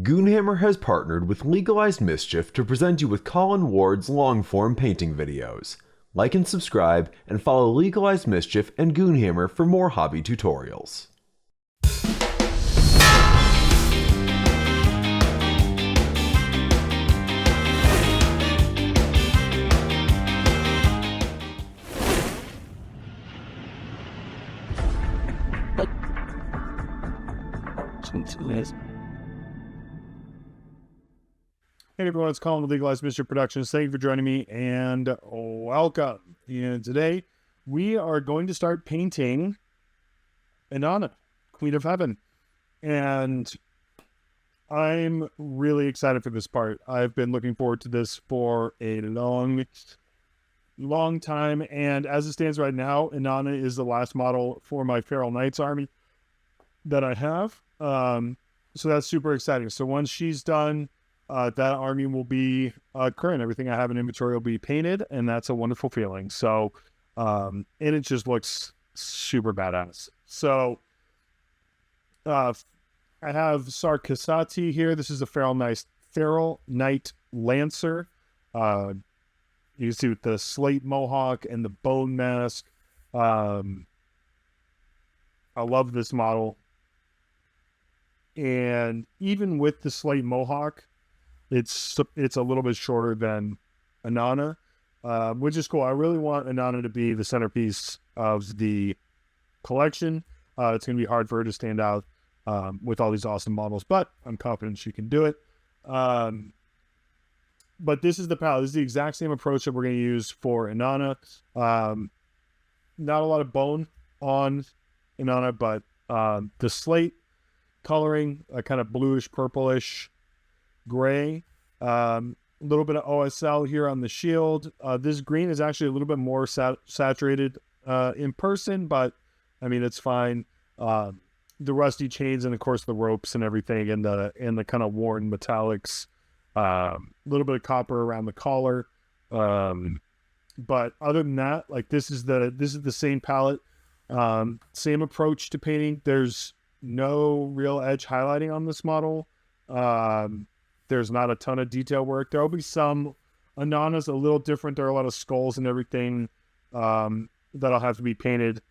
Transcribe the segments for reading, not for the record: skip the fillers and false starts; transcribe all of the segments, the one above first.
Goonhammer has partnered with Legalized Mischief to present you with Colin Ward's long-form painting videos. Like and subscribe, and follow Legalized Mischief and Goonhammer for more hobby tutorials. Hey everyone, it's Colin with Legalized Mischief Productions. Thank you for joining me and welcome. And today we are going to start painting Inaana, Queen of Heaven. And I'm really excited for this part. I've been looking forward to this for a long time. And as it stands right now, Inaana is the last model for my Feral Knights army that I have. So that's super exciting. So once she's done, that army will be current. Everything I have in inventory will be painted, and that's a wonderful feeling. So, and it just looks super badass. So, I have Sarkisati here. This is a Feral Knight Lancer. You can see with the slate mohawk and the bone mask. I love this model. And even with the slate mohawk, it's a little bit shorter than Inaana, which is cool. I really want Inaana to be the centerpiece of the collection. It's going to be hard for her to stand out with all these awesome models, but I'm confident she can do it. But this is the palette. This is the exact same approach that we're going to use for Inaana. Not a lot of bone on Inaana, but the slate coloring, a kind of bluish, purplish, gray, a little bit of OSL here on the shield. This green is actually a little bit more saturated in person, but I mean, it's fine. The rusty chains and of course the ropes and everything, and the kind of worn metallics, a little bit of copper around the collar. But other than that, like this is the same palette, same approach to painting. There's no real edge highlighting on this model. There's not a ton of detail work. There will be some. Inaana's a little different. There are a lot of skulls and everything that'll have to be painted.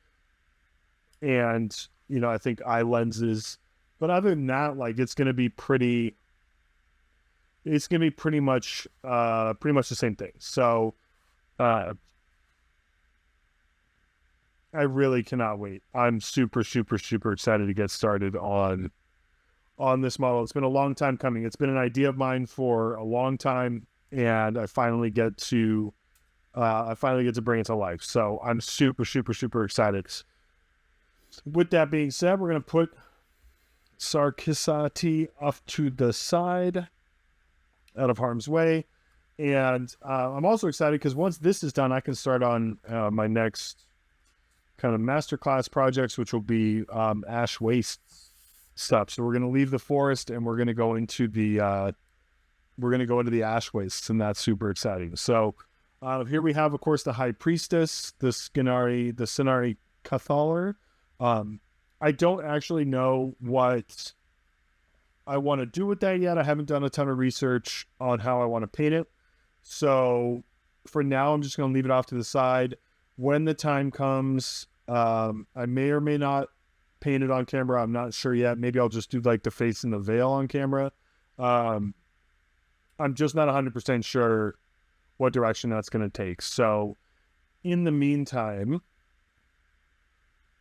And, you know, I think eye lenses. But other than that, like, it's going to be pretty much the same thing. So I really cannot wait. I'm super, super, super excited to get started on this model. It's been a long time coming. It's been an idea of mine for a long time, and I finally get to bring it to life. So I'm super, super, super excited. With that being said, we're going to put Sarkisati off to the side, out of harm's way. And I'm also excited because once this is done, I can start on my next kind of masterclass projects, which will be ash waste stuff. So we're going to leave the forest and we're going to go into the ash wastes, and that's super exciting. So here we have, of course, the High Priestess, the Sinari Cathalar. I don't actually know what I want to do with that yet. I haven't done a ton of research on how I want to paint it. So for now, I'm just going to leave it off to the side. When the time comes, I may or may not paint it on camera. I'm not sure yet. Maybe I'll just do like the face and the veil on camera. I'm just not 100% sure what direction that's going to take. So in the meantime,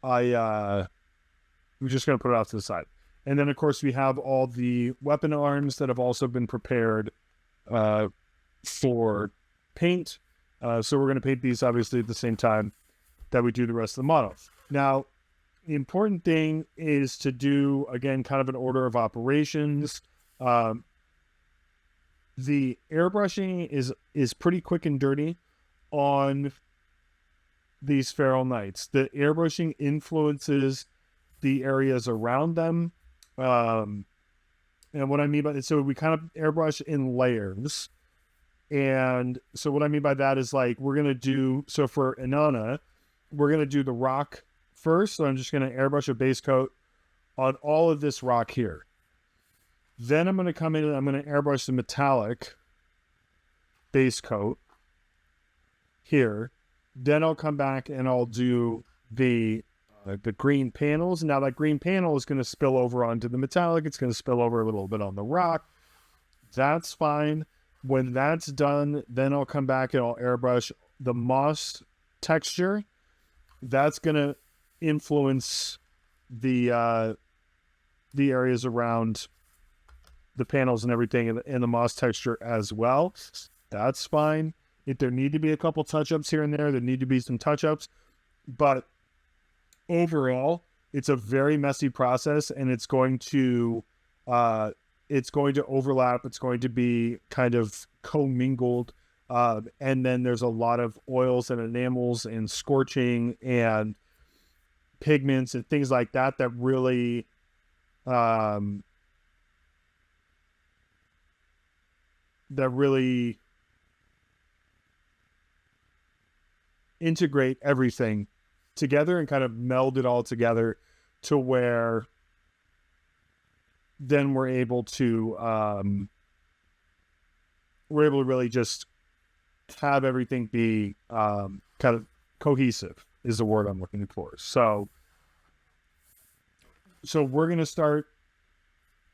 we're just going to put it off to the side. And then of course we have all the weapon arms that have also been prepared for paint. So we're going to paint these obviously at the same time that we do the rest of the model. Now, the important thing is to do, again, kind of an order of operations. The airbrushing is pretty quick and dirty on these Feral Knights. The airbrushing influences the areas around them. And what I mean by it, so we kind of airbrush in layers. And so what I mean by that is like, we're going to do, so for Inaana, we're going to do the rock first. So I'm just going to airbrush a base coat on all of this rock here. Then I'm going to come in and I'm going to airbrush the metallic base coat here. Then I'll come back and I'll do the green panels. Now that green panel is going to spill over onto the metallic. It's going to spill over a little bit on the rock. That's fine. When that's done, then I'll come back and I'll airbrush the moss texture. That's going to influence the areas around the panels and everything and the moss texture as well. That's fine. If there need to be a couple touch-ups here and there need to be some touch-ups. But overall, it's a very messy process, and it's going to overlap. It's going to be kind of commingled. And then there's a lot of oils and enamels and scorching and pigments and things like that that really integrate everything together and kind of meld it all together to where then we're able to really just have everything be kind of cohesive is the word I'm looking for. So we're going to start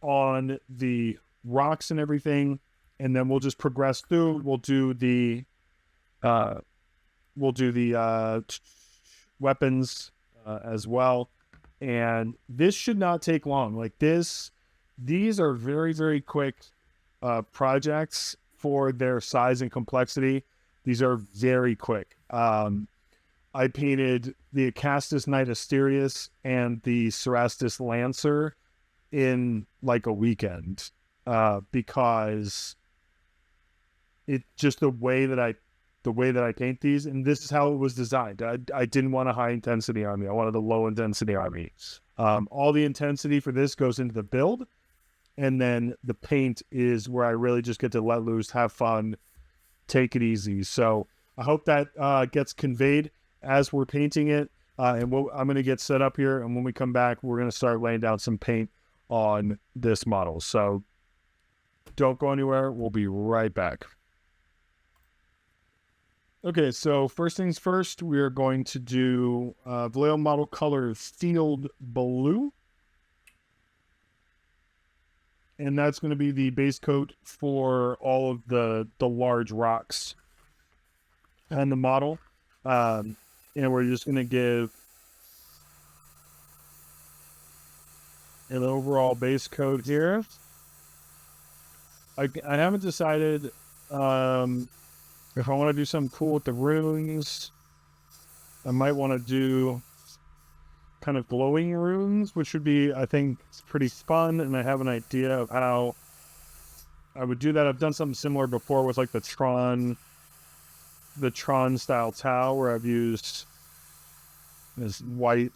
on the rocks and everything, and then we'll just progress through. We'll do the weapons as well. And this should not take long. Like these are very, very quick projects for their size and complexity. These are very quick. I painted the Acastus Knight Asterius and the Cerastus Lancer in like a weekend because it just the way that I paint these, and this is how it was designed. I didn't want a high intensity army. I wanted a low intensity army. All the intensity for this goes into the build, and then the paint is where I really just get to let loose, have fun, take it easy. So I hope that gets conveyed as we're painting it. I'm going to get set up here, and when we come back, we're going to start laying down some paint on this model. So don't go anywhere. We'll be right back. Okay, so first things first, we are going to do Vallejo model color Field Blue. And that's going to be the base coat for all of the large rocks and the model. And we're just going to give an overall base coat here. I haven't decided if I want to do something cool with the runes. I might want to do kind of glowing runes, which would be, I think, pretty fun. And I have an idea of how I would do that. I've done something similar before with like the Tron style tau, where I've used this white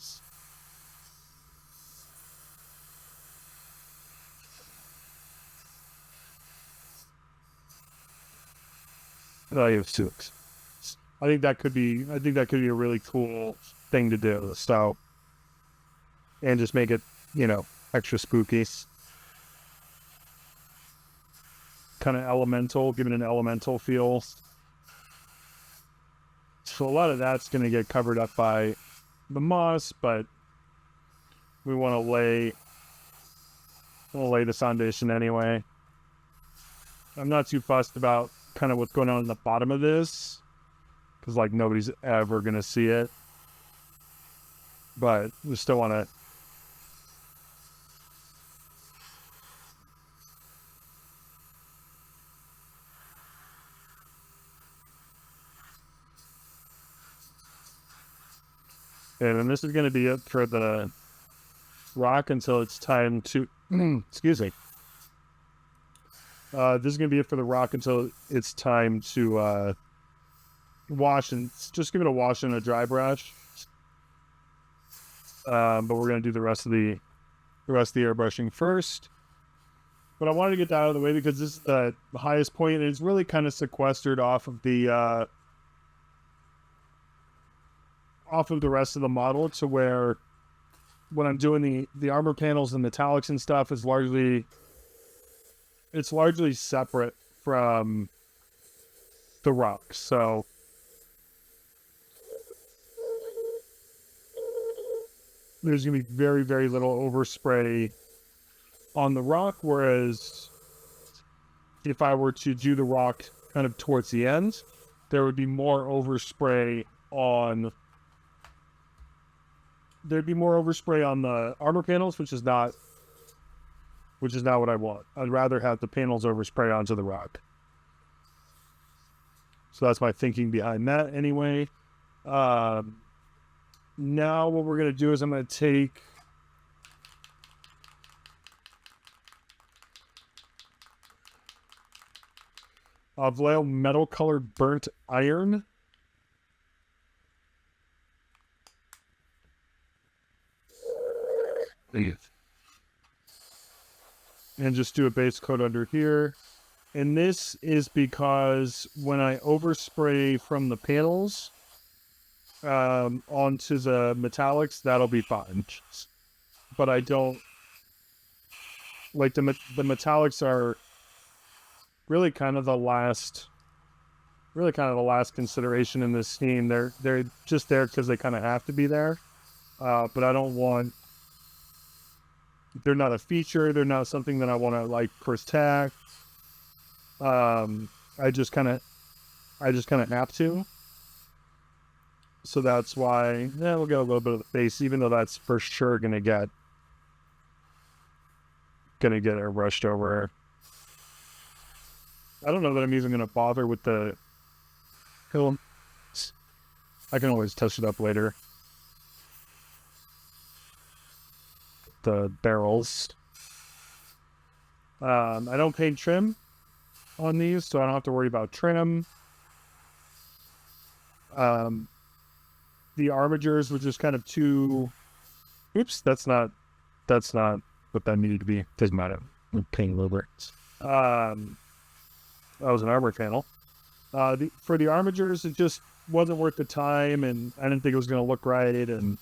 value of six. I think that could be a really cool thing to do. So, and just make it, extra spooky, kind of elemental, give it an elemental feel. So a lot of that's going to get covered up by the moss, but we want to lay the foundation anyway. I'm not too fussed about kind of what's going on in the bottom of this, because like nobody's ever going to see it, but we still want to and then this is going to be it for the rock until it's time to excuse me. This is going to be it for the rock until it's time to wash, and just give it a wash and a dry brush. But we're going to do the rest of the airbrushing first. But I wanted to get that out of the way because this is the highest point, and it's really kind of sequestered off of the rest of the model, to where when I'm doing the armor panels and metallics and stuff is largely it's largely separate from the rock. So there's going to be very, very little overspray on the rock. Whereas if I were to do the rock kind of towards the end, there would be more overspray on the armor panels, which is not what I want. I'd rather have the panels overspray onto the rock. So that's my thinking behind that anyway. Now what we're going to do is I'm going to take Vallejo metal colored burnt iron. And just do a base coat under here. And this is because when I overspray from the panels onto the metallics, that'll be fine. But I don't like the metallics are really kind of the last consideration in this scene. They're just there because they kind of have to be there. But I don't want. They're not a feature. They're not something that I want to like protect. I just kind of have to. So that's why, we'll get a little bit of the face, even though that's for sure gonna get airbrushed over. I don't know that I'm even gonna bother with the film. I can always touch it up later. The barrels. I don't paint trim on these, so I don't have to worry about trim. The armatures were just kind of too. Oops, that's not what that needed to be. Doesn't matter. I'm painting over. That was an armor panel. For the armatures, it just wasn't worth the time, and I didn't think it was going to look right, and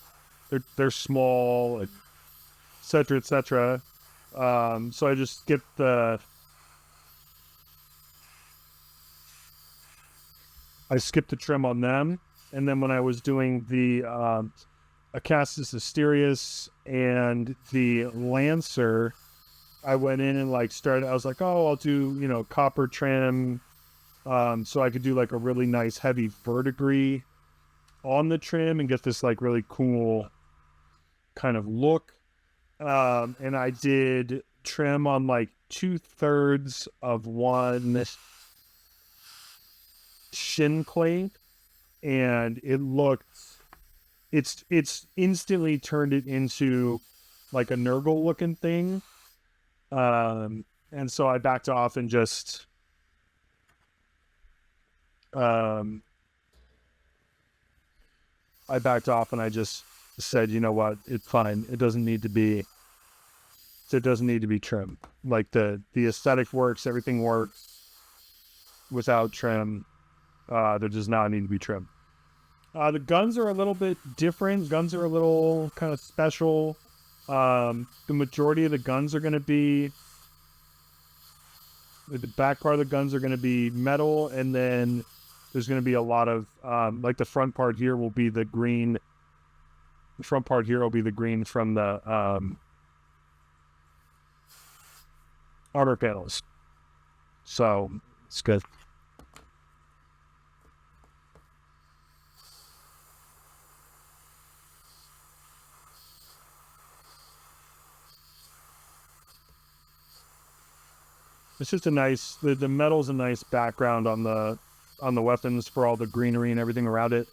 they're small, et cetera, et cetera. So I just skipped the trim on them, and then when I was doing the Acastus Asterius and the Lancer, I went in and like started. I was like, oh, I'll do copper trim, so I could do like a really nice heavy verdigris on the trim and get this like really cool kind of look. And I did trim on like 2/3 of one shin plate, and it's instantly turned it into like a Nurgle looking thing. And so I backed off and just said, you know what, it's fine. It doesn't need to be trim. Like the aesthetic works, everything works without trim. There does not need to be trim. The guns are a little bit different. Guns are a little kind of special. The majority of the guns are going to be, the back part of the guns are going to be metal, and then there's going to be a lot of, like the front part here will be the green. The front part here will be the green from the armor panels. So it's good. It's just a nice, the metal's a nice background on the weapons for all the greenery and everything around it.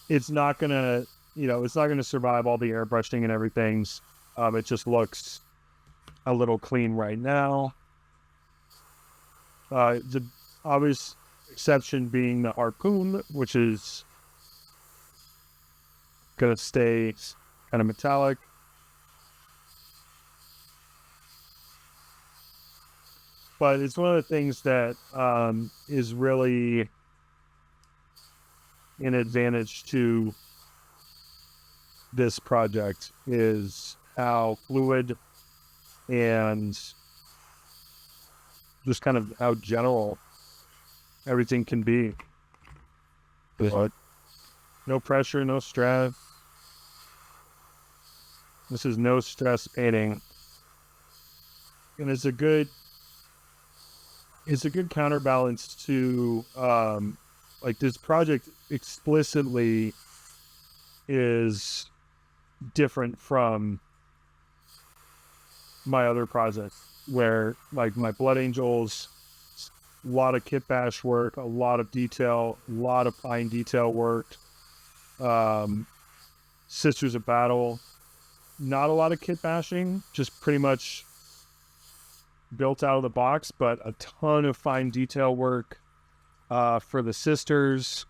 It's not gonna, it's not gonna survive all the airbrushing and everything. It just looks a little clean right now. The obvious exception being the harpoon, which is gonna stay kind of metallic. But it's one of the things that is really an advantage to this project is how fluid and just kind of how general everything can be. But no pressure, no stress. This is no stress painting. And it's a good counterbalance to like this project explicitly is different from my other projects, where like my Blood Angels, a lot of kit bash work, a lot of detail, a lot of fine detail work. Sisters of Battle, not a lot of kit bashing, just pretty much built out of the box, but a ton of fine detail work for the sisters.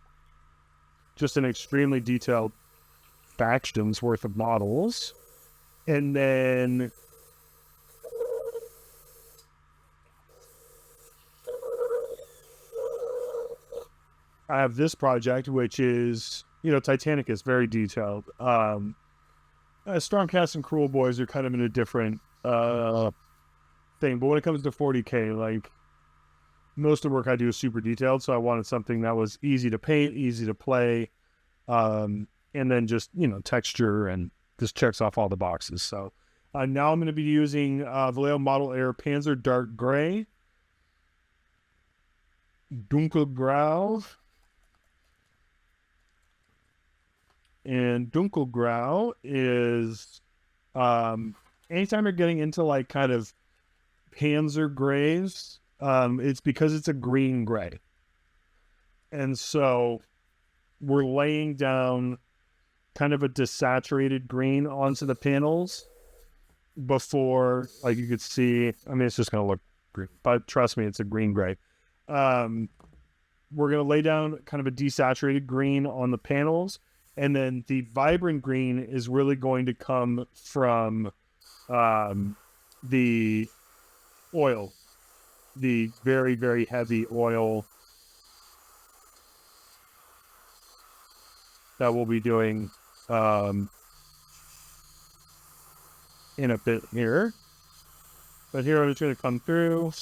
Just an extremely detailed faction's worth of models. And then I have this project, which is, you know, Titanic is very detailed. Stormcast and Cruel Boys are kind of in a different thing. But when it comes to 40K, like, most of the work I do is super detailed, so I wanted something that was easy to paint, easy to play, and then just, you know, texture, and just checks off all the boxes. So now I'm going to be using Vallejo Model Air Panzer Dark Gray, Dunkelgrau, and Dunkelgrau is anytime you're getting into like kind of Panzer grays, it's because it's a green gray. And so we're laying down kind of a desaturated green onto the panels before, like you could see, I mean, it's just going to look green, but trust me, it's a green gray. We're going to lay down kind of a desaturated green on the panels, and then the vibrant green is really going to come from the oil, the very, very heavy oil that we'll be doing in a bit here. But here I'm just going to come through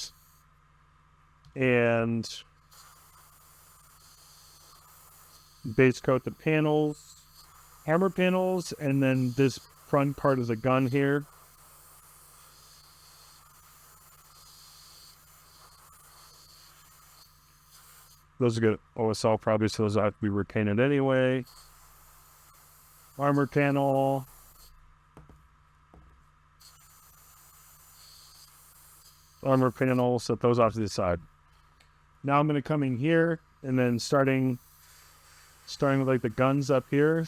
and base coat the panels, hammer panels, and then this front part of the gun here. Those are good OSL probably, so those have to be repainted anyway. Armor panel. Armor panel, set those off to the side. Now I'm going to come in here, and then starting with like the guns up here.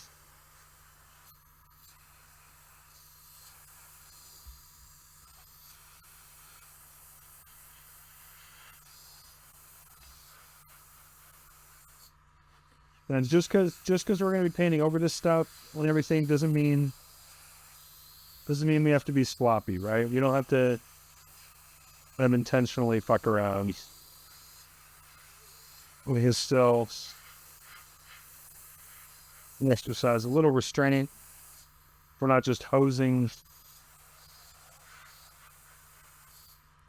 And just because we're going to be painting over this stuff and everything doesn't mean we have to be sloppy, right? You don't have to intentionally fuck around. We can still exercise a little restraint. We're not just hosing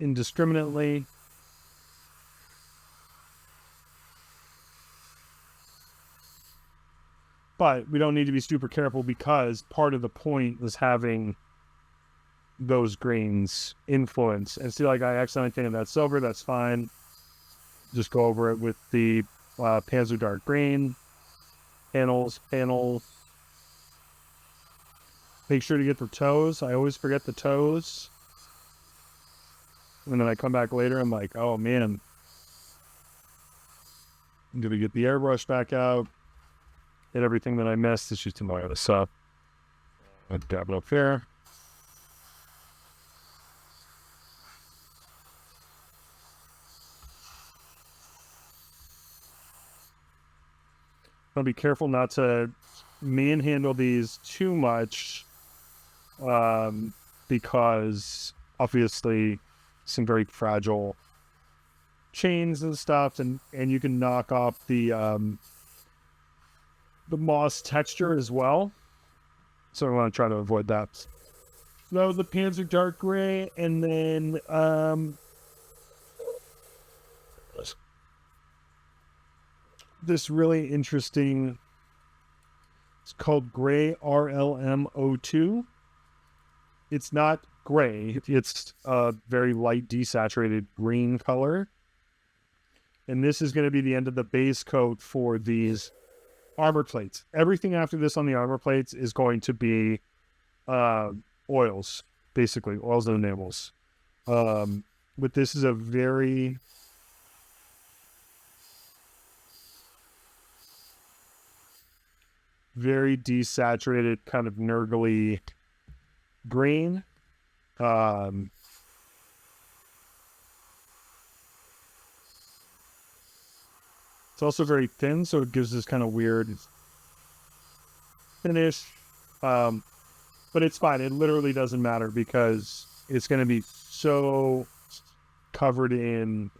indiscriminately. But we don't need to be super careful, because part of the point is having those greens influence. And see, like I accidentally painted that silver, that's fine. Just go over it with the Panzer Dark Green. Panels. Make sure to get the toes. I always forget the toes. And then I come back later, I'm like, oh man. I'm going to get the airbrush back out. Hit everything that I missed. It's just to my other stuff. I'll dab it up there. I'll be careful not to manhandle these too much, because obviously some very fragile chains and stuff, and you can knock off the moss texture as well. So I want to try to avoid that. So the Panzer Dark Gray, and then this really interesting, it's called Gray RLM02. It's not gray, it's a very light desaturated green color. And this is going to be the end of the base coat for these armor plates. Everything after this on the armor plates is going to be oils, basically, oils and enamels. But this is a very desaturated, kind of nurgly green. It's also very thin, so it gives this kind of weird finish. But it's fine. It literally doesn't matter because it's going to be so covered in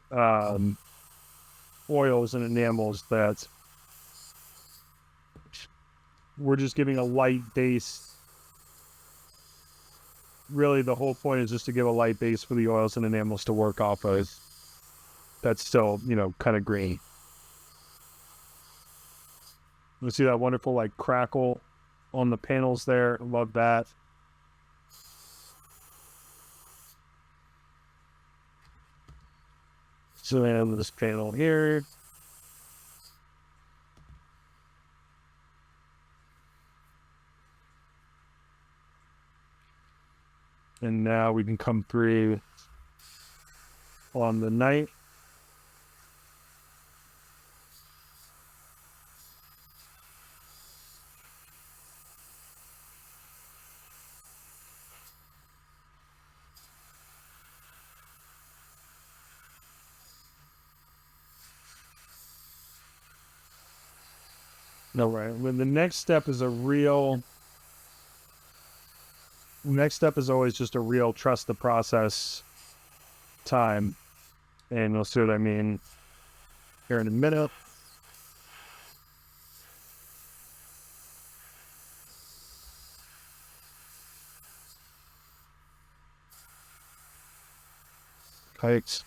oils and enamels that we're just giving a light base. Really, the whole point is just to give a light base for the oils and enamels to work off of. That's still, kind of green. You see that wonderful, like, crackle on the panels there. Love that. So I have this panel here. And now we can come through on the night. No, right. When the next step is always just a real trust the process time. And you'll see what I mean here in a minute. Kites.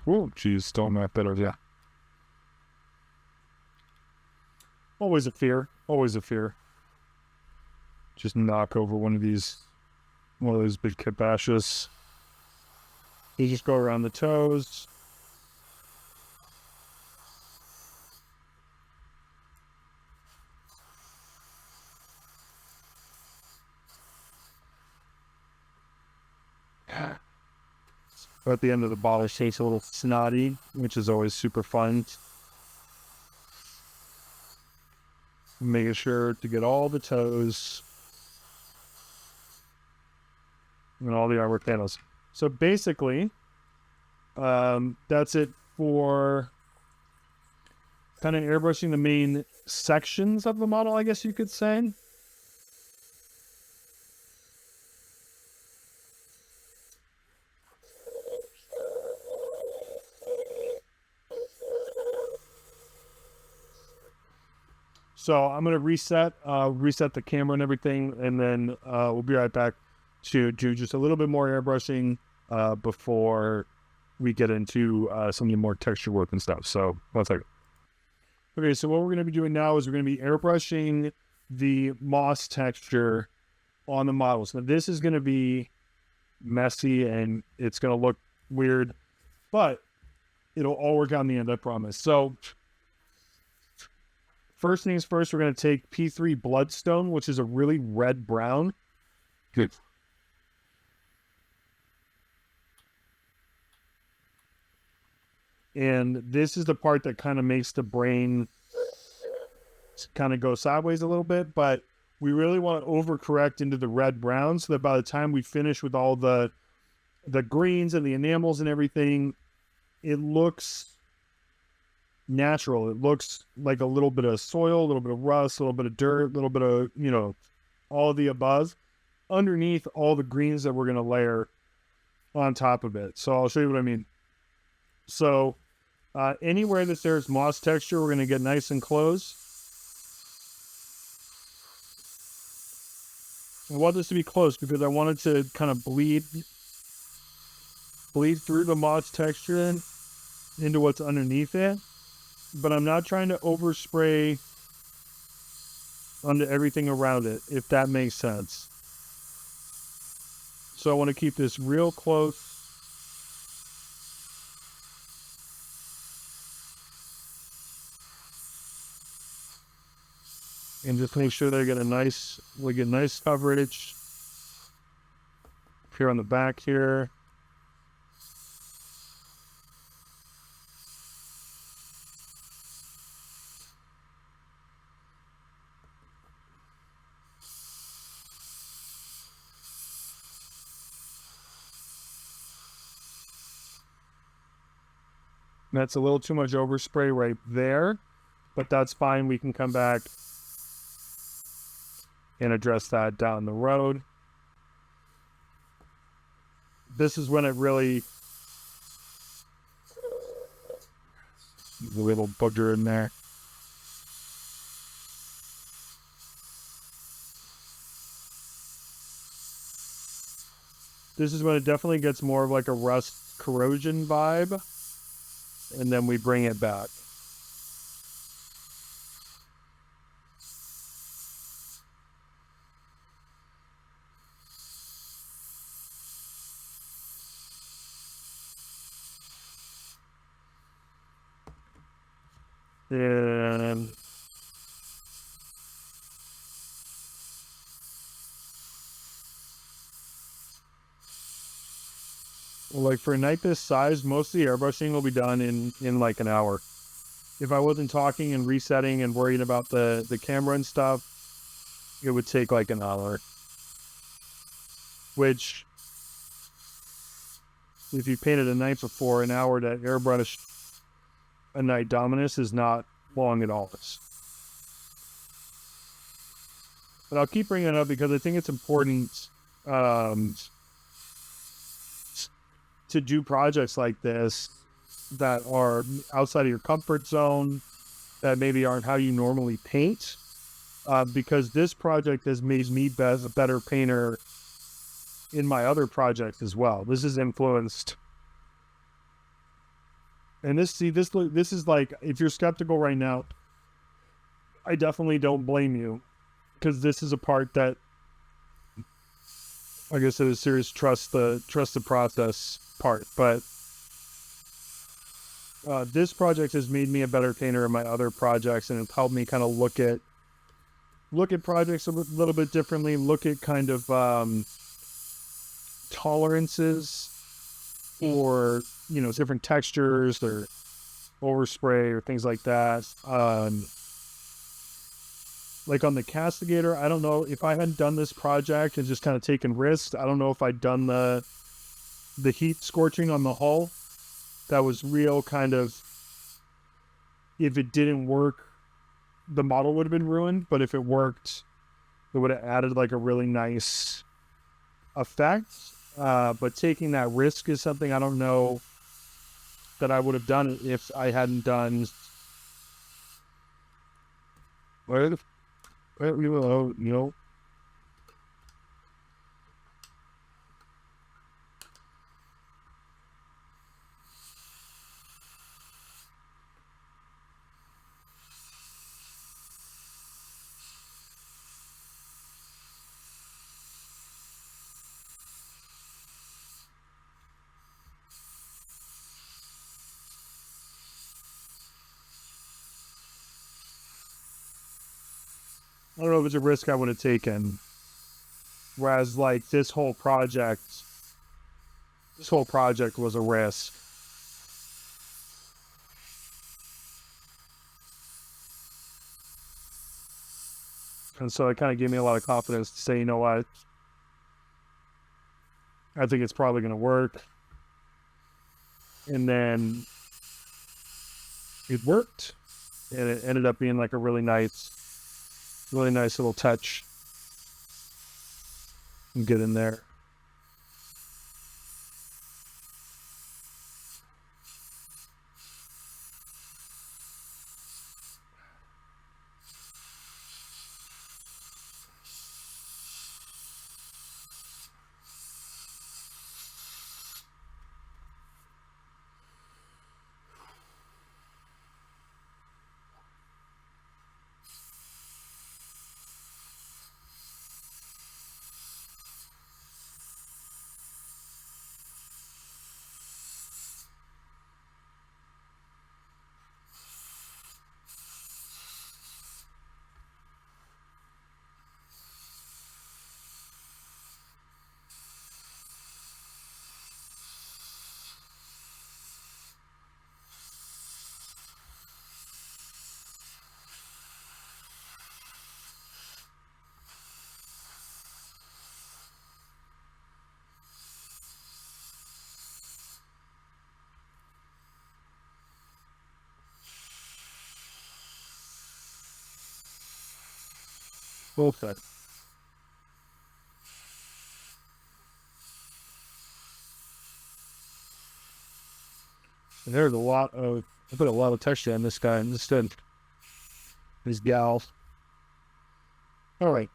Oh, geez, still not better, yeah. Always a fear. Always a fear. Just knock over one of those big kit bashes. You just go around the toes. At the end of the bottle, it tastes a little snotty, which is always super fun. Making sure to get all the toes and all the armor panels. So basically, that's it for kind of airbrushing the main sections of the model, I guess you could say. So I'm going to reset the camera and everything, and then we'll be right back to do just a little bit more airbrushing before we get into some of the more texture work and stuff. So 1 second. Okay, so what we're going to be doing now is we're going to be airbrushing the moss texture on the models. Now this is going to be messy and it's going to look weird, but it'll all work out in the end, I promise. So first things first, we're going to take P3 Bloodstone, which is a really red-brown. Good. And this is the part that kind of makes the brain kind of go sideways a little bit, but we really want to overcorrect into the red brown so that by the time we finish with all the greens and the enamels and everything, it looks natural. It looks like a little bit of soil, a little bit of rust, a little bit of dirt, a little bit of, all of the above underneath all the greens that we're going to layer on top of it. So I'll show you what I mean. So anywhere that there's moss texture, we're going to get nice and close. I want this to be close because I want it to kind of bleed through the moss texture into what's underneath it. But I'm not trying to overspray onto everything around it, if that makes sense. So I want to keep this real close. And just make sure they get nice coverage here on the back here. That's a little too much overspray right there, but that's fine. We can come back and address that down the road. This is when it really, the little booger in there. This is when it definitely gets more of like a rust corrosion vibe. And then we bring it back. And like for a night this size, most of the airbrushing will be done in like an hour. If I wasn't talking and resetting and worrying about the camera and stuff, it would take like an hour. Which, if you painted a night before, an hour to airbrush a night dominus is not long at all. But I'll keep bringing it up because I think it's important to do projects like this that are outside of your comfort zone, that maybe aren't how you normally paint, because this project has made me a better painter in my other projects as well. This is influenced, and this is like, if you're skeptical right now, I definitely don't blame you, because this is a part that, like I said, is serious trust the process part. But this project has made me a better painter in my other projects, and it's helped me kind of look at projects a little bit differently, look at kind of tolerances for, different textures or overspray or things like that. Like on the Castigator, I don't know if I hadn't done this project and just kind of taken risks. I don't know if I'd done the heat scorching on the hull. That was real kind of, if it didn't work, the model would have been ruined. But if it worked, it would have added like a really nice effect. But taking that risk is something I don't know that I would have done if I hadn't done. I don't know if it's a risk I would have taken. Whereas like this whole project was a risk. And so it kind of gave me a lot of confidence to say, you know what, I think it's probably going to work. And then it worked, and it ended up being like a really nice little touch. And get in there. Okay. And there's I put a lot of texture on this guy instead. These gals. All right.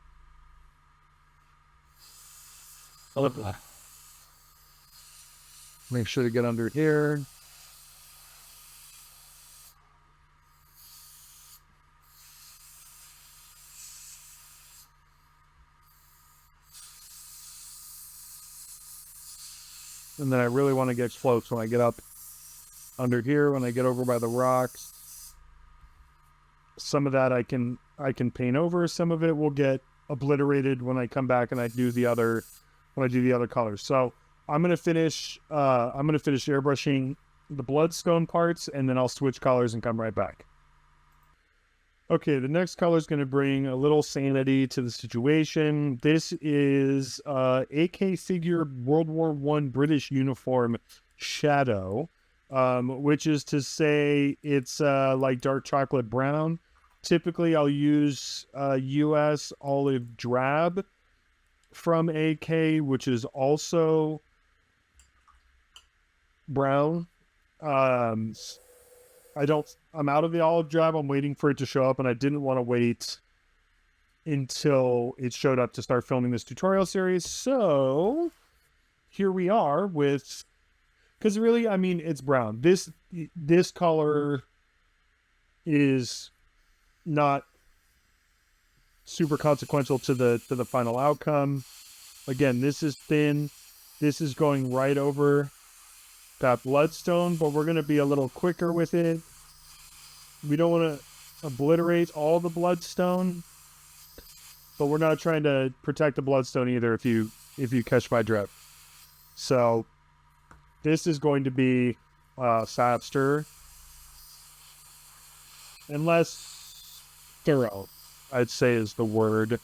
Make sure to get under here. And then I really want to get close when I get up under here, when I get over by the rocks. Some of that I can paint over. Some of it will get obliterated when I come back and I do the other colors. So I'm gonna finish airbrushing the bloodstone parts, and then I'll switch colors and come right back. Okay, the next color is going to bring a little sanity to the situation. This is AK figure World War I British uniform shadow, which is to say it's like dark chocolate brown. Typically, I'll use US olive drab from AK, which is also brown. I'm out of the olive drab. I'm waiting for it to show up, and I didn't want to wait until it showed up to start filming this tutorial series. So here we are with, because really, I mean, it's brown. This color is not super consequential to the final outcome. Again, this is thin. This is going right over that bloodstone, but we're going to be a little quicker with it. We don't want to obliterate all the bloodstone, but we're not trying to protect the bloodstone either, if you catch my drift. So this is going to be faster and less thorough, I'd say, is the word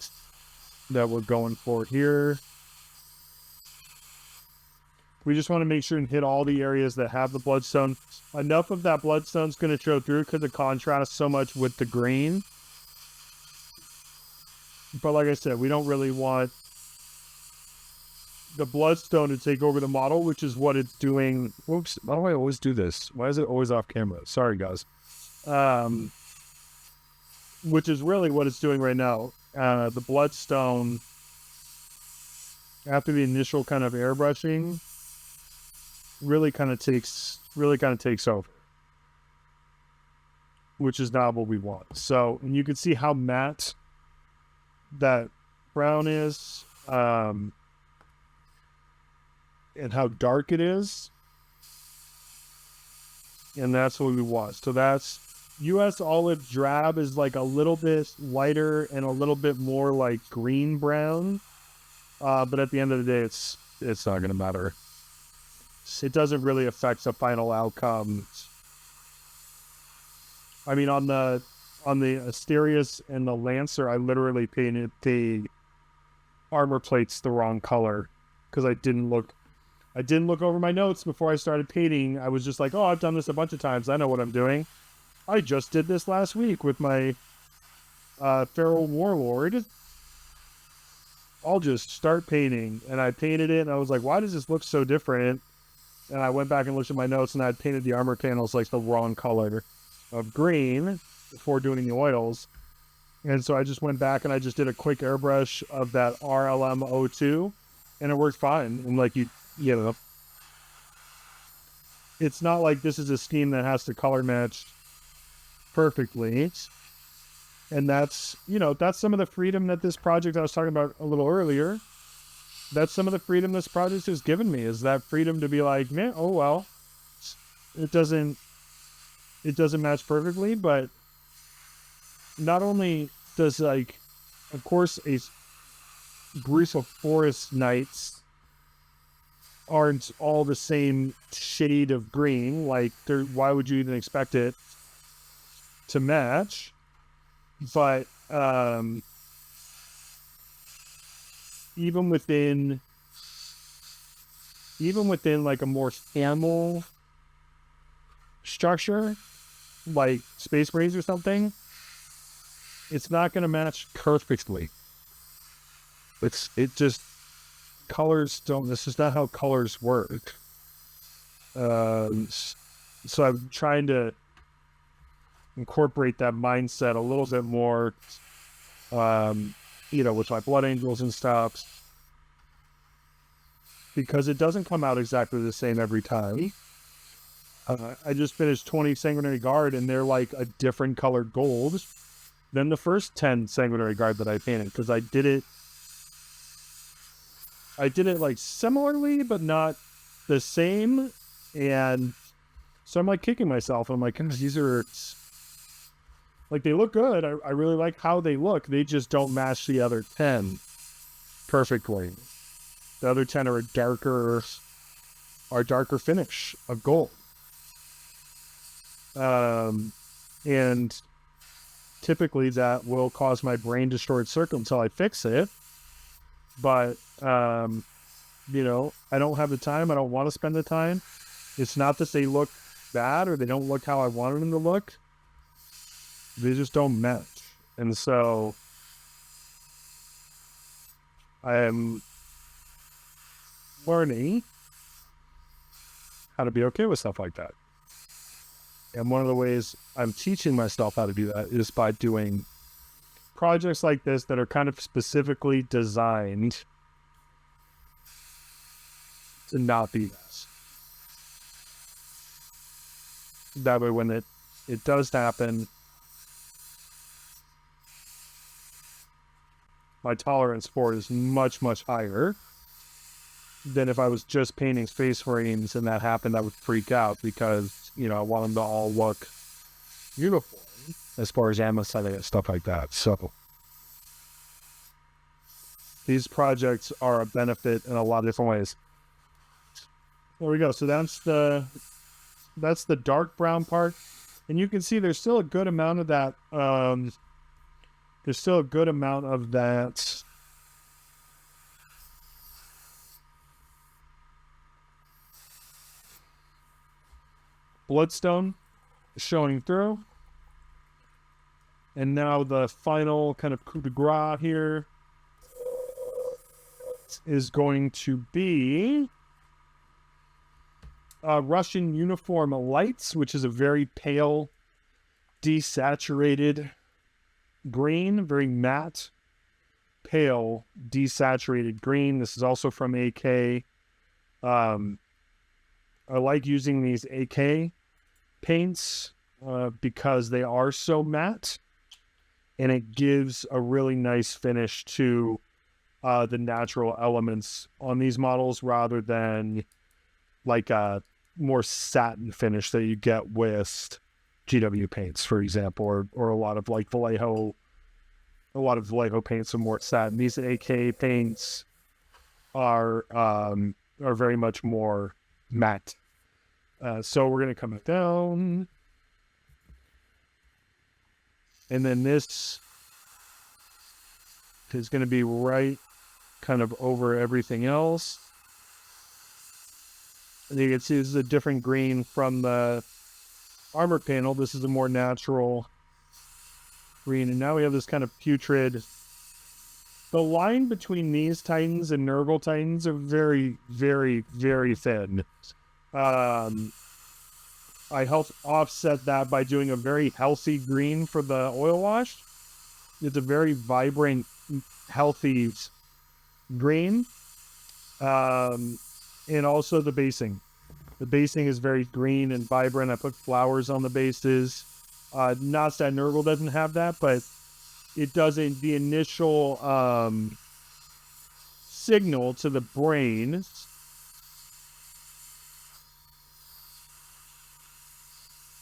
that we're going for here. We just want to make sure and hit all the areas that have the bloodstone. Enough of that bloodstone's going to show through because it contrasts so much with the green. But like I said, we don't really want the bloodstone to take over the model, which is what it's doing. Whoops, why do I always do this? Why is it always off camera? Sorry, guys. Which is really what it's doing right now. The bloodstone, after the initial kind of airbrushing, really kind of takes over, which is not what we want. So, and you can see how matte that brown is, and how dark it is, and that's what we want. So that's US olive drab is like a little bit lighter and a little bit more like green brown, but at the end of the day, it's not going to matter. It doesn't really affect the final outcome. I mean, on the on the Asterius and the Lancer, I literally painted the armor plates the wrong color because I didn't look over my notes before I started painting. I was just like, oh, I've done this a bunch of times. I know what I'm doing. I just did this last week with my Feral Warlord. I'll just start painting. And I painted it, and I was like, why does this look so different? And I went back and looked at my notes, and I had painted the armor panels like the wrong color of green before doing the oils. And so I just went back and I just did a quick airbrush of that RLM02, and it worked fine. And like, you know, it's not like this is a scheme that has to color match perfectly. And that's, you know, that's some of the freedom that this project I was talking about a little earlier. That's some of the freedom this project has given me, is that freedom to be like, man, oh well, it doesn't match perfectly, but not only does, like, of course, a Bruce of Forest Knights aren't all the same shade of green. Like, why would you even expect it to match? But even within like a more formal structure, like Space Marines or something, it's not going to match perfectly. Colors don't, this is not how colors work. So I'm trying to incorporate that mindset a little bit more, you know, with my Blood Angels and stuff, because it doesn't come out exactly the same every time. I just finished 20 Sanguinary Guard, and they're like a different colored gold than the first 10 Sanguinary Guard that I painted, because I did it like similarly, but not the same. And so I'm like kicking myself. I'm like, these are, like, they look good. I really like how they look. They just don't match the other 10 perfectly. The other 10 are a darker finish of gold. And typically that will cause my brain to short circuit until I fix it. But, you know, I don't have the time. I don't want to spend the time. It's not that they look bad or they don't look how I wanted them to look. They just don't match. And so I am learning how to be okay with stuff like that. And one of the ways I'm teaching myself how to do that is by doing projects like this that are kind of specifically designed to not be this. That way, when it does happen, my tolerance for it is much, much higher than if I was just painting Space Marines and that happened. I would freak out because, you know, I want them to all look uniform as far as ammo setting and stuff like that. So these projects are a benefit in a lot of different ways. There we go. So that's the dark brown part. And you can see there's still a good amount of that. There's still a good amount of that bloodstone showing through. And now the final kind of coup de grace here is going to be Russian Uniform Lights, which is a very pale, desaturated green, very matte, pale, desaturated green. This is also from AK. I like using these AK paints because they are so matte, and it gives a really nice finish to the natural elements on these models, rather than like a more satin finish that you get with GW paints, for example, or a lot of like Vallejo. A lot of Vallejo paints are more satin. These AK paints are very much more matte. So we're going to come down. And then this is going to be right kind of over everything else. And you can see this is a different green from the armor panel. This is a more natural green. And now we have this kind of putrid. The line between these Titans and Nurgle Titans are very, very, very thin. I helped offset that by doing a very healthy green for the oil wash. It's a very vibrant, healthy green. And also the basing. The basing is very green and vibrant. I put flowers on the bases. Not that Nurgle doesn't have that, but it doesn't. The initial signal to the brain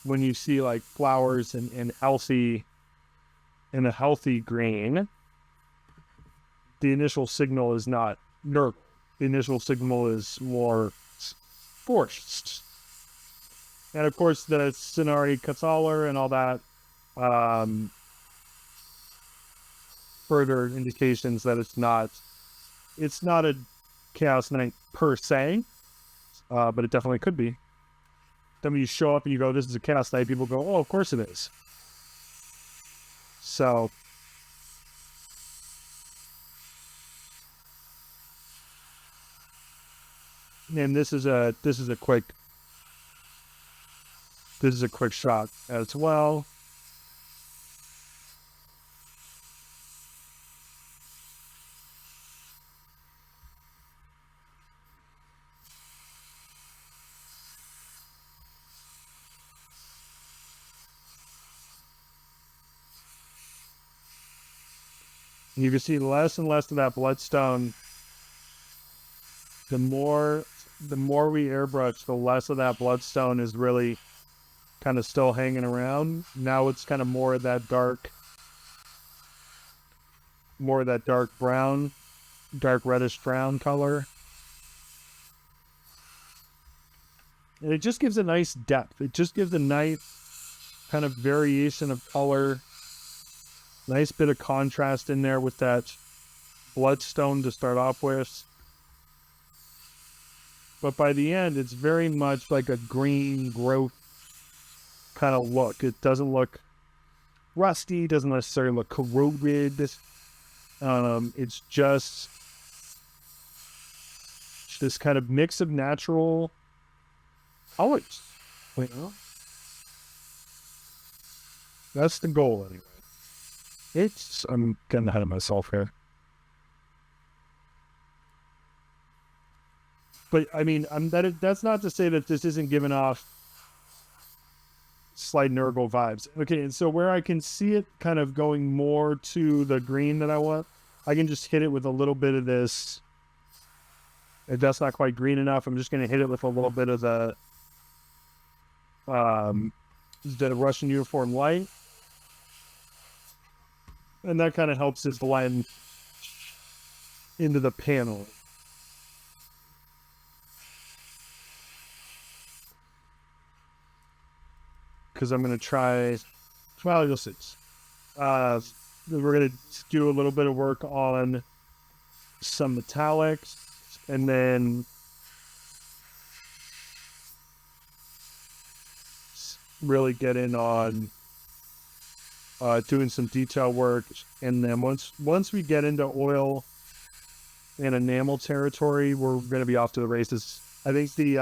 when you see like flowers and healthy in a healthy green, the initial signal is not Nurgle. The initial signal is more forced. And of course the Scenari Cathalar and all that further indications that it's not a Chaos Knight per se, but it definitely could be. Then when you show up and you go, this is a Chaos Knight, people go, oh, of course it is. So and this is a quick shot as well. You can see less and less of that bloodstone. The more we airbrush, the less of that bloodstone is really kind of still hanging around. Now it's kind of more of that dark brown, dark reddish brown color. And it just gives a nice depth. It just gives a nice kind of variation of color. Nice bit of contrast in there with that bloodstone to start off with. But by the end, it's very much like a green growth kind of look. It doesn't look rusty, doesn't necessarily look corroded. It's just this kind of mix of natural colors. You know? That's the goal anyway. I'm getting ahead of myself here. But I mean, that's not to say that this isn't giving off slight Nurgle vibes. Okay, and so where I can see it kind of going more to the green that I want, I can just hit it with a little bit of this. If that's not quite green enough, I'm just going to hit it with a little bit of the Russian uniform light. And that kind of helps it blend into the panel. Because I'm going to try, well, you'll see. We're going to do a little bit of work on some metallics, and then really get in on doing some detail work. And then once we get into oil and enamel territory, we're going to be off to the races. I think the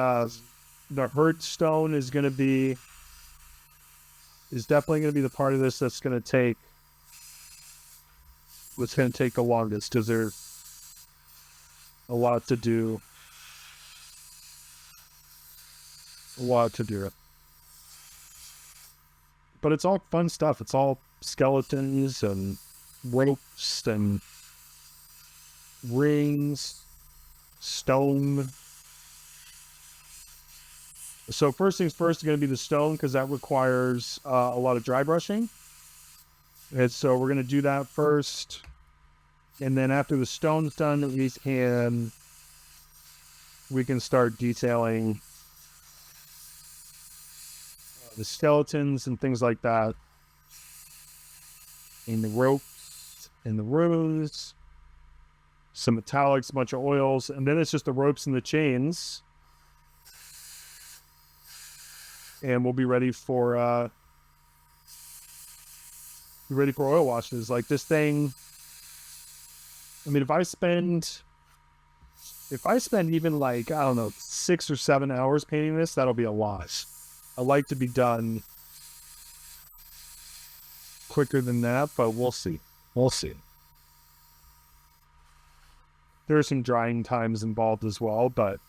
hurt stone is definitely going to be the part of this that's going to take the longest, because there's a lot to do. But it's all fun stuff. It's all skeletons and ropes and rings, stone. So first things first is going to be the stone, because that requires a lot of dry brushing. And so we're going to do that first. And then after the stone's done, we can start detailing the skeletons and things like that. and the ropes and the runes, some metallics, a bunch of oils, and then it's just the ropes and the chains. And we'll be ready for oil washes. Like this thing, I mean, if I spend even like, I don't know, 6 or 7 hours painting this, that'll be a lot. I like to be done quicker than that, but we'll see. We'll see. There are some drying times involved as well, but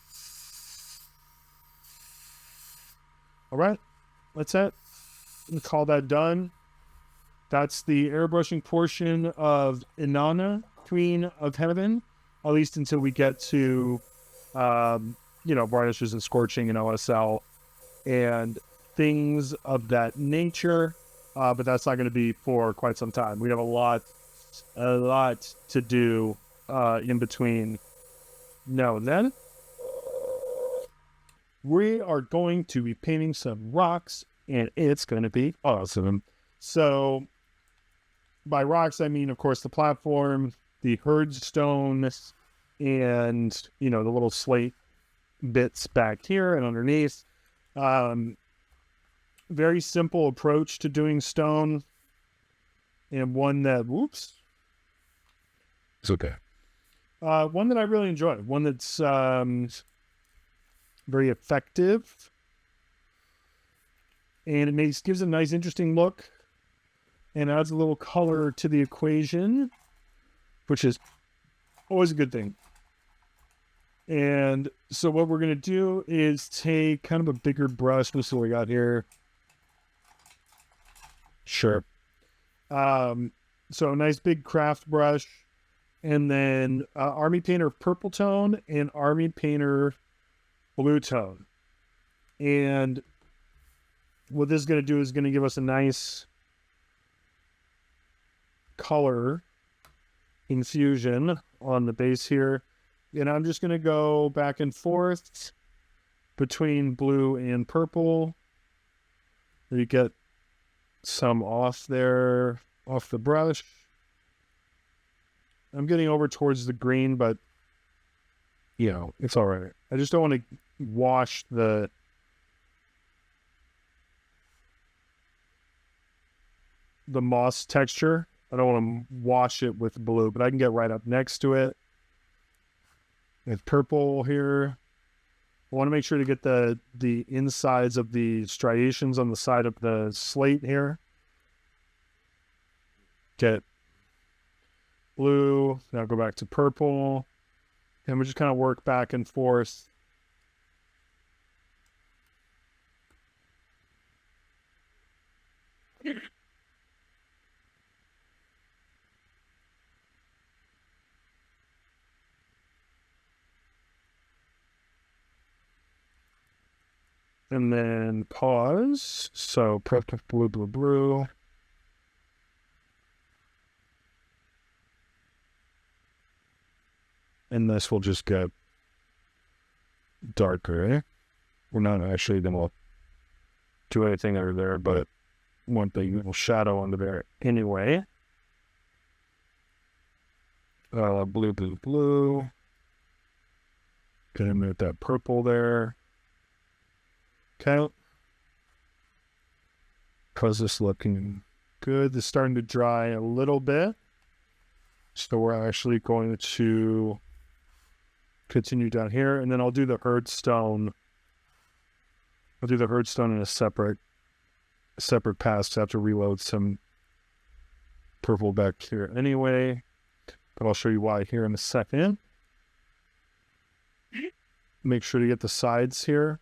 all right, that's it. We'll call that done. That's the airbrushing portion of Inaana, Queen of Heaven, at least until we get to, varnishes and Scorching and OSL and things of that nature. But that's not going to be for quite some time. We have a lot to do in between now and then. We are going to be painting some rocks, and it's going to be awesome. So by rocks, I mean, of course, the platform, the herdstone, and, the little slate bits back here and underneath. Very simple approach to doing stone, and one that, It's okay. one that I really enjoy. One that's very effective, and it gives a nice, interesting look, and adds a little color to the equation, which is always a good thing. And so what we're going to do is take kind of a bigger brush. This is what we got here. Sure. So a nice big craft brush, and then Army Painter purple tone and Army Painter blue tone. And what this is going to do is going to give us a nice color infusion on the base here. And I'm just going to go back and forth between blue and purple. You get some off there, off the brush. I'm getting over towards the green, but, it's all right. I just don't want to wash the moss texture. I don't want to wash it with blue, but I can get right up next to it with purple here. I want to make sure to get the insides of the striations on the side of the slate here. Get blue. Now go back to purple. And we just kind of work back and forth. And then pause. So purple, blue, blue, blue. And this will just get darker. We're not actually going to do anything under there, but one thing, little shadow under there anyway. Blue, blue, blue. Gonna move that purple there. Okay. How's this looking? Good. This is starting to dry a little bit. So we're actually going to continue down here, and then I'll do the herdstone. I'll do the herdstone in a separate pass, because I have to reload some purple back here anyway. But I'll show you why here in a second. Make sure to get the sides here.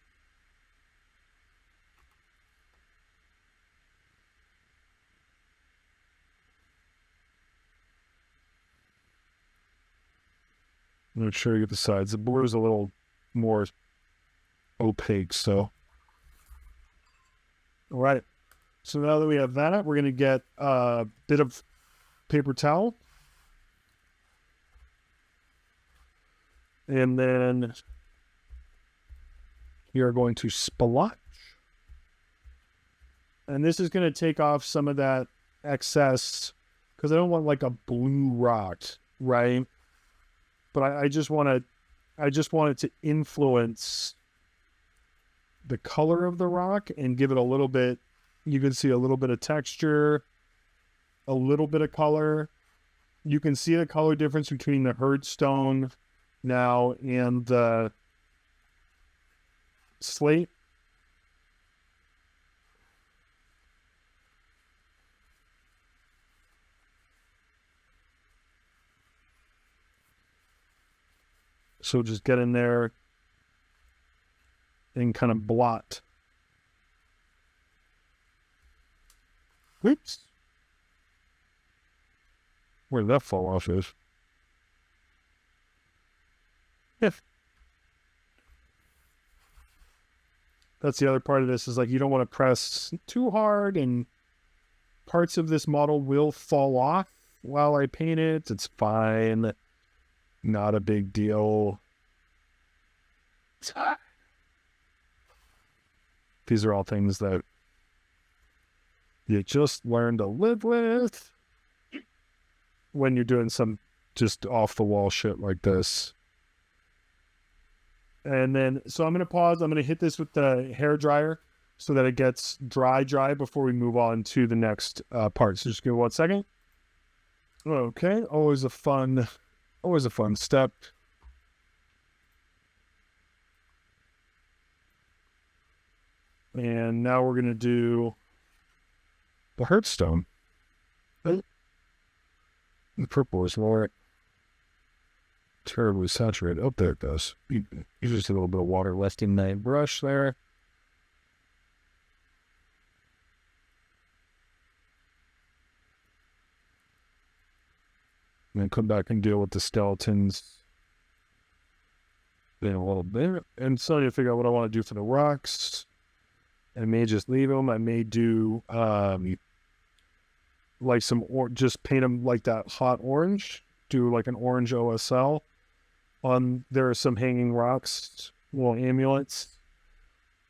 Make sure you get the sides. The blue is a little more opaque, so. All right. So now that we have that, we're going to get a bit of paper towel. And then we are going to splotch. And this is going to take off some of that excess because I don't want like a blue rock, right? But I just want it to influence the color of the rock and give it a little bit. You can see a little bit of texture, a little bit of color. You can see the color difference between the herd stone now and the slate. So just get in there and kind of blot. Whoops. Where did that fall off is? Yeah. That's the other part of this is like you don't want to press too hard and parts of this model will fall off while I paint it. It's fine. Not a big deal. These are all things that you just learn to live with when you're doing some just off the wall shit like this. And then, so I'm going to pause. I'm going to hit this with the hair dryer so that it gets dry before we move on to the next part. So just give me 1 second. Okay. Always a fun step. And now we're going to do the hearthstone. The purple is more terribly saturated. Oh, there it goes. You just a little bit of water left in the brush there. And then come back and deal with the skeletons in a little bit. And so you figure out what I want to do for the rocks. I may just leave them. I may do like some, or just paint them like that hot orange. Do like an orange OSL. There are some hanging rocks, little amulets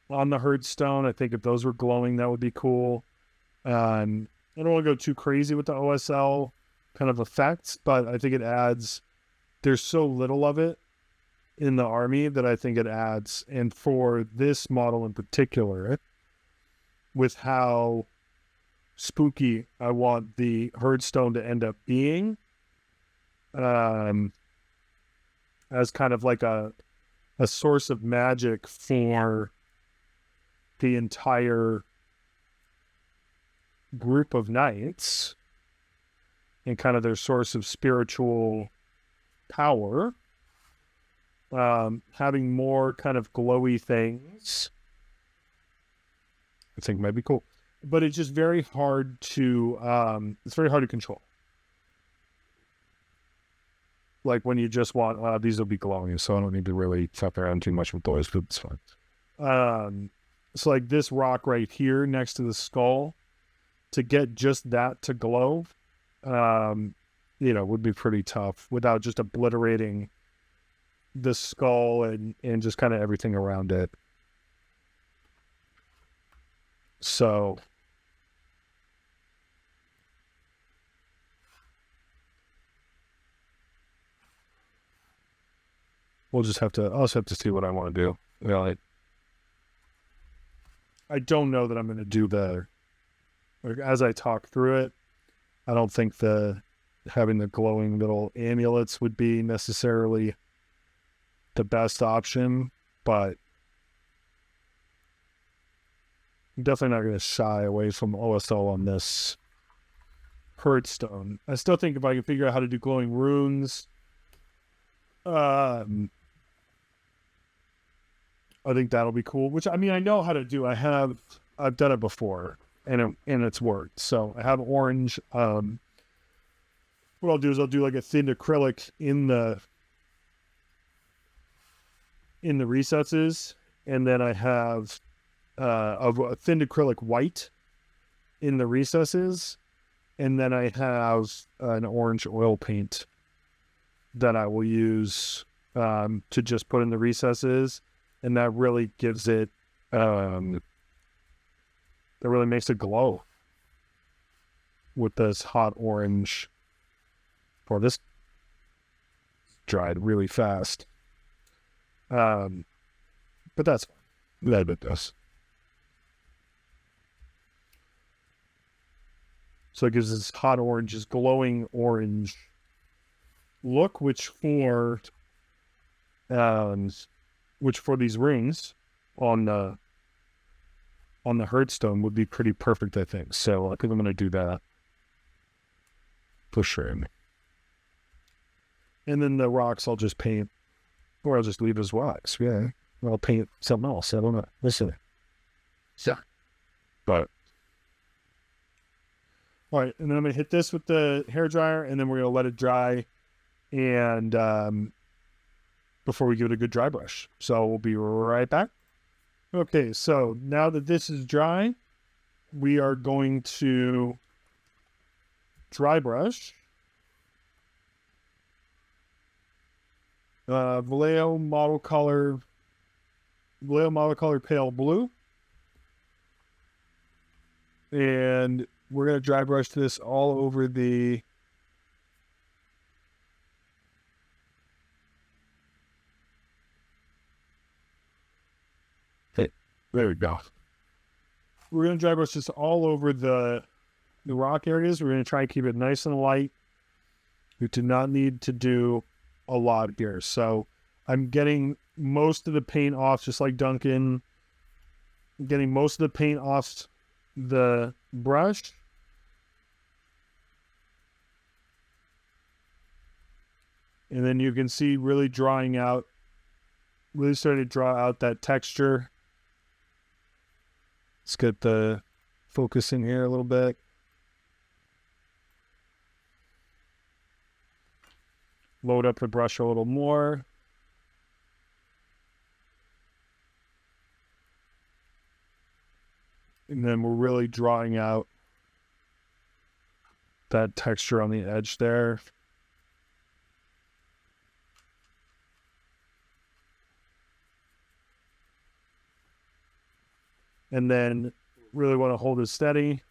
on the herdstone. I think if those were glowing, that would be cool. I don't want to go too crazy with the OSL kind of effects, but I think it adds, there's so little of it in the army that I think it adds. And for this model in particular, with how spooky I want the herdstone to end up being, as kind of like a source of magic for the entire group of knights and kind of their source of spiritual power, having more kind of glowy things I think might be cool, but it's just very hard to control. Like when you just want, these will be glowing, so I don't need to really fuck around too much with those, but it's fine. So like this rock right here next to the skull, to get just that to glow, would be pretty tough without just obliterating the skull and just kind of everything around it. So I'll just have to see what I want to do. Well, I don't know that I'm going to do as I talk through it, I don't think having the glowing little amulets would be necessarily the best option, but I'm definitely not going to shy away from OSL on this herdstone. I still think if I can figure out how to do glowing runes, I think that'll be cool, which I mean, I know how to do. I've done it before and it's worked. So I have orange. What I'll do is I'll do like a thin acrylic in the recesses. And then I have a thin acrylic white in the recesses. And then I have an orange oil paint that I will use to just put in the recesses. And that really gives it, that really makes it glow. with this hot orange. Well, this dried really fast. But that's fine. That bit does. So it gives this hot orange, this glowing orange look, which for these rings on the hearthstone would be pretty perfect, I think. So I think I'm going to do that for sure. And then the rocks I'll just paint, or I'll just leave as rocks. Yeah, or I'll paint something else. I don't know. Listen. So, but all right, and then I'm gonna hit this with the hairdryer, and then we're gonna let it dry, and before we give it a good dry brush. So we'll be right back. Okay, so now that this is dry, we are going to dry brush Vallejo model color pale blue, and we're going to dry brush this all over the there we go. We're going to dry brush this all over the rock areas. We're going to try and keep it nice and light. We do not need to do a lot here. So I'm getting most of the paint off, just like Duncan. I'm getting most of the paint off the brush. And then you can see really starting to draw out that texture. Let's get the focus in here a little bit. Load up the brush a little more. And then we're really drawing out that texture on the edge there. And then really want to hold it steady.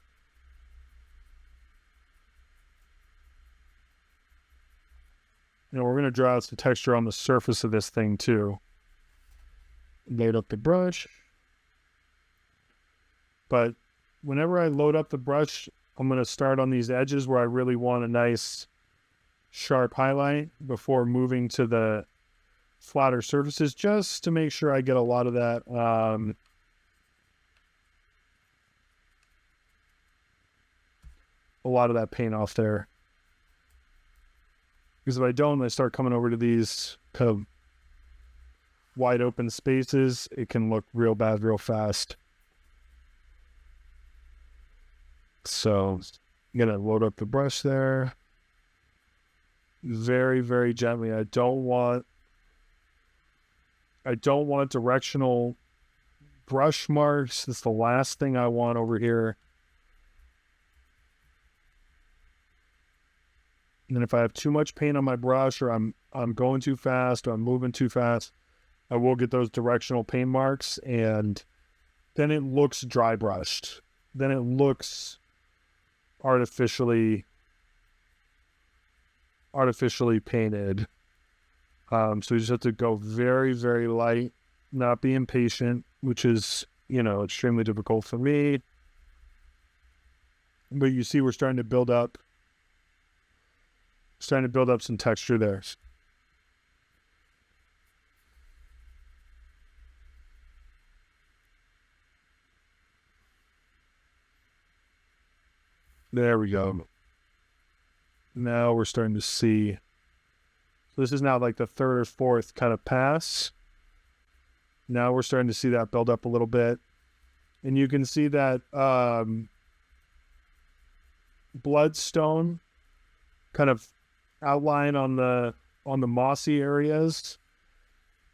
And we're going to draw out some texture on the surface of this thing too. Load up the brush. But whenever I load up the brush, I'm going to start on these edges where I really want a nice sharp highlight before moving to the flatter surfaces, just to make sure I get a lot of that paint off there. Because if I don't, I start coming over to these kind of wide open spaces, it can look real bad real fast. So I'm going to load up the brush there. Very, very gently. I don't want directional brush marks. That's the last thing I want over here. And then if I have too much paint on my brush, or I'm going too fast, or I'm moving too fast, I will get those directional paint marks, and then it looks dry brushed. Then it looks artificially painted. So you just have to go very, very light, not be impatient, which is, extremely difficult for me. But you see we're starting to build up some texture there. There we go. Now we're starting to see. So this is now like the third or fourth kind of pass. Now we're starting to see that build up a little bit. And you can see that bloodstone kind of outline on the mossy areas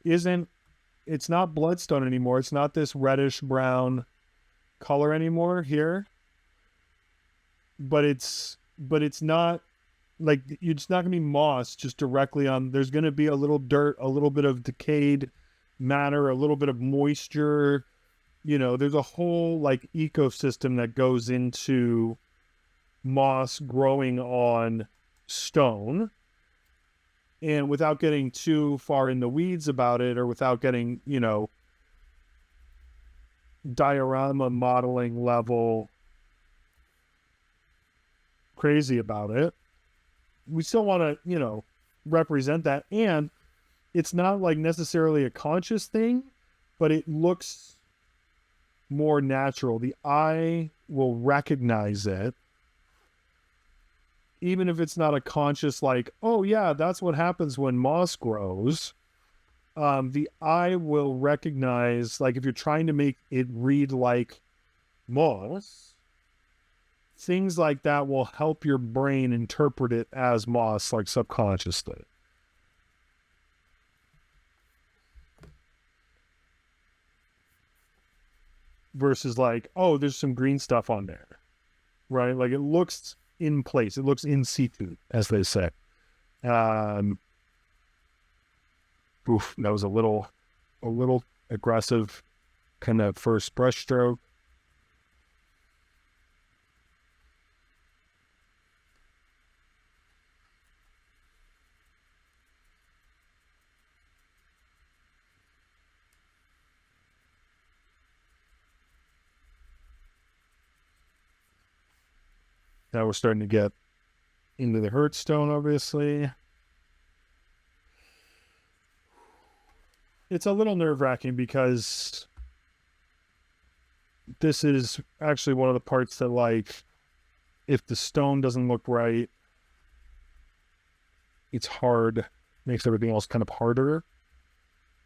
it's not bloodstone anymore. It's not this reddish brown color anymore here. But it's not like, it's not going to be moss just directly on. There's going to be a little dirt, a little bit of decayed matter, a little bit of moisture. There's a whole like ecosystem that goes into moss growing on stone, and without getting too far in the weeds about it, or without getting, diorama modeling level crazy about it, we still want to, represent that. And it's not like necessarily a conscious thing, but it looks more natural. The eye will recognize it, even if it's not a conscious, like, oh yeah, that's what happens when moss grows. The eye will recognize, like, if you're trying to make it read like moss, things like that will help your brain interpret it as moss, like subconsciously. Versus like, oh, there's some green stuff on there, right? Like, it looks in place. It looks in situ, as they say. Oof, that was a little aggressive kind of first brush stroke. Now we're starting to get into the hurt stone, obviously. It's a little nerve-wracking because this is actually one of the parts that, like, if the stone doesn't look right, it's hard, makes everything else kind of harder.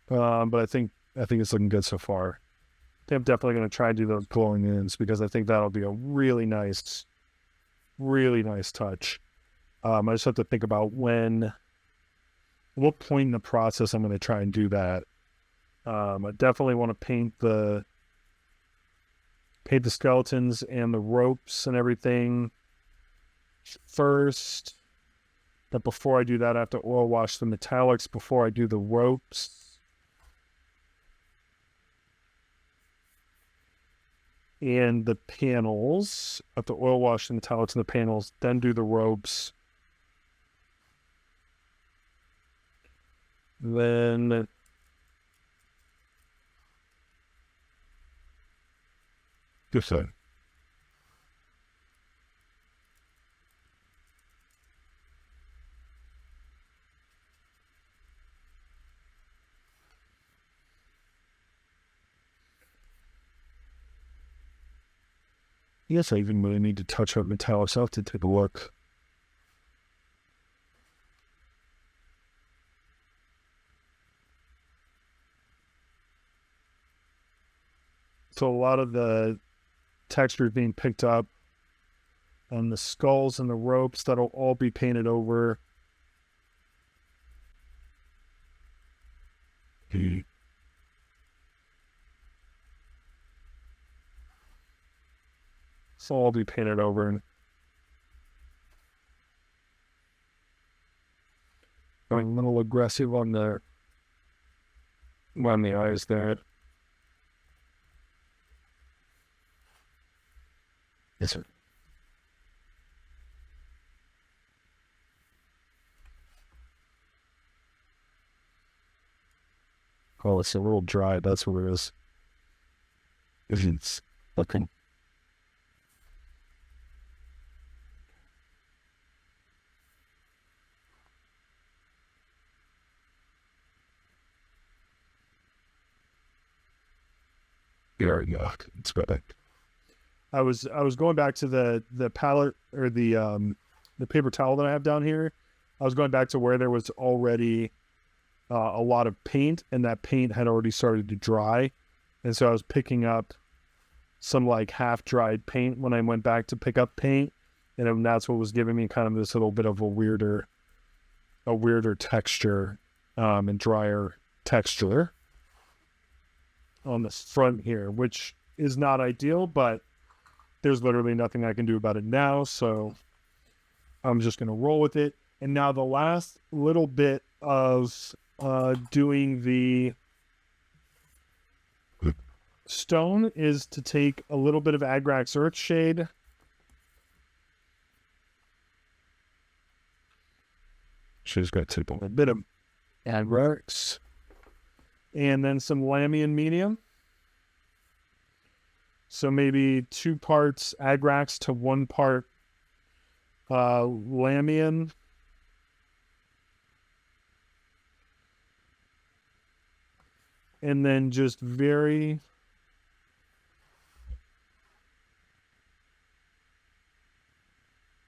But I think it's looking good so far. I think I'm definitely going to try to do those glowing ins, because I think that'll be a really nice touch. I just have to think about what point in the process I'm going to try and do that. I definitely want to paint the skeletons and the ropes and everything first. But before I do that, I have to oil wash the metallics before I do the ropes. And the panels, I have to oil wash the metallics and the panels, then do the ropes. Then just that. Yes, I even really need to touch up metallics. I'll have to take a look. So a lot of the texture is being picked up on the skulls and the ropes. That'll all be painted over. So all be painted over, and going a little aggressive on the eyes there. Yes, sir. Oh, it's a little dry. That's what it is. It's looking. There we go. It's better. I was going back to the palette, or the paper towel that I have down here. I was going back to where there was already a lot of paint, and that paint had already started to dry, and so I was picking up some like half-dried paint when I went back to pick up paint, and that's what was giving me kind of this little bit of a weirder texture, and drier texture on this front here, which is not ideal, but there's literally nothing I can do about it now, so I'm just going to roll with it. And now the last little bit of doing the stone is to take a little bit of Agrax Earthshade She's got a bit of Airbrush. And then some Lamian medium. So maybe 2 parts Agrax to 1 part Lamian. And then just very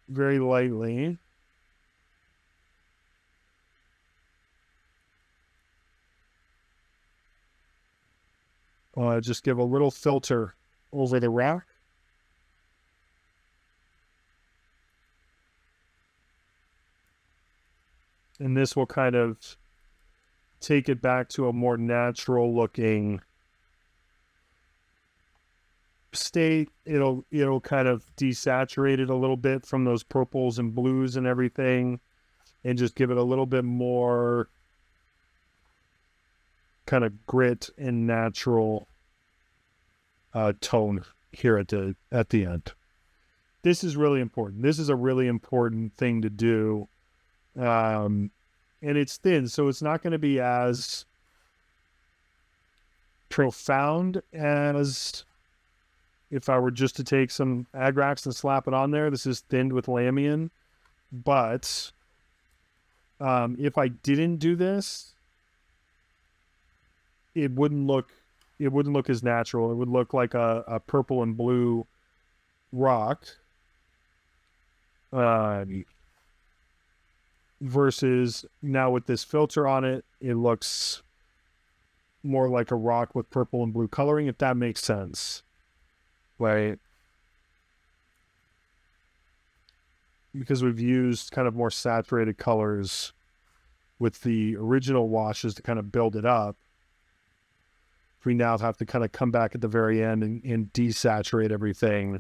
lightly. Just give a little filter over the rock. And this will kind of take it back to a more natural looking state. It'll kind of desaturate it a little bit from those purples and blues and everything, and just give it a little bit more kind of grit and natural tone here at the end. This is really important. This is a really important thing to do. And it's thin, so it's not going to be as profound as if I were just to take some Agrax and slap it on there. This is thinned with Lamian. But if I didn't do this, it wouldn't look as natural. It would look like a purple and blue rock. Versus now with this filter on it, it looks more like a rock with purple and blue coloring, if that makes sense. Right? Because we've used kind of more saturated colors with the original washes to kind of build it up. We now have to kind of come back at the very end and desaturate everything.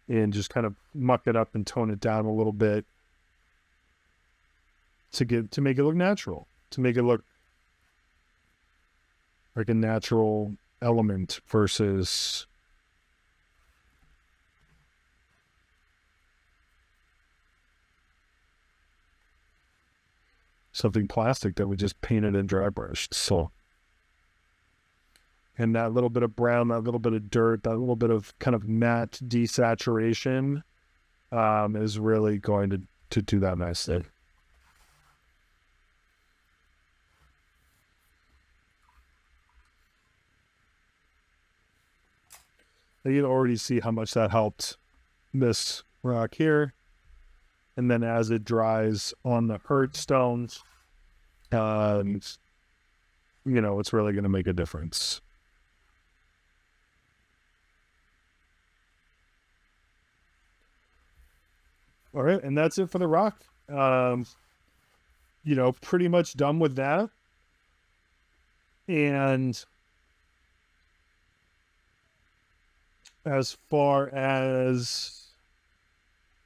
And just kind of muck it up and tone it down a little bit to make it look natural, to make it look like a natural element versus something plastic that we just painted and dry brushed. So, and that little bit of brown, that little bit of dirt, that little bit of kind of matte desaturation is really going to do that nicely. You can already see how much that helped this rock here. And then as it dries on the hurt stones, it's really going to make a difference. All right, and that's it for the rock. Pretty much done with that. And as far as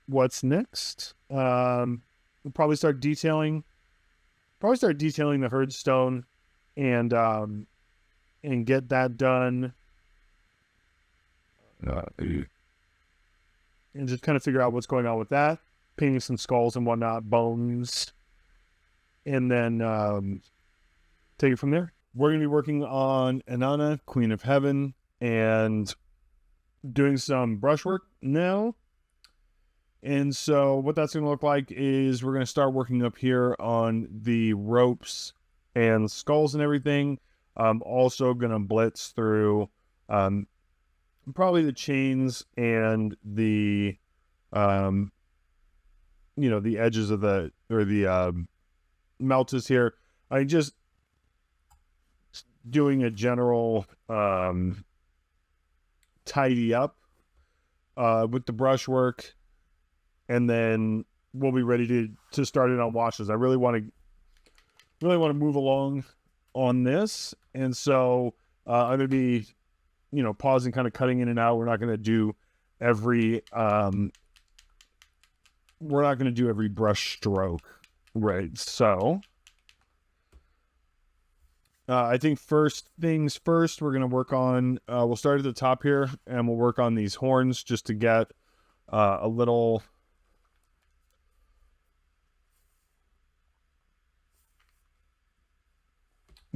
what's next, we'll probably start detailing the herd stone and get that done. And just kind of figure out what's going on with that, painting some skulls and whatnot, bones, and then take it from there. We're going to be working on Inaana, Queen of Heaven, and doing some brushwork now. And so what that's going to look like is we're going to start working up here on the ropes and skulls and everything. I'm also going to blitz through probably the chains and the the edges of the meltas here. I just doing a general tidy up with the brushwork, and then we'll be ready to start it on washes. I really want to move along on this, and so I'm going to be pausing, kind of cutting in and out. We're not going to do every brush stroke, right? So I think first things first, we're going to work on, we'll start at the top here, and we'll work on these horns just to get a little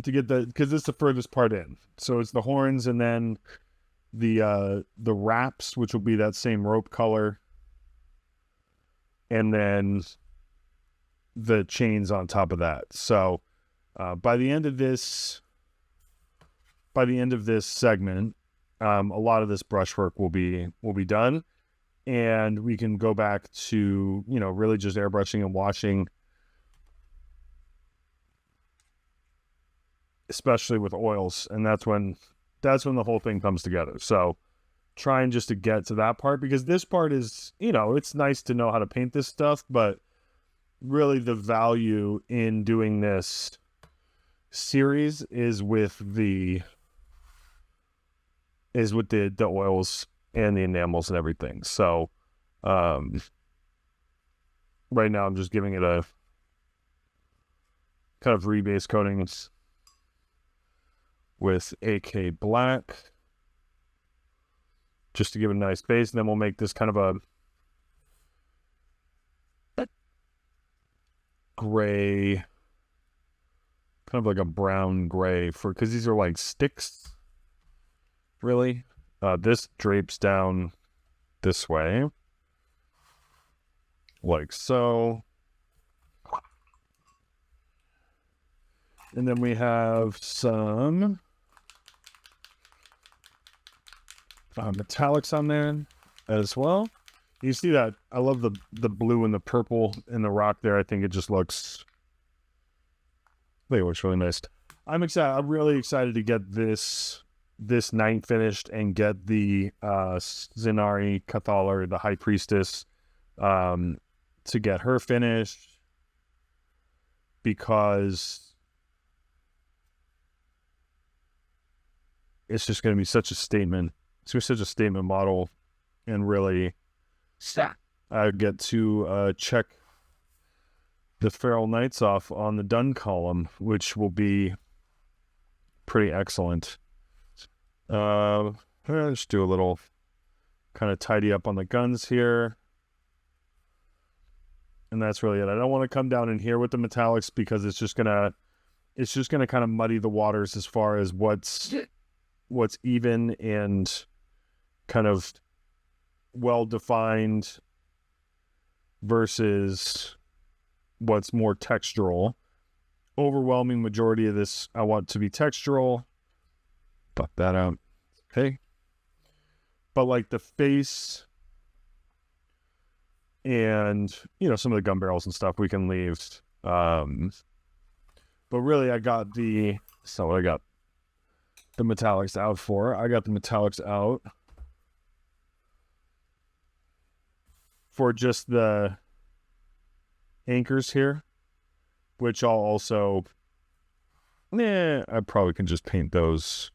to get because this is the furthest part in. So it's the horns and then the wraps, which will be that same rope color, and then the chains on top of that. So by the end of this segment, a lot of this brushwork will be done, and we can go back to, you know, really just airbrushing and washing, especially with oils, and that's when the whole thing comes together. So trying just to get to that part, because this part is, you know, it's nice to know how to paint this stuff, but really the value in doing this series is with the oils and the enamels and everything. So right now I'm just giving it a kind of rebase coatings with AK black just to give it a nice base, and then we'll make this kind of a gray, kind of like a brown gray, for because these are like sticks, really. This drapes down this way, like so. And then we have some metallics on there as well. You see that? I love the blue and the purple in the rock there. I think it just looks, I think it looks really nice. I'm excited. I'm really excited to get this night finished and get the Zinari Cathalar, the High Priestess, to get her finished, because it's just going to be such a statement. It's going to be such a statement model, and really, I get to check the Feral Knights off on the done column, which will be pretty excellent. Let's do a little kind of tidy up on the guns here, and that's really it. I don't want to come down in here with the metallics, because it's just gonna kind of muddy the waters as far as what's even and kind of well defined versus what's more textural. Overwhelming majority of this I want to be textural. Buck that out. Okay. But like the face and, you know, some of the gun barrels and stuff we can leave. But really I got the metallics out for. I got the metallics out for just the anchors here, which I'll also, I probably can just paint those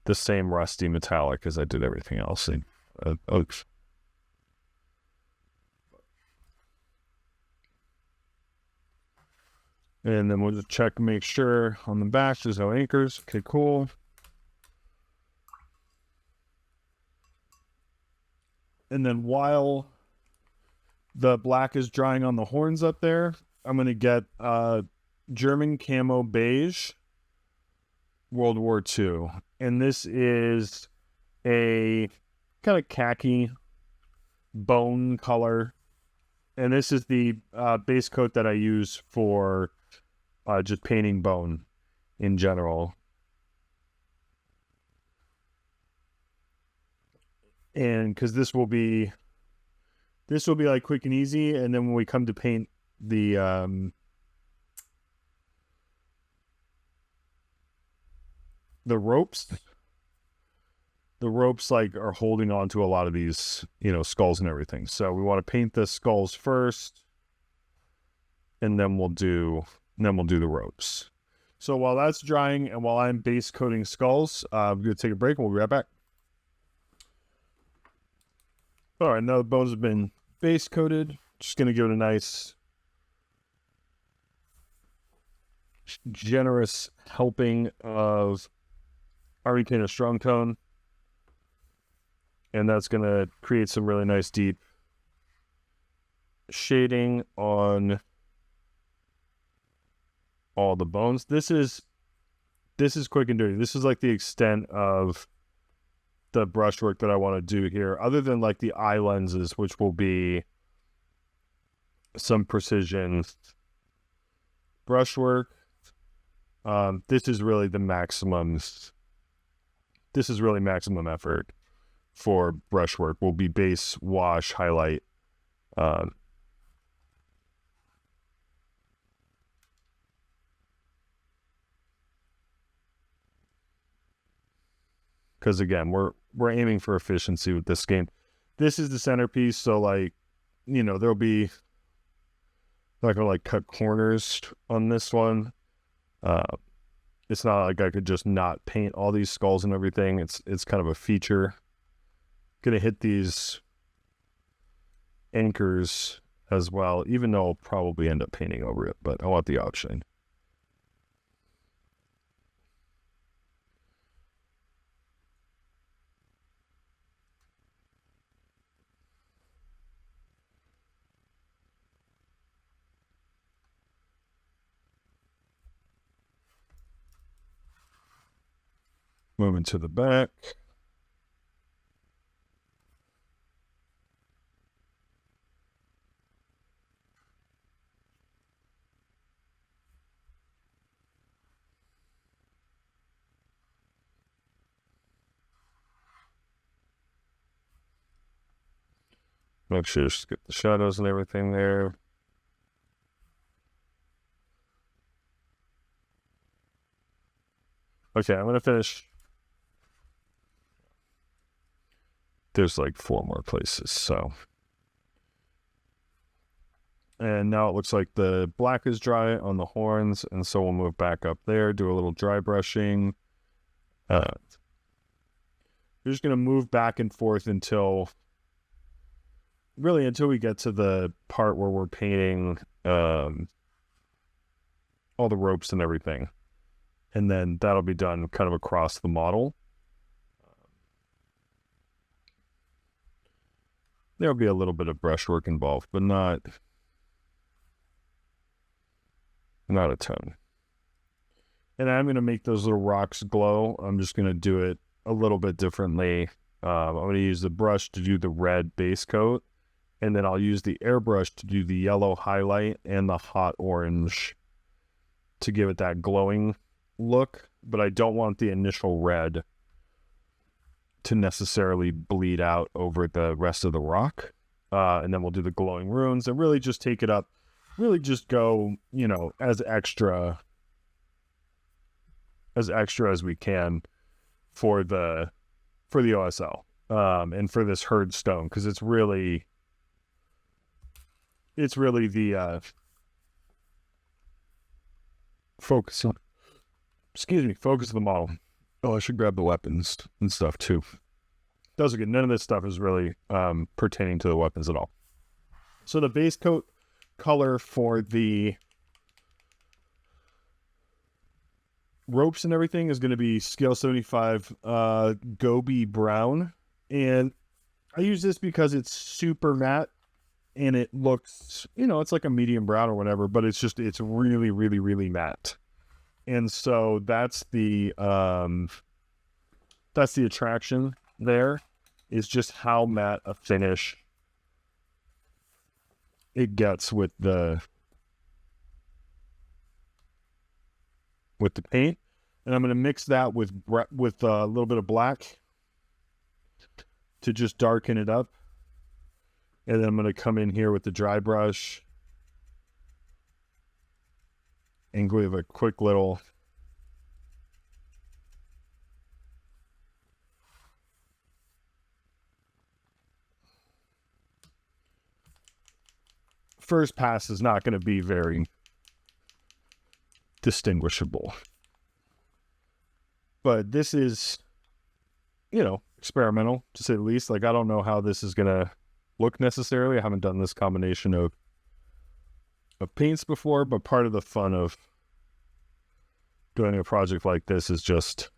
the same rusty metallic as I did everything else. And, oops. And then we'll just check and make sure on the back there's no anchors. Okay, cool. And then while the black is drying on the horns up there, I'm going to get German Camo Beige World War II. And this is a kind of khaki bone color. And this is the base coat that I use for just painting bone in general. And because this will be like quick and easy, and then when we come to paint the ropes like are holding on to a lot of these, you know, skulls and everything. So we want to paint the skulls first, and then we'll do the ropes. So while that's drying and while I'm base coating skulls, I'm going to take a break and we'll be right back. All right, now the bones have been base coated. Just going to give it a nice, generous helping of Army Painter Strong Tone. And that's going to create some really nice deep shading on all the bones. This is quick and dirty. This is like the extent of the brushwork that I want to do here, other than like the eye lenses, which will be some precision brushwork. This is really the maximum. This is really maximum effort for brushwork. Will be base, wash, highlight. Because again, we're aiming for efficiency with this game. This is the centerpiece, so like, you know, there'll be not gonna like cut corners on this one. It's not like I could just not paint all these skulls and everything. It's kind of a feature. Gonna hit these anchors as well, even though I'll probably end up painting over it, but I want the option. Moving to the back. Make sure to get the shadows and everything there. Okay, I'm going to finish. There's like 4 more places, so. And now it looks like the black is dry on the horns, and so we'll move back up there, do a little dry brushing. We're just going to move back and forth until we get to the part where we're painting all the ropes and everything. And then that'll be done kind of across the model. There'll be a little bit of brushwork involved, but not a ton. And I'm going to make those little rocks glow. I'm just going to do it a little bit differently. I'm going to use the brush to do the red base coat, and then I'll use the airbrush to do the yellow highlight and the hot orange to give it that glowing look, but I don't want the initial red to necessarily bleed out over the rest of the rock. And then we'll do the glowing runes and really just take it up, really just go, you know, as extra as we can for the OSL and for this herd stone, because it's really the focus of the model. Oh, I should grab the weapons and stuff too. Those are good. None of this stuff is really pertaining to the weapons at all. So the base coat color for the ropes and everything is going to be scale 75 Gobi brown, and I use this because it's super matte and it looks, you know, it's like a medium brown or whatever, but it's really, really, really matte. And so that's the attraction there, is just how matte a finish it gets with the paint. And I'm going to mix that with a little bit of black to just darken it up. And then I'm going to come in here with the dry brush and give a quick little first pass is not going to be very distinguishable. But this is, you know, experimental, to say the least. Like, I don't know how this is going to look necessarily. I haven't done this combination of paints before, but part of the fun of doing a project like this is just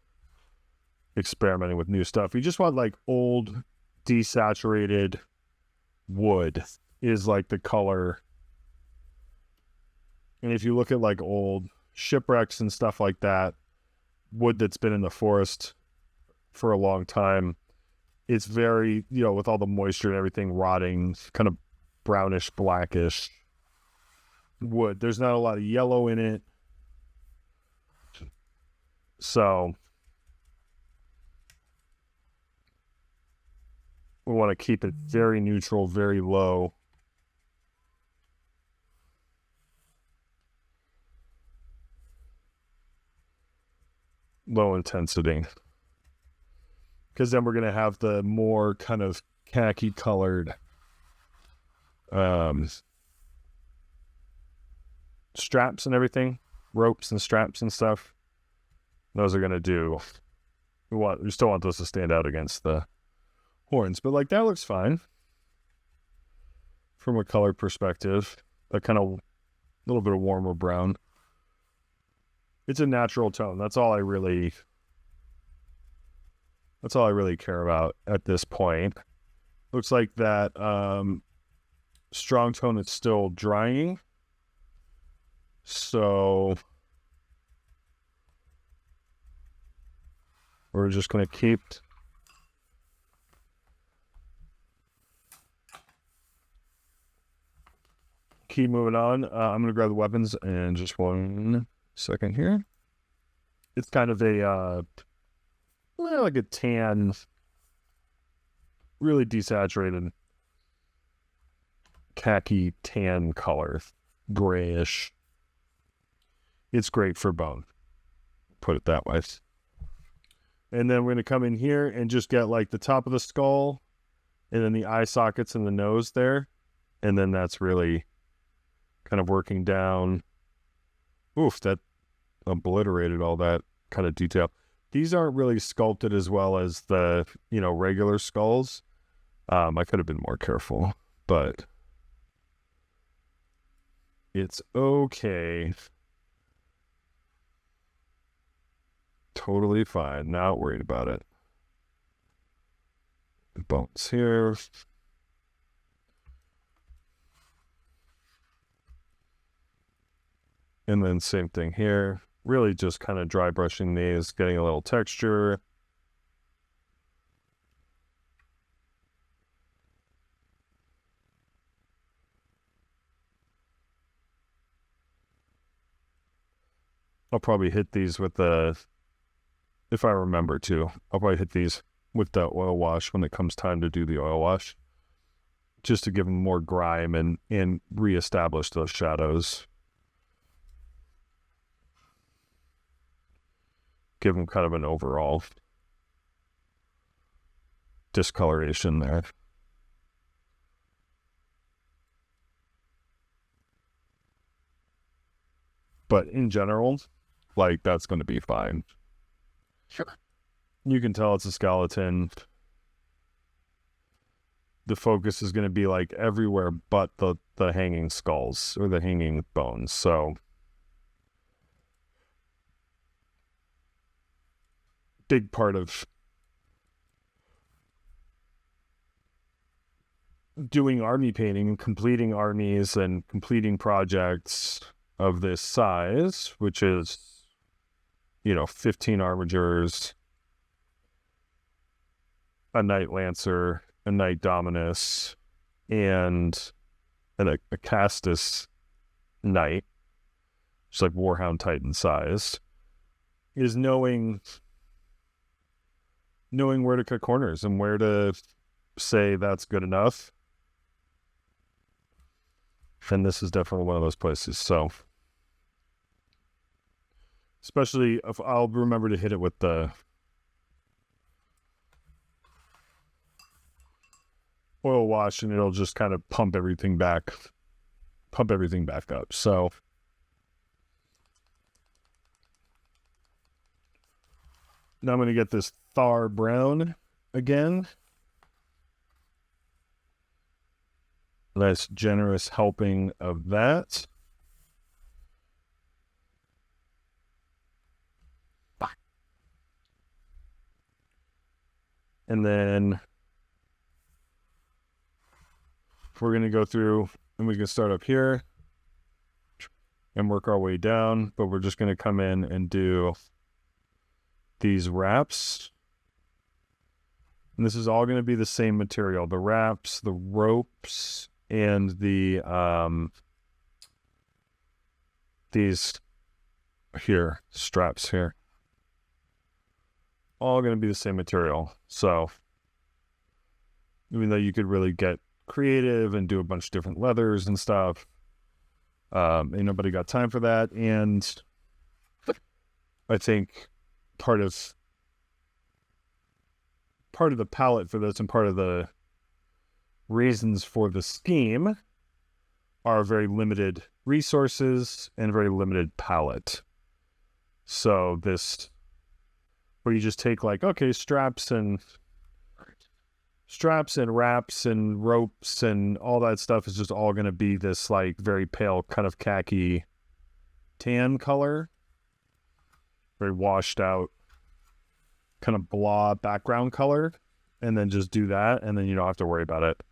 experimenting with new stuff. You just want like old desaturated wood is like the color. And if you look at like old shipwrecks and stuff like that, wood that's been in the forest for a long time, it's very, with all the moisture and everything rotting, kind of brownish, blackish wood. There's not a lot of yellow in it. So we want to keep it very neutral, very low. Low intensity. Because then we're going to have the more kind of khaki colored straps and everything, ropes and straps and stuff. Those are going to do, we still want those to stand out against the horns, but like that looks fine from a color perspective. That kind of little bit of warmer brown. It's a natural tone. That's all I really care about at this point. Looks like that strong tone is still drying. So we're just going to keep moving on. I'm going to grab the weapons and just 1 second here. It's kind of a like a tan, really desaturated khaki tan color, grayish. It's great for bone, put it that way. And then we're going to come in here and just get like the top of the skull and then the eye sockets and the nose there. And then that's really kind of working down. Oof, that obliterated all that kind of detail. These aren't really sculpted as well as the, regular skulls. I could have been more careful, but it's okay. Totally fine. Not worried about it. The bones here. And then same thing here. Really just kind of dry brushing these, getting a little texture. I'll probably hit these with the, if I remember to, I'll probably hit these with the oil wash when it comes time to do the oil wash. Just to give them more grime and reestablish those shadows. Give them kind of an overall discoloration there. But in general, like that's going to be fine. Sure. You can tell it's a skeleton. The focus is going to be like everywhere but the hanging skulls or the hanging bones. So big part of doing army painting and completing armies and completing projects of this size, which is, 15 armigers, a Knight Lancer, a Knight Dominus, and a Castus Knight, just like Warhound Titan size, is knowing where to cut corners and where to say that's good enough. And this is definitely one of those places. So, especially if I'll remember to hit it with the oil wash and it'll just kind of pump everything back up. So now I'm going to get this Thar brown again. Nice generous helping of that. And then we're going to go through, and we can start up here and work our way down, but we're just going to come in and do these wraps. And this is all going to be the same material, the wraps, the ropes, and the these here straps here, all going to be the same material. So even though you could really get creative and do a bunch of different leathers and stuff, ain't nobody got time for that. And I think part of the palette for this, and part of the reasons for the scheme, are very limited resources and very limited palette. So this, where you just take like, okay, straps and wraps and ropes and all that stuff is just all going to be this like very pale kind of khaki tan color, very washed out kind of blah background color, and then just do that, and then you don't have to worry about it,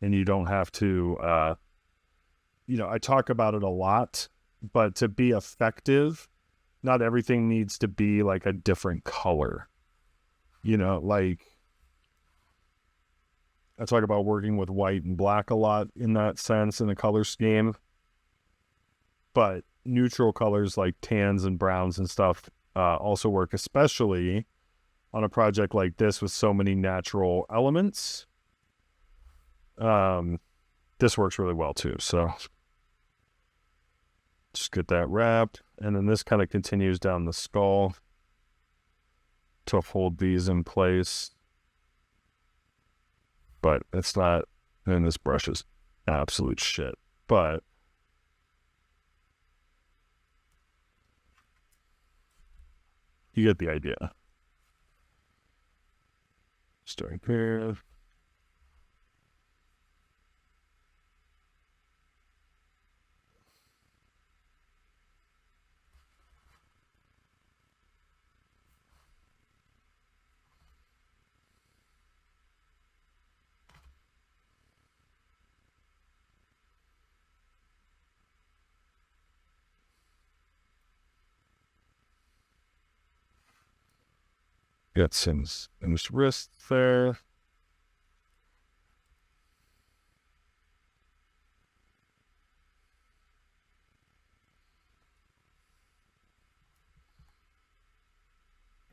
and you don't have to I talk about it a lot, but to be effective, not everything needs to be like a different color. Like I talk about working with white and black a lot in that sense in the color scheme, but neutral colors like tans and browns and stuff also work, especially on a project like this with so many natural elements. This works really well too. So just get that wrapped, and then this kind of continues down the skull to hold these in place. But it's not, and this brush is absolute shit, but you get the idea. Starting here. Got Sims in his wrist there.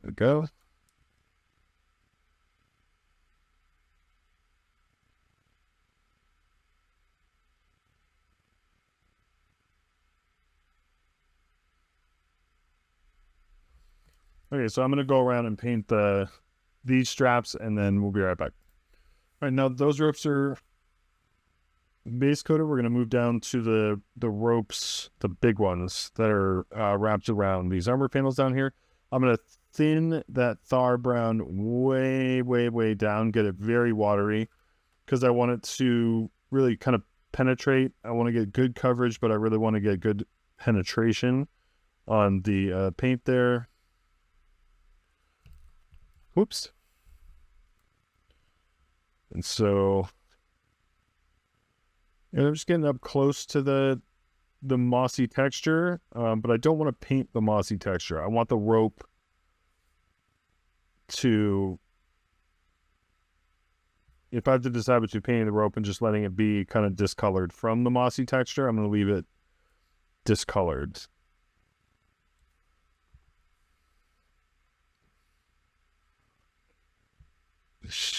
There we go. Okay, so I'm going to go around and paint these straps, and then we'll be right back. All right, now those ropes are base coated. We're going to move down to the ropes, the big ones that are wrapped around these armor panels down here. I'm going to thin that Thar brown way, way, way down, get it very watery, because I want it to really kind of penetrate. I want to get good coverage, but I really want to get good penetration on the paint there. Whoops. And so, I'm just getting up close to the mossy texture, but I don't want to paint the mossy texture. I want the rope to, if I have to decide between painting the rope and just letting it be kind of discolored from the mossy texture, I'm going to leave it discolored.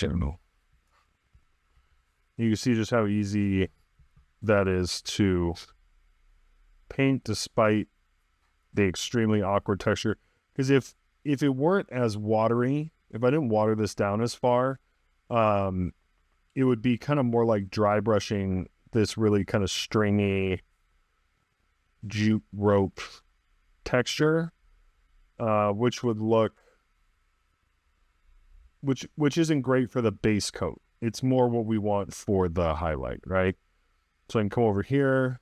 You can see just how easy that is to paint despite the extremely awkward texture. Because if it weren't as watery, if I didn't water this down as far, it would be kind of more like dry brushing this really kind of stringy jute rope texture, which would look, which isn't great for the base coat. It's more what we want for the highlight, right? So I can come over here,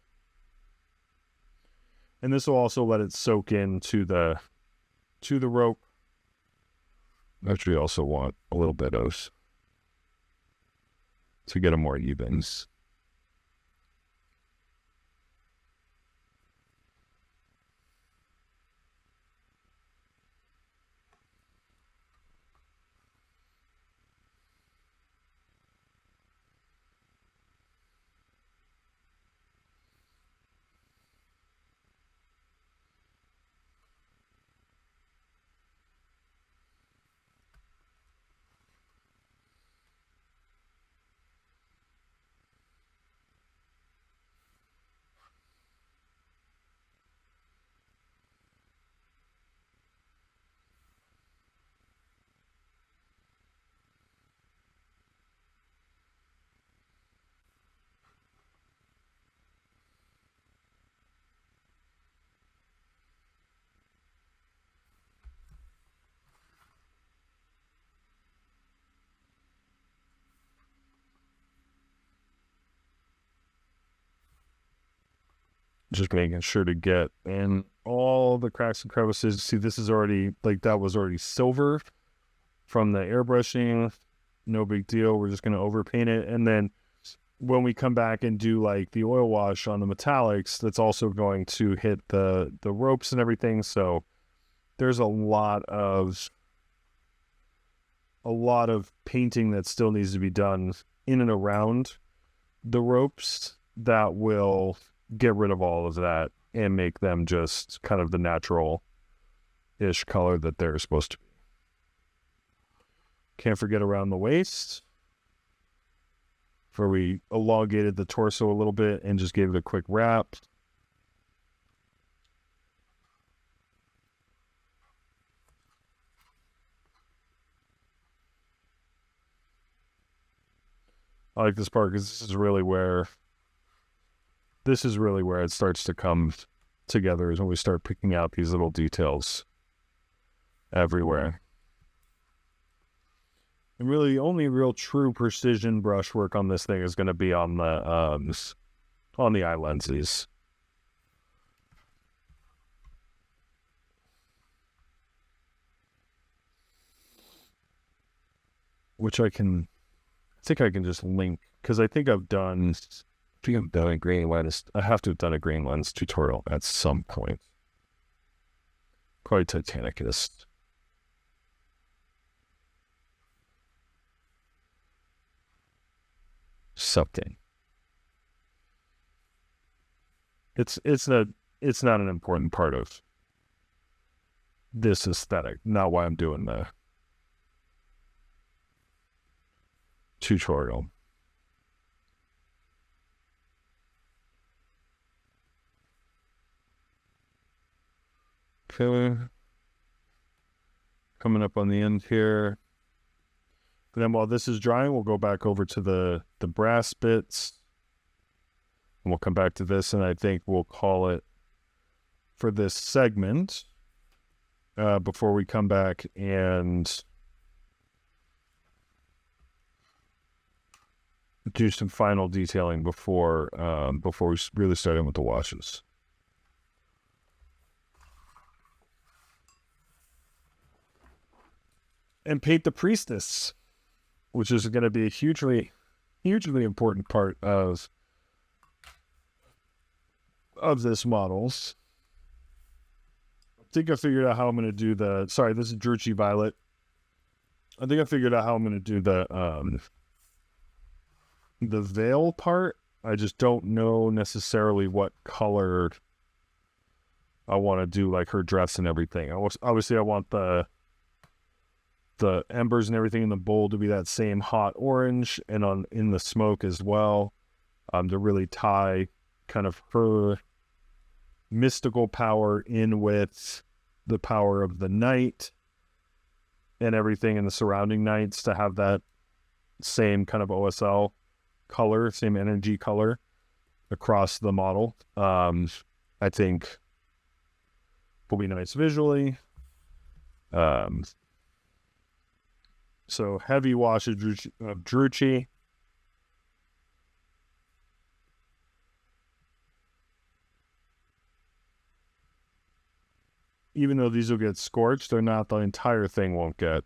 and this will also let it soak into the rope. Actually, also want a little bit of to get a more evens. Just making sure to get in all the cracks and crevices. See, this is already, like, that was already silver from the airbrushing. No big deal. We're just going to overpaint it. And then when we come back and do, like, the oil wash on the metallics, that's also going to hit the ropes and everything. So there's a lot of painting that still needs to be done in and around the ropes that will get rid of all of that and make them just kind of the natural-ish color that they're supposed to be. Can't forget around the waist, where we elongated the torso a little bit and just gave it a quick wrap. I like this part because this is really where it starts to come together, is when we start picking out these little details everywhere. And really, the only real true precision brushwork on this thing is going to be on the eye lenses. Which I think I can just link, because I think I've done a green lens. I have to have done a green lens tutorial at some point. Probably Titanicist. Something. It's not an important part of this aesthetic. Not why I'm doing the tutorial. Okay. Coming up on the end here. But then while this is drying, we'll go back over to the brass bits. And we'll come back to this, and I think we'll call it for this segment before we come back and do some final detailing before we really start in with the washes. And paint the priestess, which is going to be a hugely, hugely important part of this models. I think I figured out how I'm going to do this is Drucci Violet. I think I figured out how I'm going to do the veil part. I just don't know necessarily what color I want to do, like her dress and everything. Obviously, I want the embers and everything in the bowl to be that same hot orange, and in the smoke as well, to really tie kind of her mystical power in with the power of the night and everything in the surrounding nights, to have that same kind of OSL color, same energy color across the model. I think will be nice visually. So heavy wash of Drucci. Even though these will get scorched, the entire thing won't get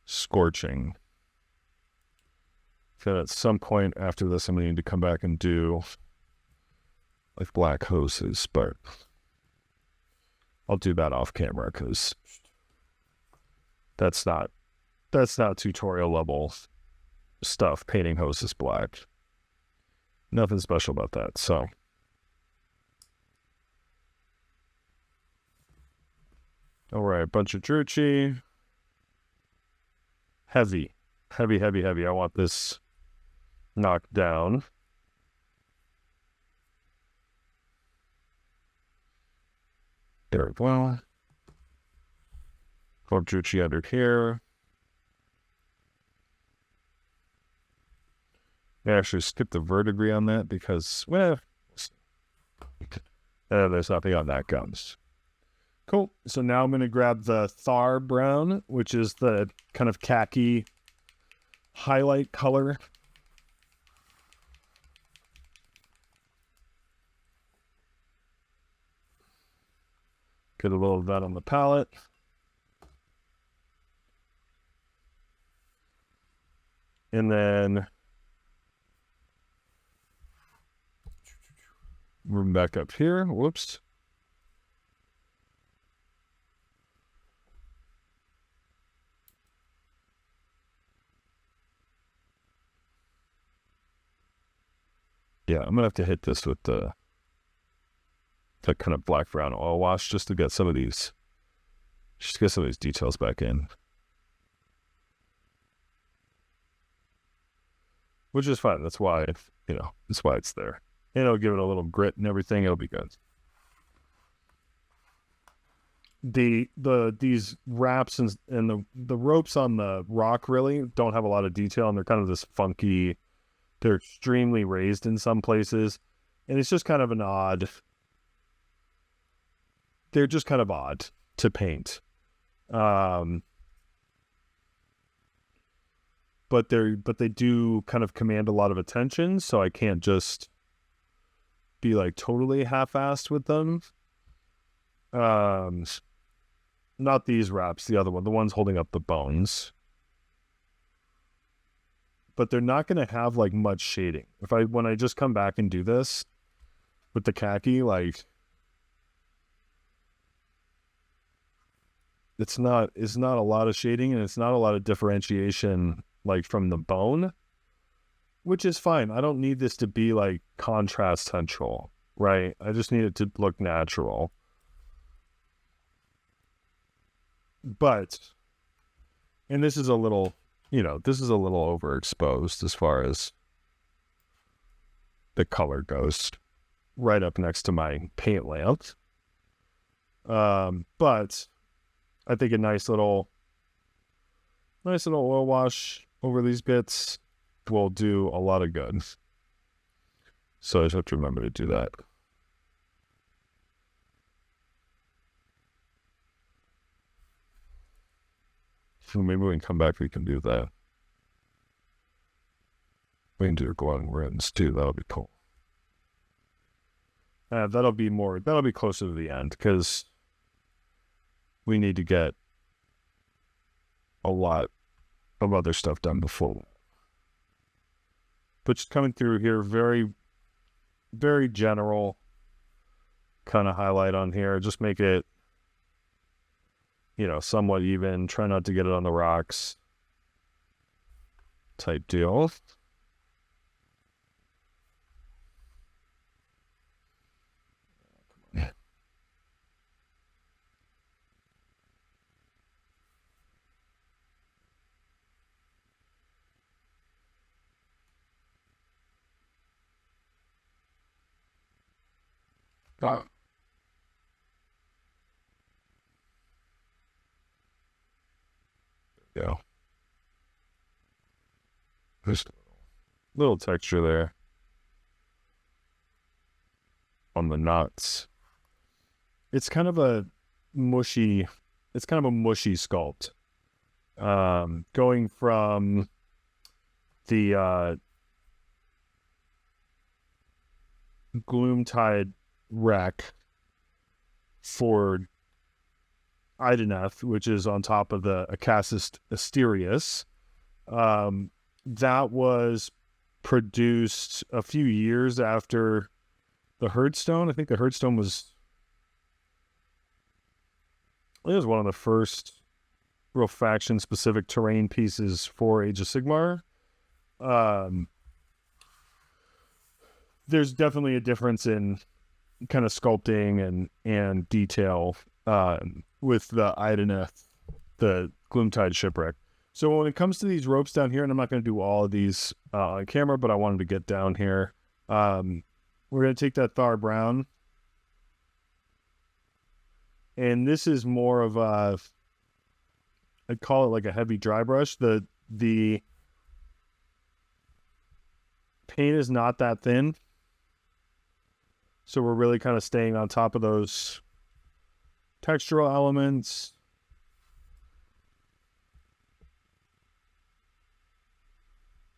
scorching. So at some point after this, I'm going to need to come back and do like black hoses, but I'll do that off camera because that's not tutorial level stuff. Painting hoses black. Nothing special about that. So all right, bunch of Drucci. Heavy. I want this knocked down. There as well. Put Drucci under here. I actually skipped the verdigris on that because, well, there's nothing on that gums. Cool. So now I'm going to grab the Thar Brown, which is the kind of khaki highlight color. Get a little of that on the palette. And then move back up here. Whoops. Yeah, I'm gonna have to hit this with the kind of black brown oil wash just to get some of these details back in. Which is fine. That's why, that's why it's there. And it'll give it a little grit and everything. It'll be good. These wraps and the ropes on the rock really don't have a lot of detail, and they're kind of this funky. They're extremely raised in some places, and it's just kind of they're just kind of odd to paint. But they do kind of command a lot of attention, so I can't just be like totally half-assed with them. Not these wraps, the other one, the ones holding up the bones. But they're not going to have like much shading. When I just come back and do this with the khaki, like it's not a lot of shading, and it's not a lot of differentiation like from the bone, which is fine. I don't need this to be like contrast central, right? I just need it to look natural. But, and this is a little overexposed as far as the color goes, right up next to my paint lamp. But I think a nice little oil wash over these bits will do a lot of good. So I just have to remember to do that. So maybe we can come back, we can do that. We can do glowing rims too, that'll be cool. That'll be closer to the end, because we need to get a lot of other stuff done before. But just coming through here, very, very general kind of highlight on here. Just make it, somewhat even. Try not to get it on the rocks type deal. Oh. Yeah. Just a little texture there on the knots. It's kind of a mushy sculpt. Going from the Gloomtide wreck for Ideneth, which is on top of the Acasis Asterius. That was produced a few years after the Herdstone. I think the Herdstone was one of the first real faction-specific terrain pieces for Age of Sigmar. There's definitely a difference in kind of sculpting and detail with the Ideneth, the Gloomtide shipwreck. So when it comes to these ropes down here, and I'm not going to do all of these on camera, but I wanted to get down here. We're going to take that Thar Brown. And this is more of I'd call it like a heavy dry brush. The paint is not that thin. So we're really kind of staying on top of those textural elements.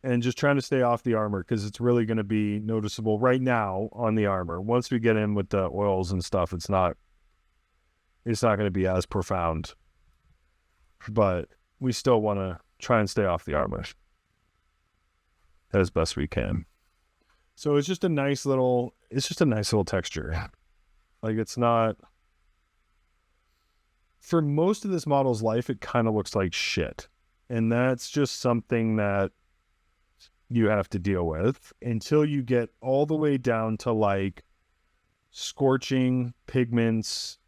And just trying to stay off the armor, because it's really going to be noticeable right now on the armor. Once we get in with the oils and stuff, it's not it's not going to be as profound, but we still want to try and stay off the varnish as best we can. So it's just a nice little texture. Like, it's not, for most of this model's life, it kind of looks like shit. And that's just something that you have to deal with until you get all the way down to like scorching, pigments,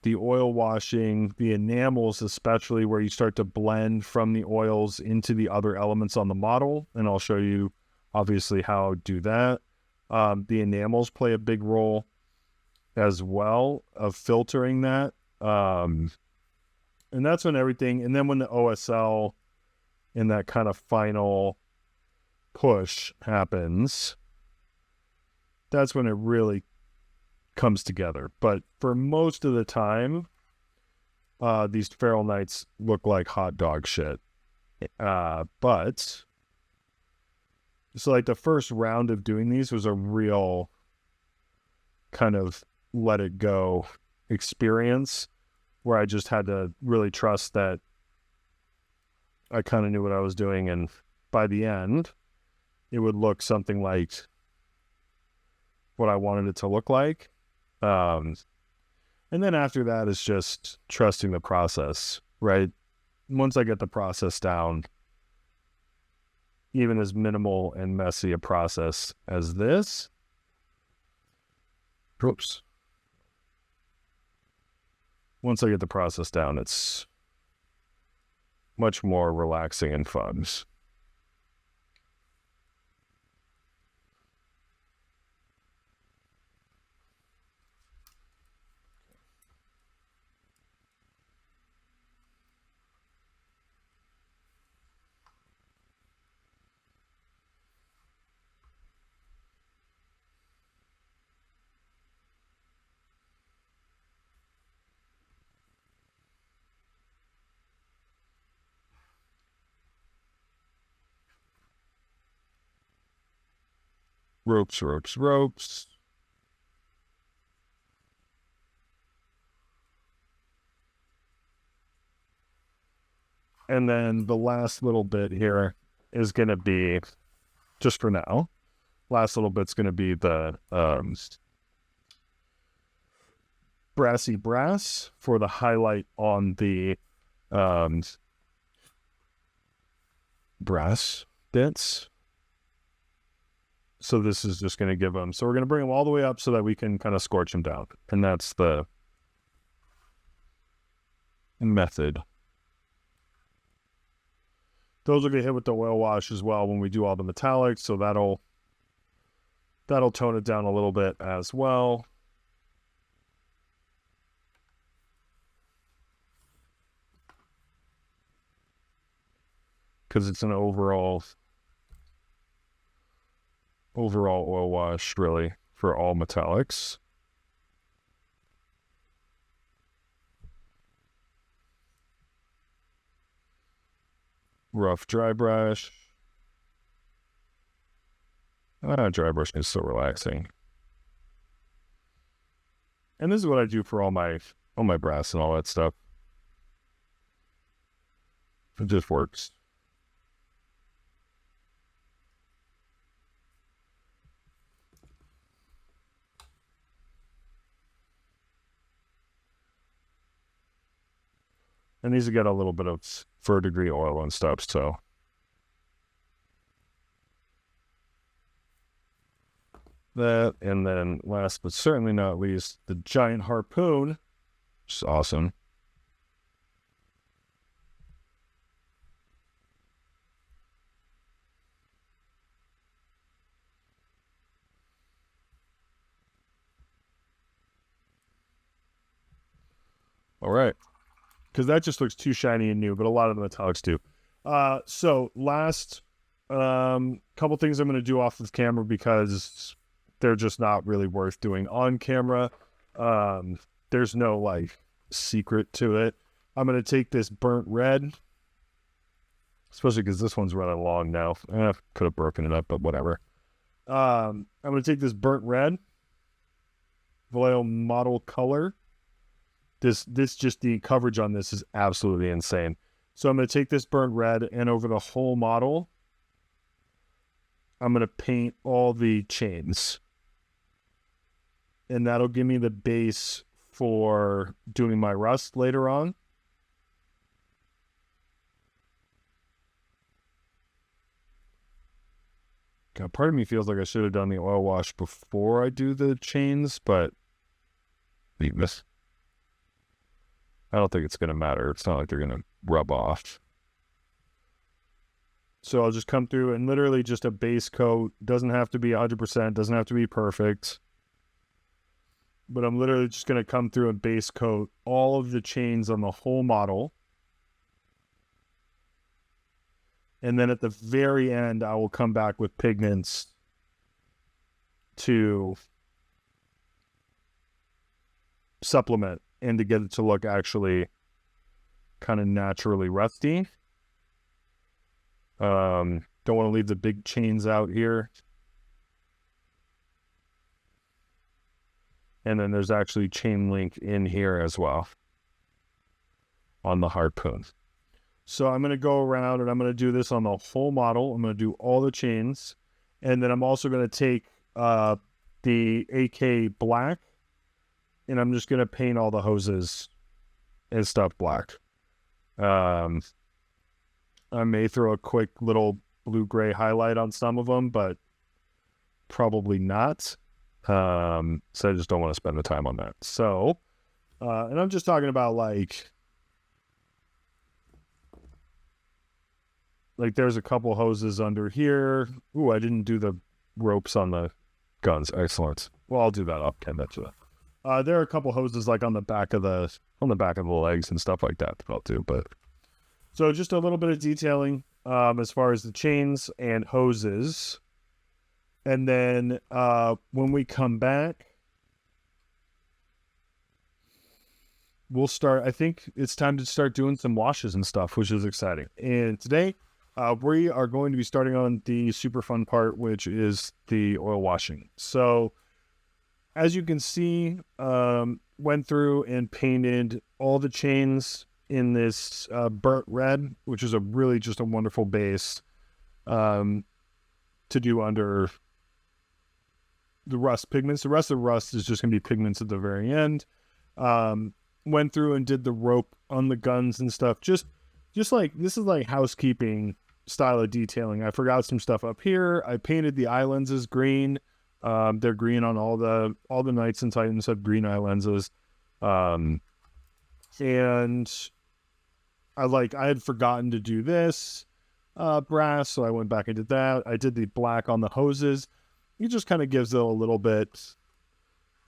the oil washing, the enamels, especially where you start to blend from the oils into the other elements on the model. And I'll show you obviously how to do that. The enamels play a big role as well of filtering that. And that's when everything, and then when the OSL in that kind of final push happens, that's when it really comes together. But for most of the time, these feral nights look like hot dog shit. But so like the first round of doing these was a real kind of let it go experience where I just had to really trust that I kind of knew what I was doing, and by the end it would look something like what I wanted it to look like. And then after that is just trusting the process, right? Once I get the process down, even as minimal and messy a process as this, once I get the process down, it's much more relaxing and fun. Ropes. And then the last little bit here is going to be, just for now, last little bit's going to be the brassy brass for the highlight on the brass bits. So this is just going to give them, so we're going to bring them all the way up so that we can kind of scorch them down. And that's the method. Those will get hit with the oil wash as well when we do all the metallics. So that'll tone it down a little bit as well. Because it's an overall oil wash, really, for all metallics. Rough dry brush. Dry brushing is so relaxing. And this is what I do for all my brass and all that stuff. It just works. And these have got a little bit of fur degree oil and stuff, so. That, and then last but certainly not least, the giant harpoon, which is awesome. All right. Because that just looks too shiny and new, but a lot of the metallics do. So last couple things I'm going to do off of camera because they're just not really worth doing on camera. There's no like secret to it. I'm going to take this burnt red, especially because this one's running long now. Could have broken it up, but whatever. I'm going to take this burnt red, Vallejo model color, This just the coverage on this is absolutely insane. So I'm going to take this burnt red, and over the whole model, I'm going to paint all the chains. And that'll give me the base for doing my rust later on. God, part of me feels like I should have done the oil wash before I do the chains, but leave this. I don't think it's going to matter. It's not like they're going to rub off. So I'll just come through and literally just a base coat. Doesn't have to be 100%, doesn't have to be perfect. But I'm literally just going to come through and base coat all of the chains on the whole model. And then at the very end, I will come back with pigments to supplement and to get it to look actually kind of naturally rusty. Don't want to leave the big chains out here. And then there's actually chain link in here as well on the harpoon. So I'm going to go around and I'm going to do this on the whole model. I'm going to do all the chains. And then I'm also going to take the AK black, and I'm just going to paint all the hoses and stuff black. I may throw a quick little blue-gray highlight on some of them, but probably not. So I just don't want to spend the time on that. So, and I'm just talking about like there's a couple hoses under here. Ooh, I didn't do the ropes on the guns. Excellent. Well, I'll do that. I'll get that to that. There are a couple hoses like on the back of the legs and stuff like that I'll do. But so just a little bit of detailing as far as the chains and hoses. And then when we come back, we'll start. I think it's time to start doing some washes and stuff, which is exciting. And today, we are going to be starting on the super fun part, which is the oil washing. So, as you can see, went through and painted all the chains in this burnt red, which is really just a wonderful base to do under the rust pigments. The rest of the rust is just going to be pigments at the very end. Went through and did the rope on the guns and stuff. Just like, this is like housekeeping style of detailing. I forgot some stuff up here. I painted the eye lenses green. They're green on all the Knights and Titans have green eye lenses. And I had forgotten to do this brass, so I went back and did that. I did the black on the hoses. It just kind of gives it a little bit,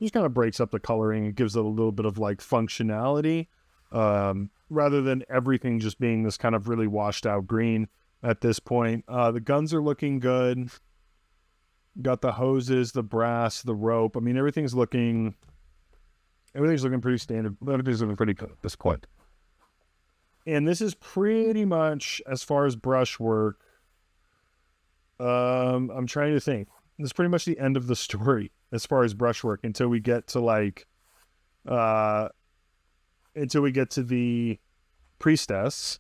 just kind of breaks up the coloring. It gives it a little bit of like functionality, rather than everything just being this kind of really washed out green at this point. The guns are looking good. Got the hoses, the brass, the rope. I mean, everything's looking pretty standard. Everything's looking pretty good at this point. And this is pretty much, as far as brushwork, I'm trying to think. This is pretty much the end of the story as far as brushwork until we get to the priestess.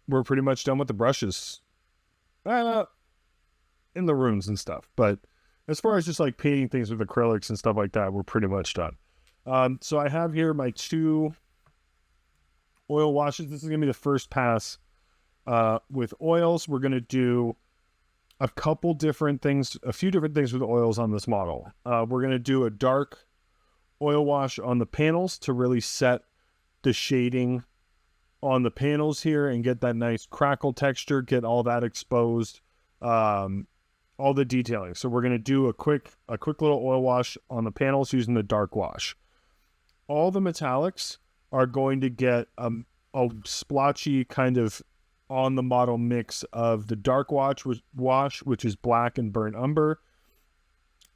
We're pretty much done with the brushes in the rooms and stuff. But as far as just like painting things with acrylics and stuff like that, we're pretty much done. So I have here my 2 oil washes. This is going to be the first pass with oils. We're going to do a few different things with oils on this model. We're going to do a dark oil wash on the panels to really set the shading on the panels here and get that nice crackle texture, get all that exposed, all the detailing. So we're going to do a quick little oil wash on the panels using the dark wash. All the metallics are going to get a splotchy kind of on the model mix of the dark wash, which is black and burnt umber,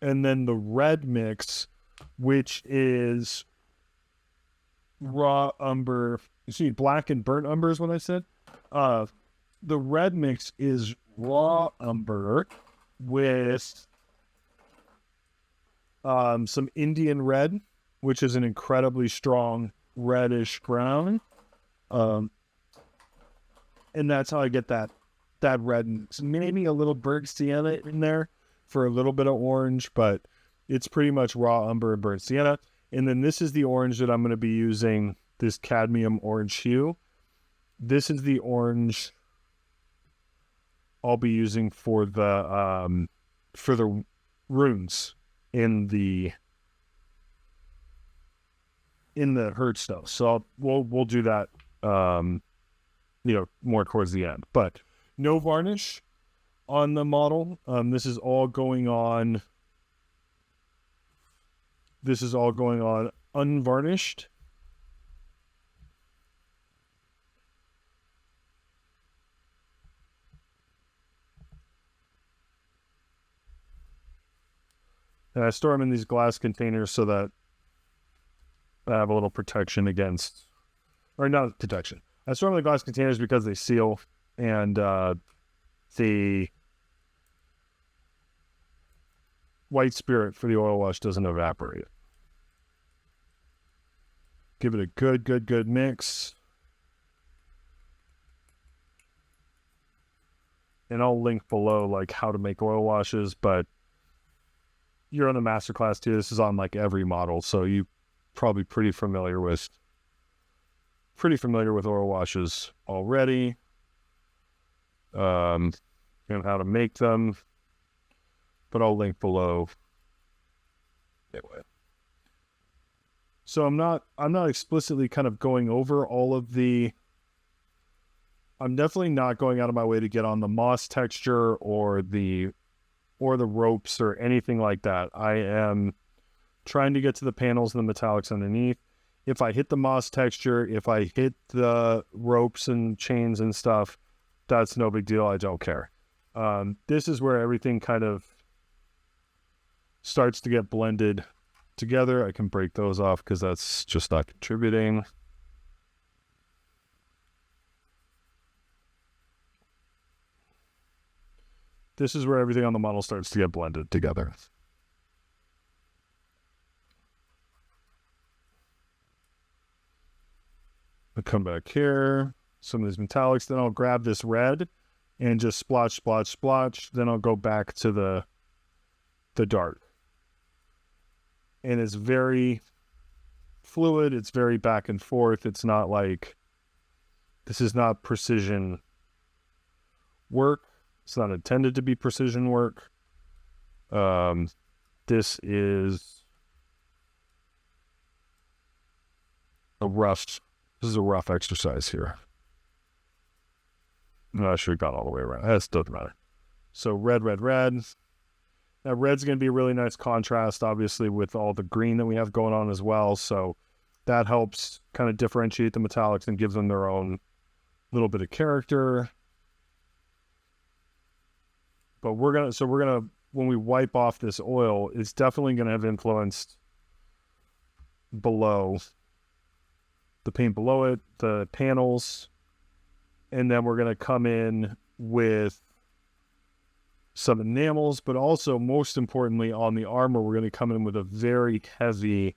and then the red mix, which is raw umber. You see, black and burnt umber is what I said. The red mix is raw umber with some Indian red, which is an incredibly strong reddish brown. And that's how I get that red. And maybe a little burnt sienna in there for a little bit of orange, but it's pretty much raw umber and burnt sienna. And then this is the orange that I'm going to be using, this cadmium orange hue. This is the orange I'll be using for the runes in the Hearthstone. So we'll do that more towards the end. But no varnish on the model. This is all going on unvarnished. And I store them in these glass containers so that I have a little protection against, or not protection. I store them in the glass containers because they seal, and the white spirit for the oil wash doesn't evaporate. Give it a good mix. And I'll link below like how to make oil washes, but you're on the masterclass too. This is on like every model, so you probably pretty familiar with oil washes already, and how to make them. But I'll link below. Anyway, so I'm not explicitly kind of going over all of the. I'm definitely not going out of my way to get on the moss texture or the ropes or anything like that. I am trying to get to the panels and the metallics underneath. If I hit the moss texture, if I hit the ropes and chains and stuff, that's no big deal. I don't care. This is where everything kind of starts to get blended together. I can break those off because that's just not contributing. This is where everything on the model starts to get blended together. I'll come back here, some of these metallics, then I'll grab this red and just splotch, splotch, splotch. Then I'll go back to the dark. And it's very fluid, it's very back and forth. It's not like, this is not precision work. It's not intended to be precision work. This is a rough exercise here. I should have gone all the way around. That doesn't matter. So red. Now red's going to be a really nice contrast, obviously, with all the green that we have going on as well. So that helps kind of differentiate the metallics and gives them their own little bit of character. But we're gonna when we wipe off this oil, it's definitely gonna have influenced below the paint below it, the panels, and then we're gonna come in with some enamels, but also most importantly on the armor, we're gonna come in with a very heavy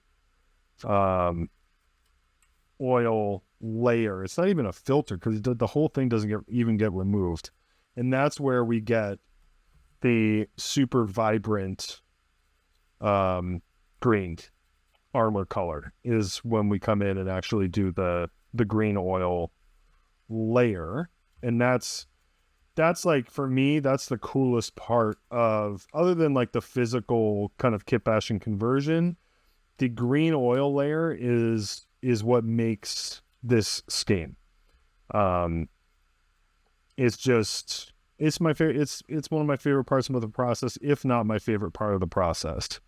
oil layer. It's not even a filter because the whole thing doesn't even get removed, and that's where we get the super vibrant green armor color, is when we come in and actually do the green oil layer. And that's like, for me, that's the coolest part of, other than like the physical kind of kit bashing conversion, the green oil layer is what makes this scheme. It's my favorite. It's one of my favorite parts of the process, if not my favorite part of the process,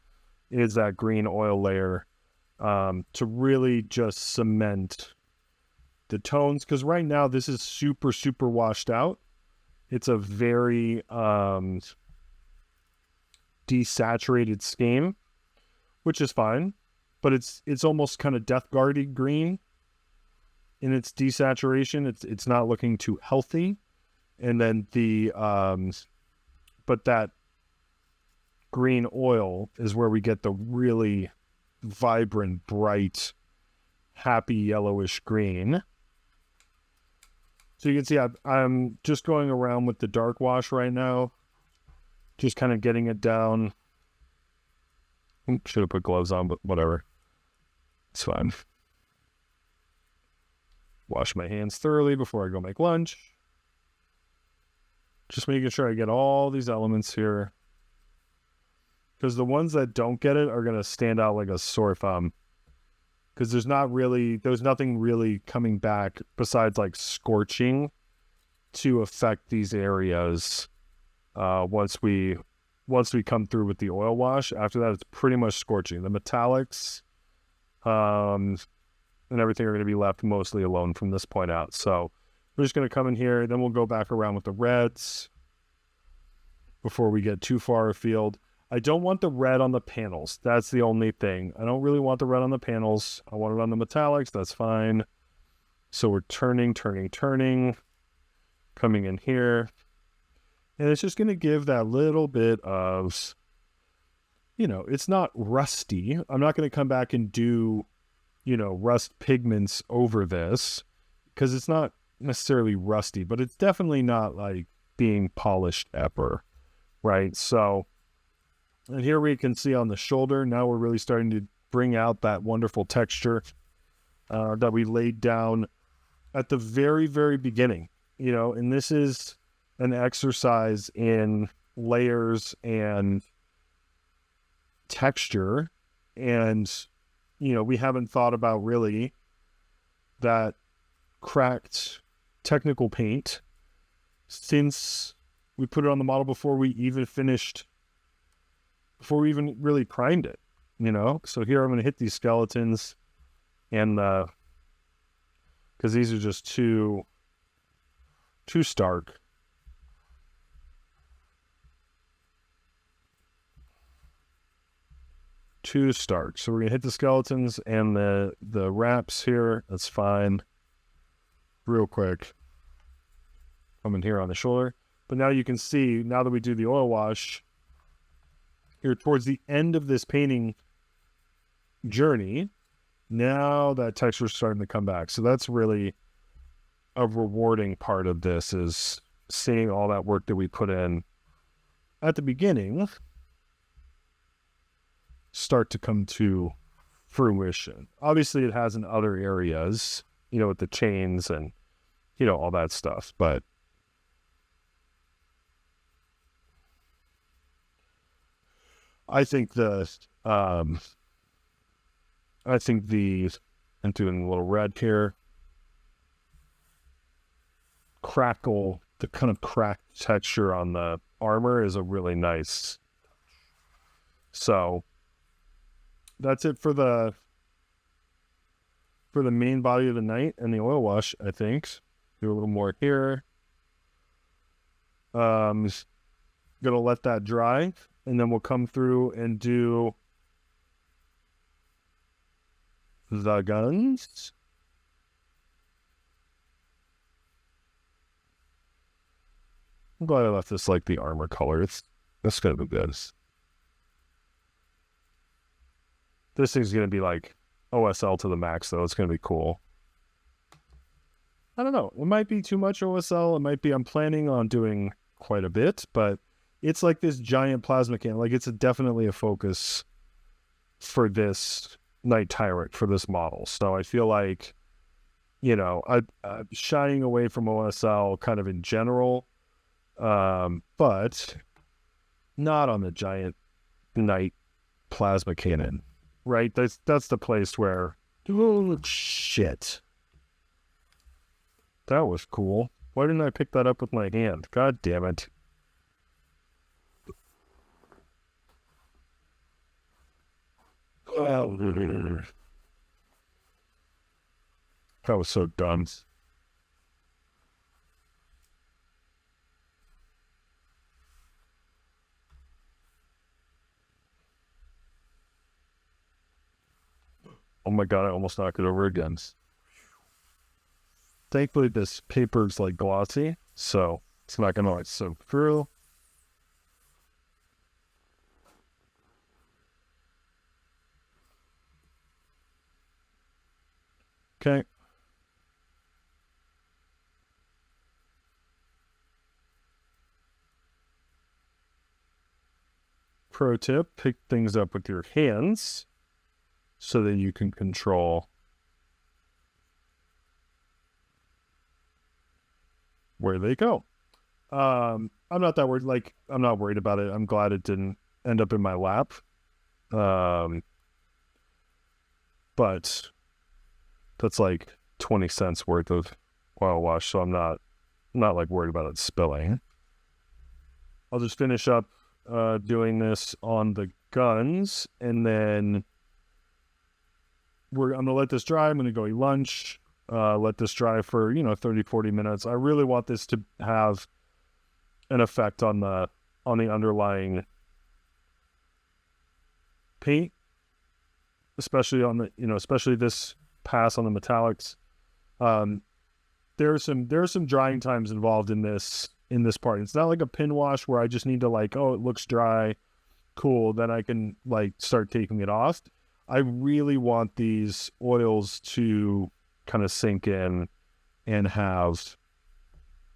is that green oil layer, to really just cement the tones. Because right now this is super washed out. It's a very desaturated scheme, which is fine, but it's almost kind of Death Guard-y green in its desaturation. It's not looking too healthy. And then but that green oil is where we get the really vibrant, bright, happy yellowish green. So you can see I'm just going around with the dark wash right now, just kind of getting it down. Should have put gloves on, but whatever. It's fine. Wash my hands thoroughly before I go make lunch. Just making sure I get all these elements here. Because the ones that don't get it are going to stand out like a sore thumb. Because there's nothing really coming back besides like scorching to affect these areas once we come through with the oil wash. After that, it's pretty much scorching. The metallics and everything are going to be left mostly alone from this point out. So we're just going to come in here, then we'll go back around with the reds before we get too far afield. I don't want the red on the panels. That's the only thing. I don't really want the red on the panels. I want it on the metallics. That's fine. So we're turning, coming in here. And it's just going to give that little bit of, it's not rusty. I'm not going to come back and do, rust pigments over this because it's not necessarily rusty, but it's definitely not like being polished ever, right? So, and here we can see on the shoulder, now we're really starting to bring out that wonderful texture that we laid down at the very, very beginning, and this is an exercise in layers and texture. And, we haven't thought about really that cracked technical paint since we put it on the model before we even really primed it, So here I'm going to hit these skeletons and, because these are just too stark. Too stark. So we're going to hit the skeletons and the wraps here. That's fine. Real quick. Coming here on the shoulder. But now you can see, now that we do the oil wash, here towards the end of this painting journey, now that texture is starting to come back. So that's really a rewarding part of this, is seeing all that work that we put in at the beginning start to come to fruition. Obviously, it has in other areas, with the chains and, all that stuff. But I think I'm doing a little red here. Crackle, the kind of cracked texture on the armor is a really nice. So that's it for the main body of the night and the oil wash, I think. Do a little more here. Gonna let that dry, and then we'll come through and do the guns. I'm glad I left this like the armor color. That's gonna be good. This thing's gonna be like OSL to the max, though. It's gonna be cool. I don't know. It might be too much OSL. It might be. I'm planning on doing quite a bit, but it's like this giant plasma can. Like, it's definitely a focus for this Night Tyrant, for this model. So I feel like, I'm shying away from OSL kind of in general, but not on the giant Night plasma cannon, right? That's the place where, oh shit, that was cool. Why didn't I pick that up with my hand? God damn it. Well, that was so dumb. Oh my god, I almost knocked it over again. Thankfully, this paper's like glossy, so it's not gonna like soak through. Okay. Pro tip, pick things up with your hands so that you can control where they go. I'm not that worried. Like, I'm not worried about it. I'm glad it didn't end up in my lap. But that's like 20 cents worth of oil wash, so I'm not like worried about it spilling. I'll just finish up doing this on the guns, and then I'm gonna let this dry. I'm gonna go eat lunch. Let this dry for 30-40 minutes. I really want this to have an effect on the underlying paint, especially on the especially this pass on the metallics. There are some drying times involved in this part. It's not like a pin wash where I just need to like, oh, it looks dry, cool, then I can like start taking it off. I really want these oils to kind of sink in and have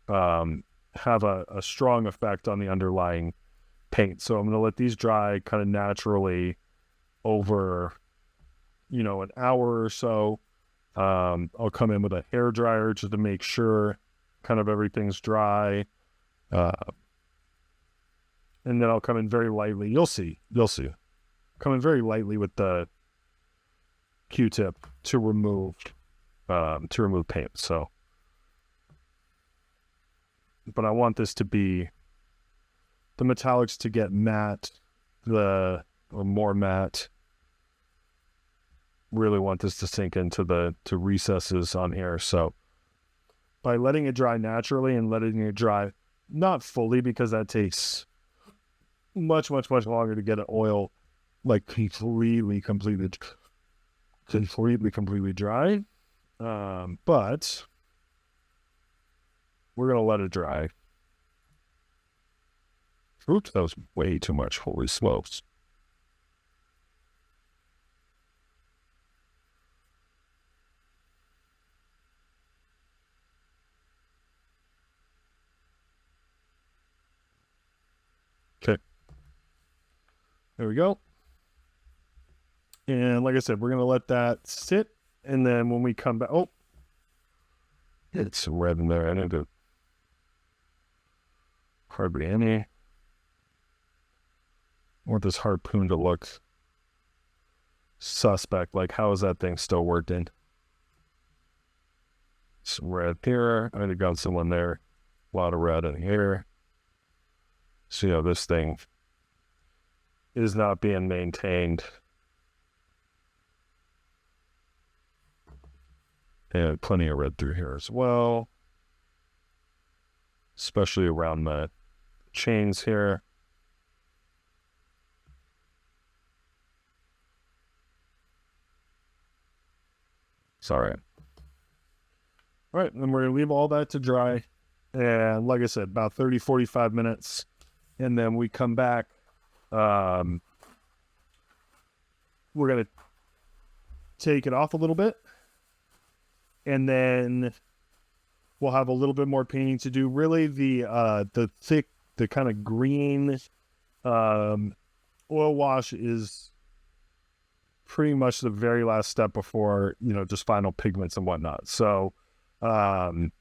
a strong effect on the underlying paint. So I'm going to let these dry kind of naturally over an hour or so. I'll come in with a hair dryer just to make sure kind of everything's dry. And then I'll come in very lightly. You'll see. Come in very lightly with the Q-tip to remove paint. So, but I want this to be the metallics to get matte, or more matte. Really want this to sink into to recesses on here. So by letting it dry naturally and letting it dry not fully, because that takes much longer to get an oil like completely dry. But we're gonna let it dry. Oops, that was way too much. Holy smokes. Okay. There we go. And like I said, we're going to let that sit. And then when we come back, oh, it's some red in there. I need to hardly any. I want this harpoon to look suspect. Like, how is that thing still working? Some red here. I think got someone there. A lot of red in here. So, this thing is not being maintained. And plenty of red through here as well. Especially around the chains here. Sorry. All right, then we're going to leave all that to dry. And like I said, about 30-45 minutes. And then we come back. We're going to take it off a little bit. And then we'll have a little bit more painting to do. Really, the thick, the kind of green oil wash is pretty much the very last step before, just final pigments and whatnot. So, when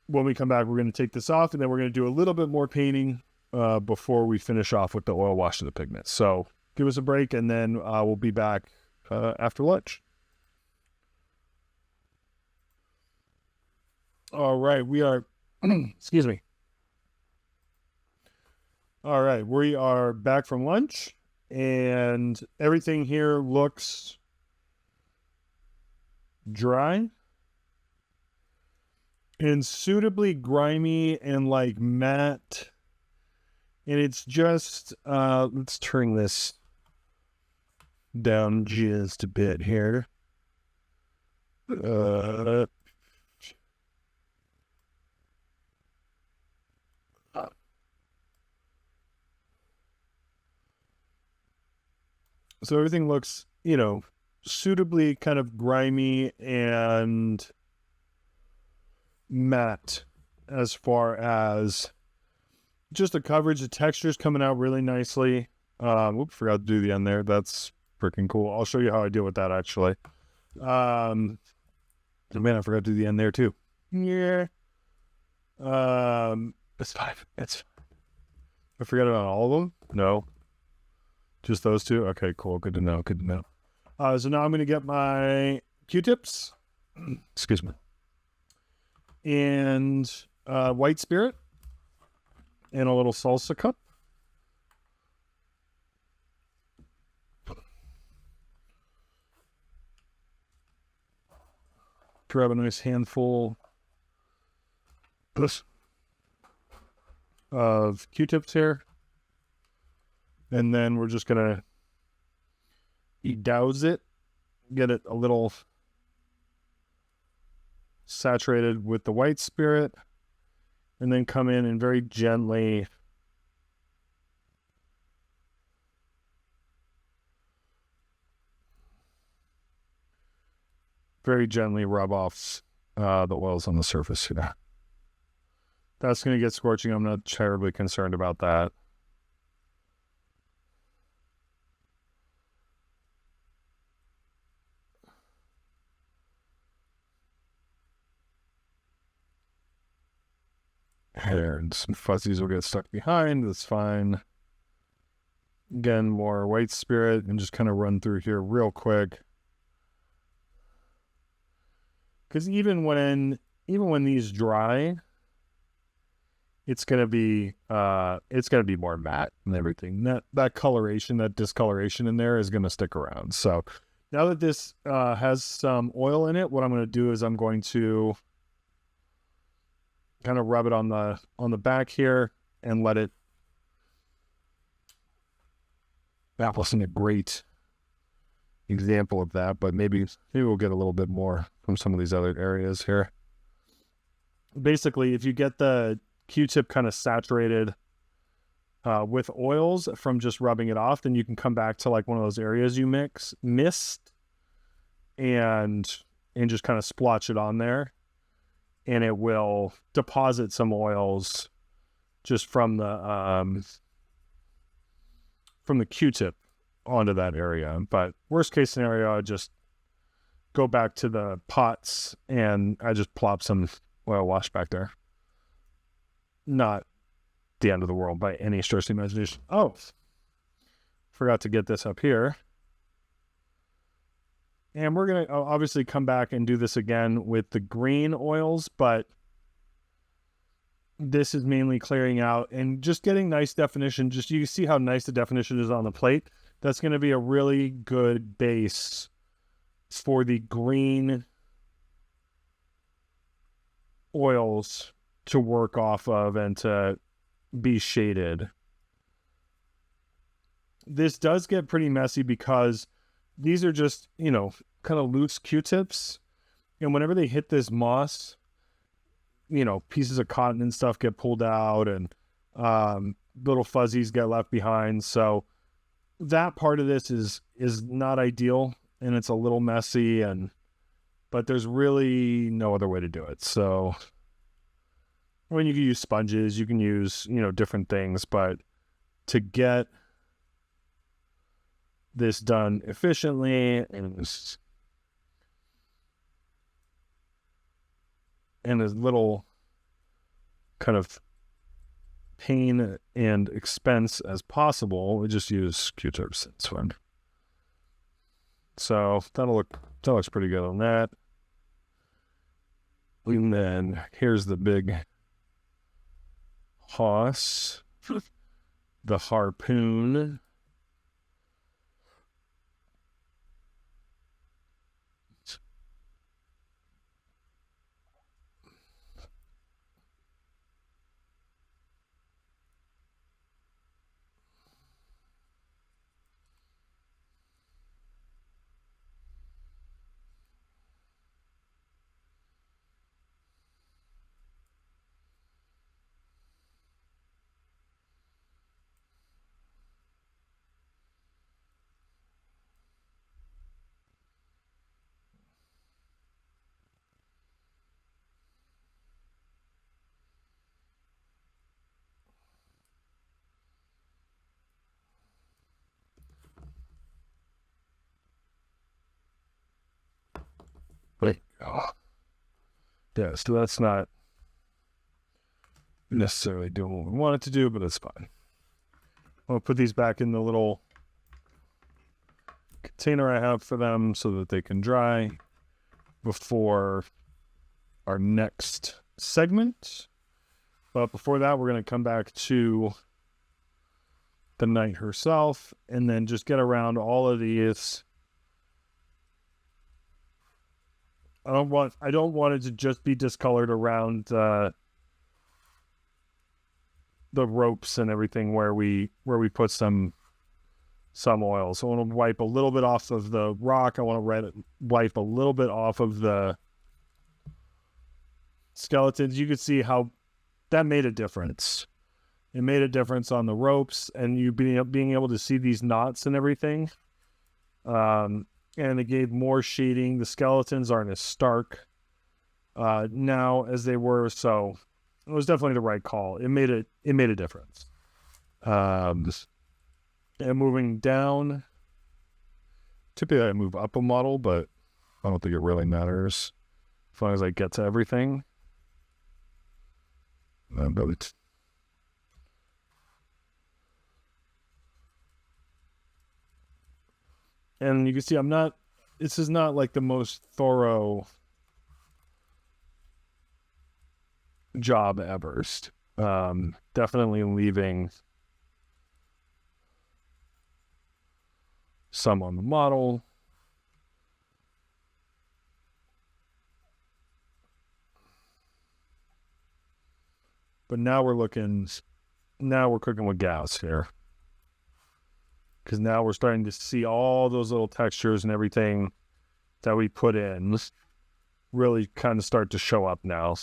we come back, we're going to take this off, and then we're going to do a little bit more painting before we finish off with the oil wash and the pigments. So give us a break, and then we'll be back after lunch. All right, we are, excuse me. All right, we are back from lunch, and everything here looks dry and suitably grimy and like matte. And it's just, let's turn this down just a bit here. So everything looks, suitably kind of grimy and matte as far as just the coverage. The texture's coming out really nicely. Oops, forgot to do the end there. That's freaking cool. I'll show you how I deal with that actually. Man, I forgot to do the end there too. Yeah. It's 5. I forgot about all of them? No. Just those two? Okay, cool. Good to know. Good to know. So now I'm going to get my Q-tips. Excuse me. And white spirit. And a little salsa cup. Grab a nice handful of Q-tips here. And then we're just going to douse it. Get it a little saturated with the white spirit. And then come in and very gently rub off the oils on the surface here. That's going to get scorching. I'm not terribly concerned about that. Here, and some fuzzies will get stuck behind. That's fine. Again, more white spirit, and just kind of run through here real quick. Because even when these dry, it's gonna be more matte and everything. That coloration, that discoloration in there is gonna stick around. So now that this has some oil in it, what I'm gonna do is I'm going to kind of rub it on the back here and let it. That wasn't a great example of that, but maybe we'll get a little bit more from some of these other areas here. Basically, if you get the Q-tip kind of saturated with oils from just rubbing it off, then you can come back to like one of those areas you missed and just kind of splotch it on there. And it will deposit some oils just from the Q-tip onto that area. But worst case scenario, I just go back to the pots and I just plop some oil wash back there. Not the end of the world by any stretch of the imagination. Oh, forgot to get this up here. And we're going to obviously come back and do this again with the green oils, but this is mainly clearing out and just getting nice definition. Just you see how nice the definition is on the plate. That's going to be a really good base for the green oils to work off of and to be shaded. This does get pretty messy because these are just, kind of loose Q-tips. And whenever they hit this moss, pieces of cotton and stuff get pulled out and little fuzzies get left behind. So that part of this is not ideal and it's a little messy, but there's really no other way to do it. So when you can use sponges, you can use, different things, but to get this done efficiently and as little kind of pain and expense as possible, we just use Q-tips. It's fine. So that looks pretty good on that. And then here's the big hoss, the harpoon. Oh. Yeah, so that's not necessarily doing what we want it to do, but that's fine. I'll put these back in the little container I have for them so that they can dry before our next segment. But before that, we're going to come back to the knight herself and then just get around all of these. I don't want it to just be discolored around the ropes and everything where we put some oil. So I want to wipe a little bit off of the rock. I want to wipe a little bit off of the skeletons. You could see how that made a difference. It made a difference on the ropes and you being able to see these knots and everything. And it gave more shading. The skeletons aren't as stark now as they were, so it was definitely the right call. It made a difference. And moving down, typically I move up a model, but I don't think it really matters as long as I get to everything. And you can see this is not like the most thorough job ever. Definitely leaving some on the model. But now we're cooking with gas here. Because now we're starting to see all those little textures and everything that we put in really kind of start to show up now.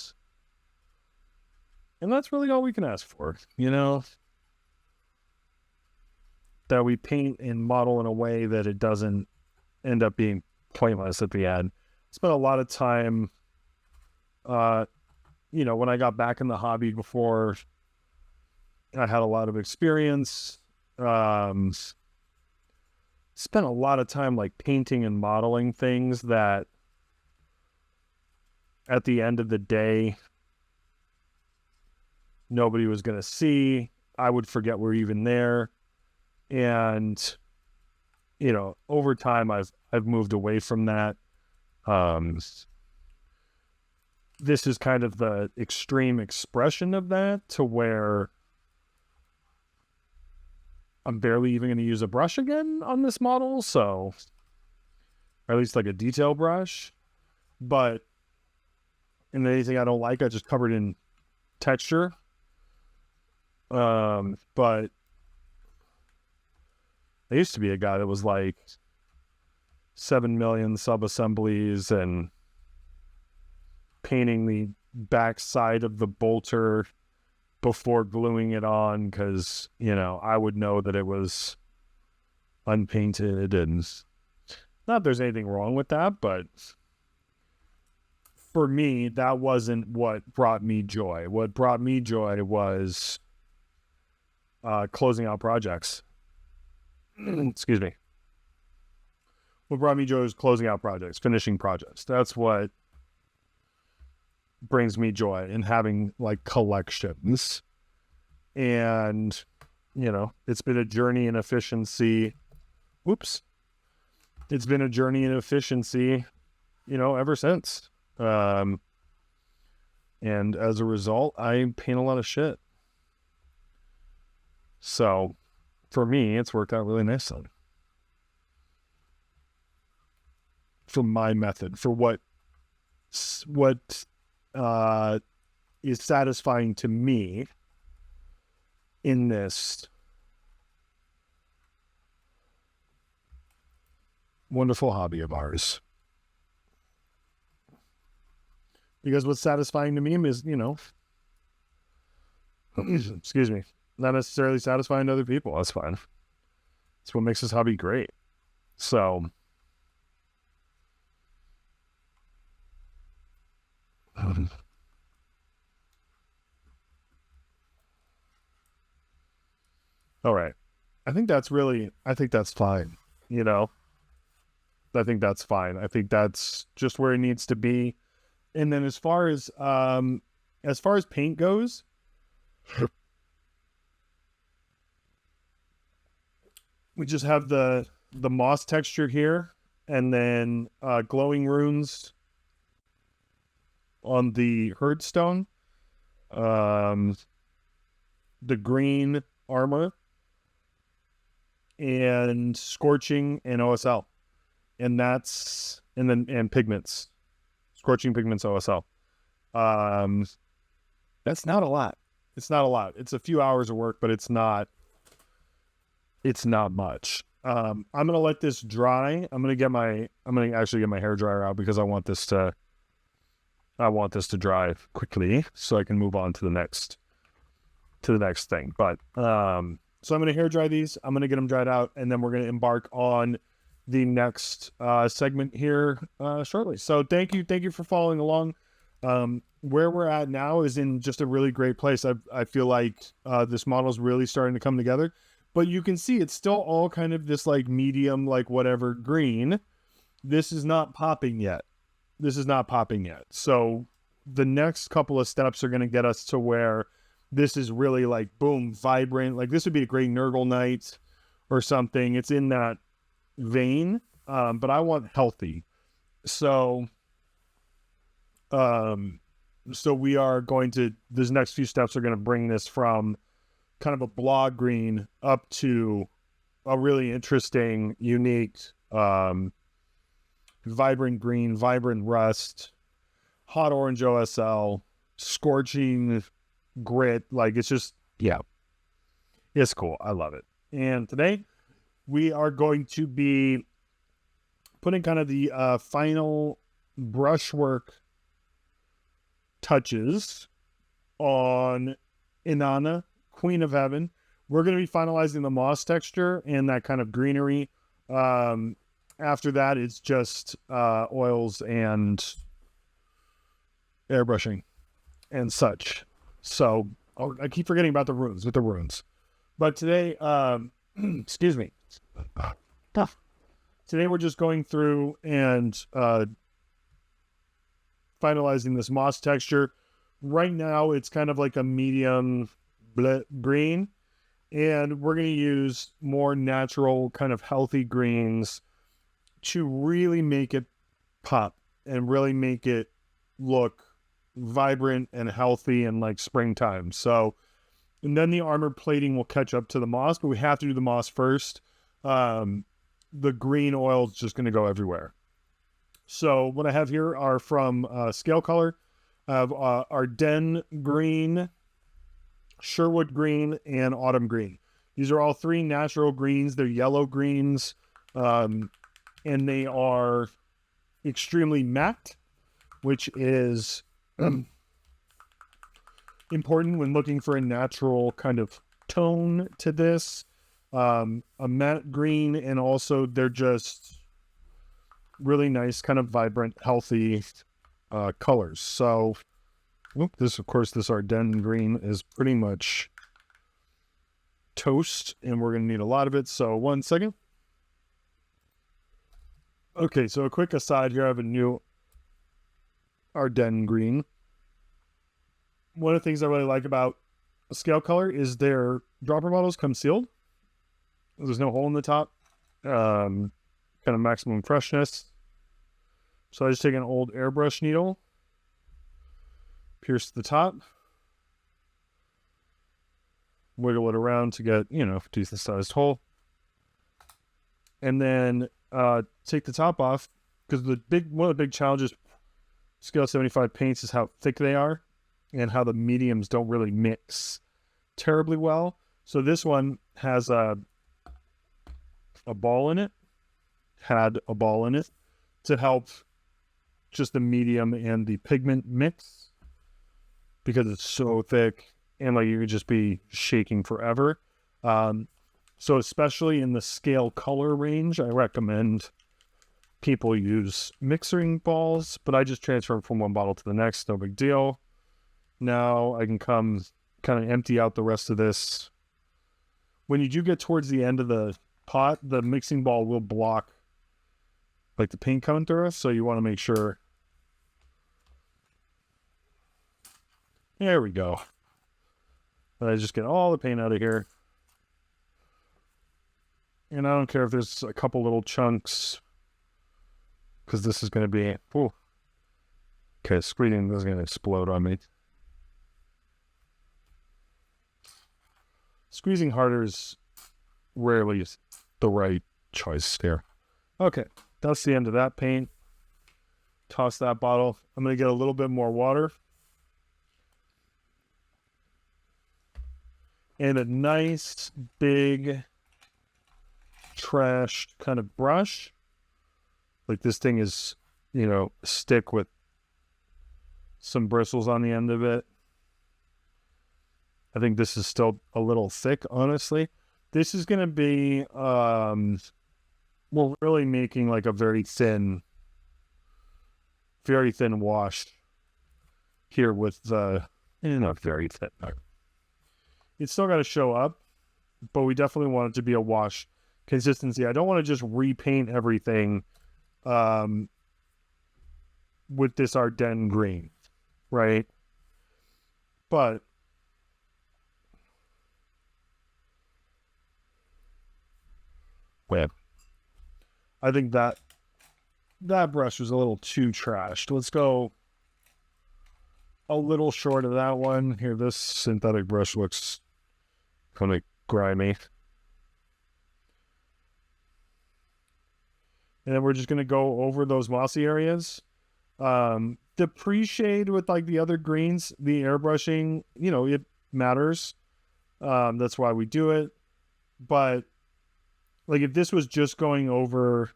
And that's really all we can ask for, that we paint and model in a way that it doesn't end up being pointless at the end. Spent a lot of time, when I got back in the hobby before I had a lot of experience, spent a lot of time like painting and modeling things that at the end of the day nobody was going to see. I would forget we're even there. And over time I've moved away from that. This is kind of the extreme expression of that, to where I'm barely even going to use a brush again on this model, or at least like a detail brush. But in anything I don't like, I just covered in texture. But I used to be a guy that was like 7 million sub-assemblies and painting the back side of the bolter before gluing it on, because I would know that it was unpainted. And not that there's anything wrong with that, but for me that wasn't what brought me joy. What brought me joy was closing out projects. Excuse me. What brought me joy was closing out projects, finishing projects. That's what brings me joy, in having like collections. And it's been a journey in efficiency. It's been a journey in efficiency ever since. And as a result, I paint a lot of shit. So for me, it's worked out really nicely. For my method, for what is satisfying to me in this wonderful hobby of ours. Because what's satisfying to me is, excuse me, not necessarily satisfying to other people. That's fine. It's what makes this hobby great. So all right. I think that's fine. that's fine. I think that's just where it needs to be. And then as far as paint goes, we just have the moss texture here, and then glowing runes on the herdstone, the green armor, and Scorching and OSL, and Pigments, Scorching, Pigments, OSL. That's not a lot. It's not a lot. It's a few hours of work, but it's not much. I'm gonna let this dry. I'm gonna actually get my hair dryer out because I want this to dry quickly so I can move on to the next thing. But so I'm gonna hair dry these. I'm gonna get them dried out, and then we're gonna embark on the next segment here shortly. So thank you for following along. Where we're at now is in just a really great place. I feel like this model is really starting to come together. But you can see it's still all kind of this like medium, like whatever green. This is not popping yet. So the next couple of steps are going to get us to where this is really like, boom, vibrant. Like this would be a great Nurgle night or something. It's in that vein, but I want healthy. So we are going to, these next few steps are going to bring this from kind of a blog green up to a really interesting, unique, vibrant green, vibrant rust, hot orange OSL, scorching grit. Like it's just, yeah, it's cool. I love it. And today we are going to be putting kind of the final brushwork touches on Inaana, Queen of Heaven. We're going to be finalizing the moss texture and that kind of greenery. After that, it's just oils and airbrushing and such. So I keep forgetting about the runes with the runes. But today, excuse me. Tough. Today we're just going through and finalizing this moss texture. Right now, it's kind of like a medium green, and we're going to use more natural kind of healthy greens to really make it pop and really make it look vibrant and healthy and like springtime. So, and then the armor plating will catch up to the moss, but we have to do the moss first. The green oil is just going to go everywhere. So what I have here are from Scale Color. I have Ardennes Green, Sherwood Green, and Autumn Green. These are all three natural greens. They're yellow greens, and they are extremely matte, which is important when looking for a natural kind of tone to this. A matte green, and also they're just really nice, kind of vibrant, healthy colors. So this Ardennes green is pretty much toast, and we're going to need a lot of it. So 1 second. Okay, so a quick aside here. I have a new Ardennes green. One of the things I really like about Scale Color is their dropper bottles come sealed. There's no hole in the top. Kind of maximum freshness. So I just take an old airbrush needle, pierce the top, wiggle it around to get, a decent sized hole, and then take the top off, because one of the big challenges Scale 75 paints is how thick they are and how the mediums don't really mix terribly well. So this one has a ball in it, had a ball in it to help just the medium and the pigment mix, because it's so thick and like you could just be shaking forever. So especially in the Scale Color range, I recommend people use mixing balls, but I just transfer them from one bottle to the next, no big deal. Now I can come kind of empty out the rest of this. When you do get towards the end of the pot, the mixing ball will block like the paint coming through, so you want to make sure. There we go. But I just get all the paint out of here. And I don't care if there's a couple little chunks, because this is going to be, ooh. Okay, screening is going to explode on me. Squeezing harder is rarely the right choice here. Okay, that's the end of that paint. Toss that bottle. I'm going to get a little bit more water. And a nice, big, trash kind of brush. Like this thing is, you know, stick with some bristles on the end of it. I think this is still a little thick, honestly. This is going to be, we're really making like a very thin wash here with the, not very thin. It's still got to show up, but we definitely want it to be a wash consistency. I don't want to just repaint everything with this Ardennes green, right? But I think that brush was a little too trashed. Let's go a little short of that one. Here, this synthetic brush looks kind of grimy. And then we're just going to go over those mossy areas. The pre-shade with like the other greens, the airbrushing, you know, it matters. That's why we do it. But like if this was just going over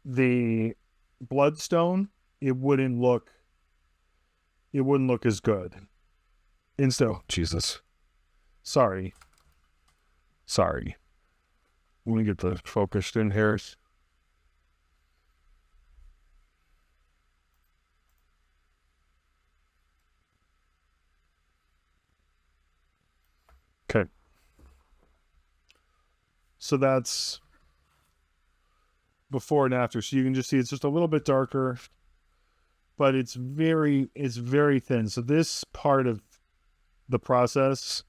the bloodstone, it wouldn't look as good. Instead, oh, Jesus. Sorry. Let me get the focused in here. Okay. So that's before and after. So you can just see it's just a little bit darker, but it's very thin. So this part of the process,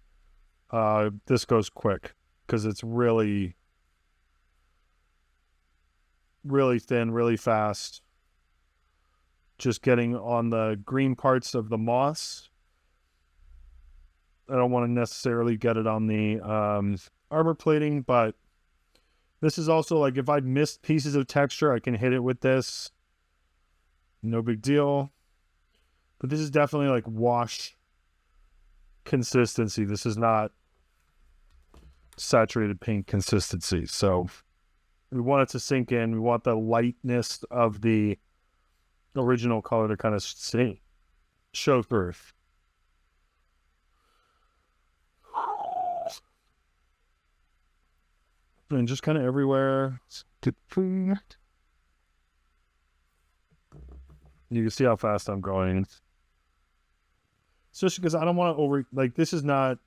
this goes quick because it's really thin, really fast. Just getting on the green parts of the moss. I don't want to necessarily get it on the armor plating, but this is also like if I've missed pieces of texture, I can hit it with this. No big deal. But this is definitely like wash consistency. This is not saturated paint consistency. So we want it to sink in. We want the lightness of the original color to kind of show through. And just kind of everywhere. You can see how fast I'm going. Especially because I don't want to this is not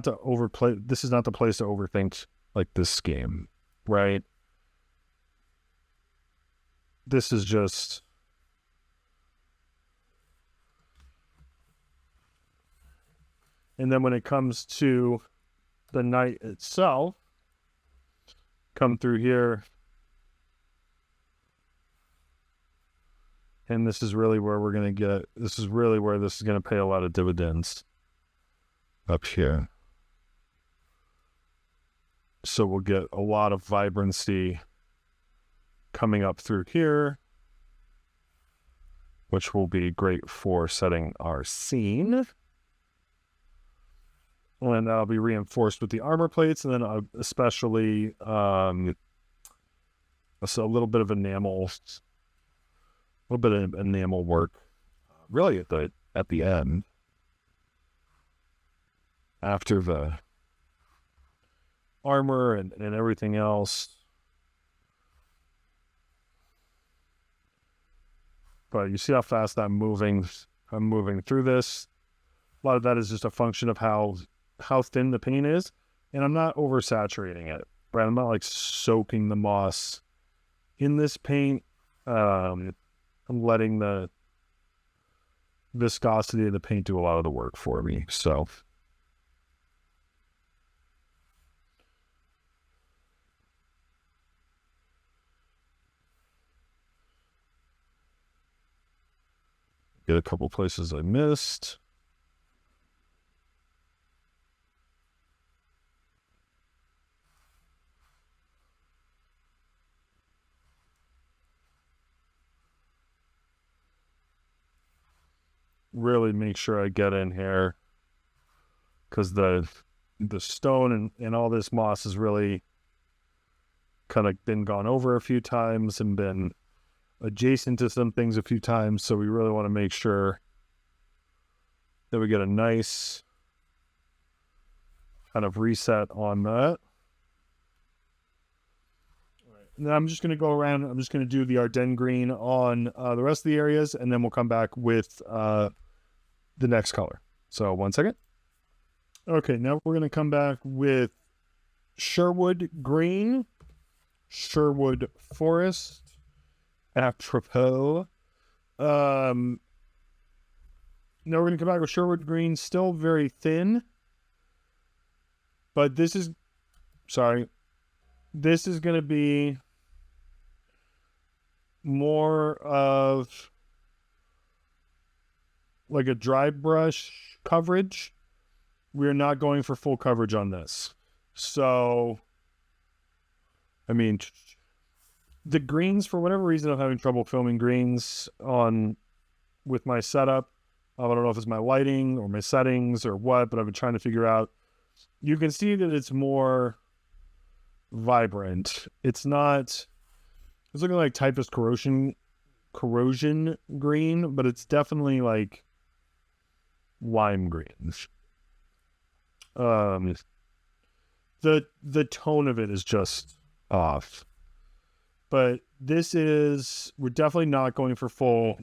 to overplay. This is not the place to overthink like this game, right? This is just and then when it comes to the night itself, come through here. And this is really where we're going to get, this is really where this is going to pay a lot of dividends up here. So we'll get a lot of vibrancy coming up through here, which will be great for setting our scene. And that'll be reinforced with the armor plates, and then especially a little bit of enamel work, really at the end, after the armor and everything else. But you see how fast I'm moving through this. A lot of that is just a function of how thin the paint is, and I'm not oversaturating it. Right, I'm not like soaking the moss in this paint. I'm letting the viscosity of the paint do a lot of the work for me. So get a couple places I missed. Really make sure I get in here, because the stone and all this moss has really kind of been gone over a few times and been adjacent to some things a few times. So we really want to make sure that we get a nice kind of reset on that. And then I'm just going to go around. I'm just going to do the Ardennes green on the rest of the areas, and then we'll come back with the next color. So 1 second. Okay, now we're going to come back with Sherwood green, Sherwood forest, apropos. Now we're going to come back with Sherwood green, still very thin, but this is going to be more of like a dry brush coverage. We're not going for full coverage on this. So, I mean, the greens, for whatever reason, I'm having trouble filming greens with my setup. I don't know if it's my lighting or my settings or what, but I've been trying to figure out. You can see that it's more vibrant. It's looking like typist corrosion green, but it's definitely like lime greens. The tone of it is just off. But we're definitely not going for full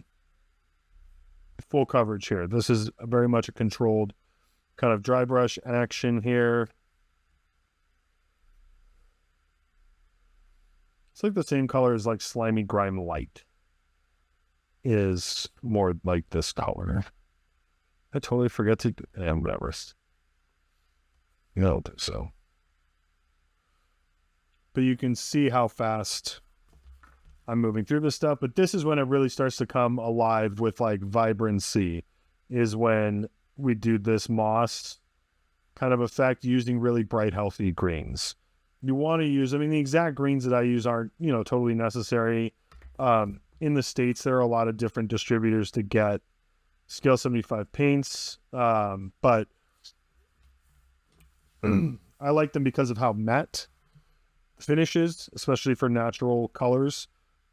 coverage here. This is very much a controlled kind of dry brush action here. It's like the same color as like Slimy Grime Light is more like this color. I totally forget to whatever. I don't think so. But you can see how fast I'm moving through this stuff. But this is when it really starts to come alive with like vibrancy, is when we do this moss kind of effect using really bright, healthy greens. You want to use, the exact greens that I use aren't, totally necessary. In the States, there are a lot of different distributors to get Scale 75 paints. But I like them because of how matte finishes, especially for natural colors.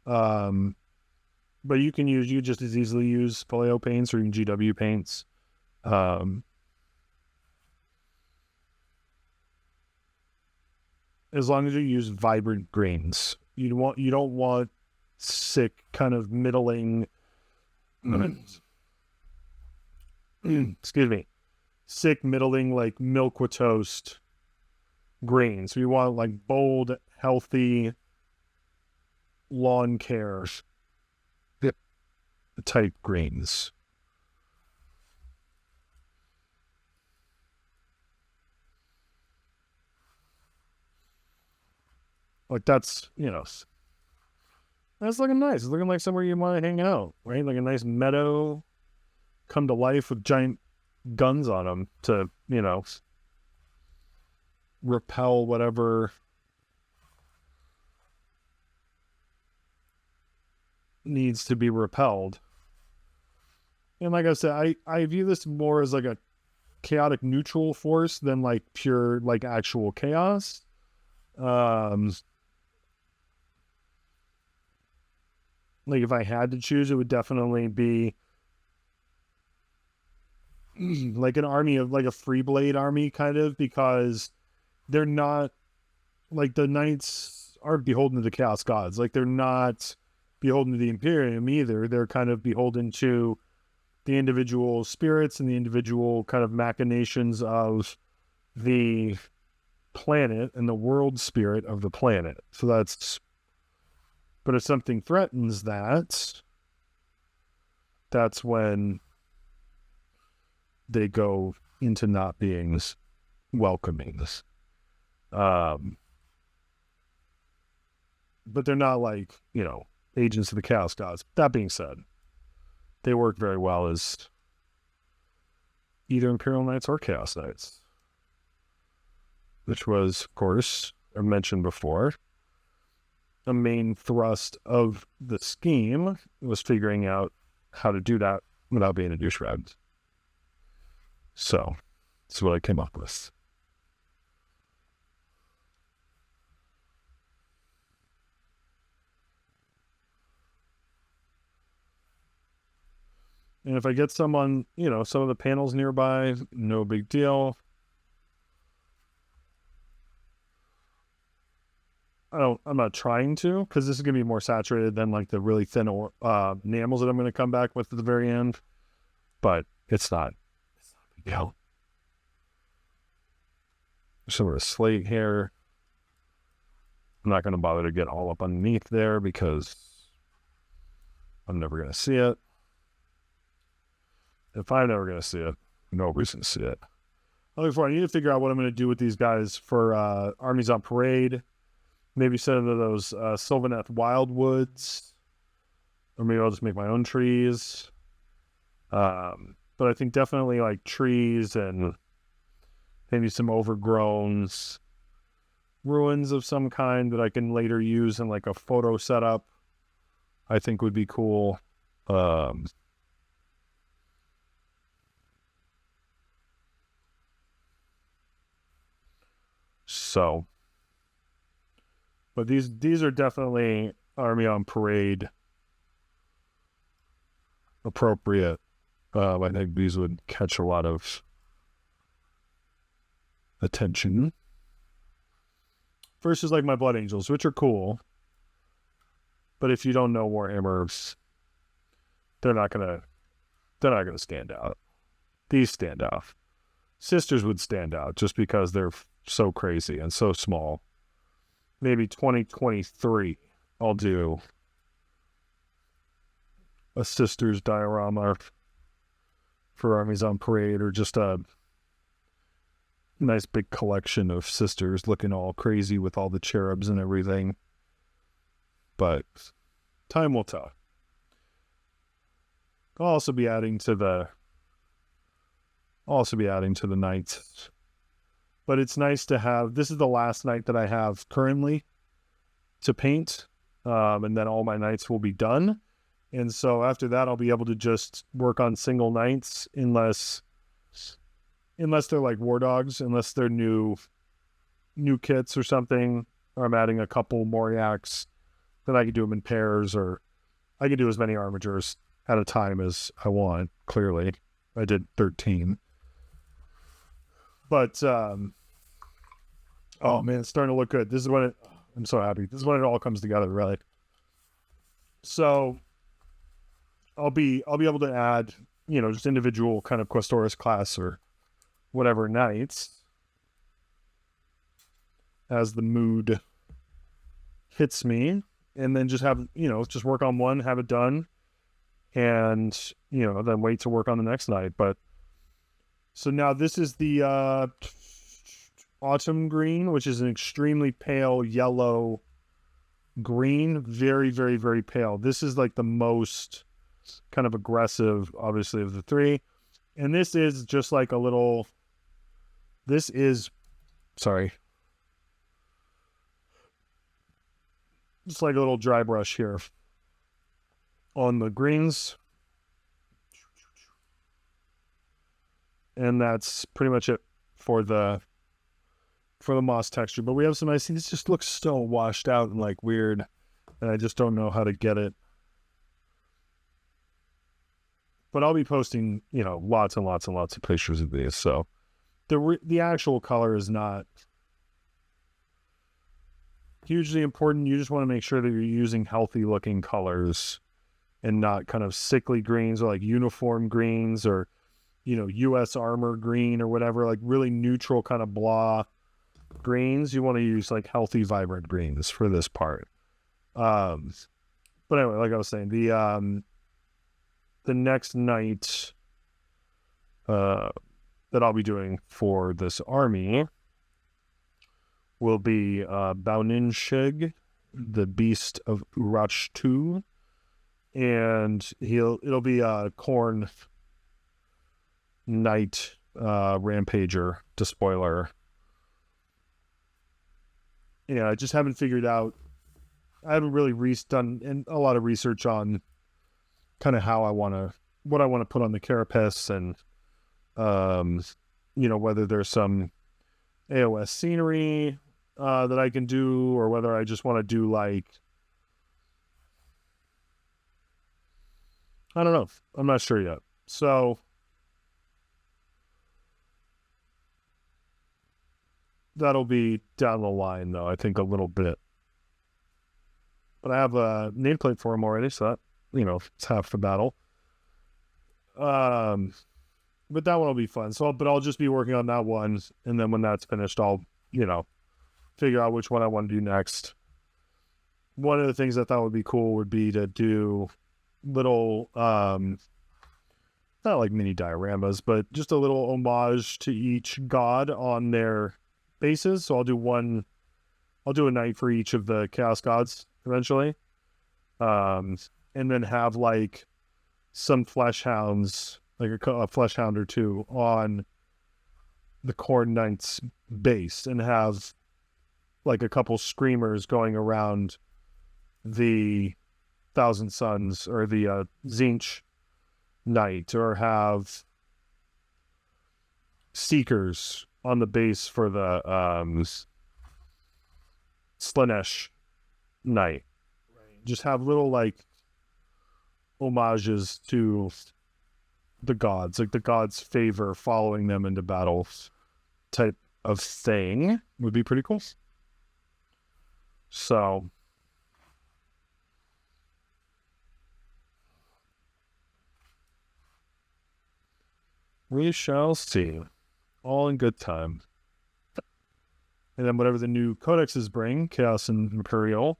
But you just as easily use Paleo paints or even GW paints. As long as you use vibrant greens. You don't want sick, kind of middling excuse me, sick, middling, like milk with toast greens. We want like bold, healthy lawn care type greens. Like that's looking nice. It's looking like somewhere you want to hang out, right? Like a nice meadow come to life with giant guns on them to, repel whatever needs to be repelled. And like I said, I view this more as like a chaotic neutral force than like pure, like actual chaos. Like if I had to choose, it would definitely be like an army of like a free blade army kind of, because they're not like the knights aren't beholden to the chaos gods. Like they're not beholden to the Imperium either. They're kind of beholden to the individual spirits and the individual kind of machinations of the planet and the world spirit of the planet. So but if something threatens that's when they go into not being welcoming. But they're not like, agents of the Chaos Gods. That being said, they work very well as either Imperial Knights or Chaos Knights, which was, of course, I mentioned before, a main thrust of the scheme was figuring out how to do that without being a douchebag. So, that's what I came up with. And if I get some on, some of the panels nearby, no big deal. I'm not trying to, because this is going to be more saturated than like the really thin enamels that I'm going to come back with at the very end. But it's not a big deal. Some of the slate here. I'm not going to bother to get all up underneath there because I'm never going to see it. If I'm never going to see it, no reason to see it. I need to figure out what I'm going to do with these guys for Armies on Parade. Maybe send them to those Sylvaneth Wildwoods. Or maybe I'll just make my own trees. But I think definitely like trees and maybe some overgrown ruins of some kind that I can later use in like a photo setup, I think would be cool. But these are definitely Army on Parade appropriate. I think these would catch a lot of attention. Versus like my Blood Angels, which are cool. But if you don't know Warhammers, they're not gonna stand out. These stand out. Sisters would stand out just because they're so crazy and so small. Maybe 2023, I'll do a Sisters diorama for Armies on Parade, or just a nice big collection of Sisters looking all crazy with all the cherubs and everything. But time will tell. I'll also be adding to the nights. But it's nice to have, this is the last night that I have currently to paint. And then all my nights will be done. And so after that, I'll be able to just work on single nights unless they're like War Dogs, unless they're new kits or something, or I'm adding a couple Moriaks, then I can do them in pairs, or I can do as many armatures at a time as I want, clearly. I did 13. But, oh man, it's starting to look good. This is when I'm so happy. This is when it all comes together, really. So I'll be able to add, just individual kind of Questoris class or whatever nights as the mood hits me, and then just have, just work on one, have it done, and, then wait to work on the next night. But so now this is the autumn green, which is an extremely pale yellow green. Very, very, very pale. This is like the most kind of aggressive, obviously, of the three. And this is just like just like a little dry brush here on the greens. And that's pretty much it for the moss texture. But we have some nice, this just looks so washed out and like weird, and I just don't know how to get it. But I'll be posting, lots and lots and lots of pictures of these. So the actual color is not hugely important. You just want to make sure that you're using healthy looking colors and not kind of sickly greens, or like uniform greens, or, US armor green or whatever, like really neutral kind of blah. greens, you want to use like healthy, vibrant greens for this part. But anyway, like I was saying, the next night that I'll be doing for this army will be Bauninshig, the Beast of Urach-2, and it'll be a Khorne Knight Rampager Despoiler. Yeah, I just haven't figured out. I haven't really done a lot of research on kind of what I want to put on the carapace, and whether there's some AOS scenery that I can do, or whether I just want to do like, I don't know. I'm not sure yet. So that'll be down the line, though, I think a little bit. But I have a nameplate for him already, so that, it's half the battle. But that one will be fun. But I'll just be working on that one, and then when that's finished, I'll, figure out which one I want to do next. One of the things I thought would be cool would be to do little, not like mini dioramas, but just a little homage to each god on their bases. So I'll do a night for each of the chaos gods eventually. And then have like some flesh hounds, like a flesh hound or two on the Khorne Knight's base, and have like a couple screamers going around the Thousand Suns or the Tzeentch Knight, or have Seekers on the base for the Slaanesh Knight. Just have little like homages to the gods, like the gods' favor following them into battle type of thing would be pretty cool. So we shall see. All in good time. And then whatever the new codexes bring, Chaos and Imperial.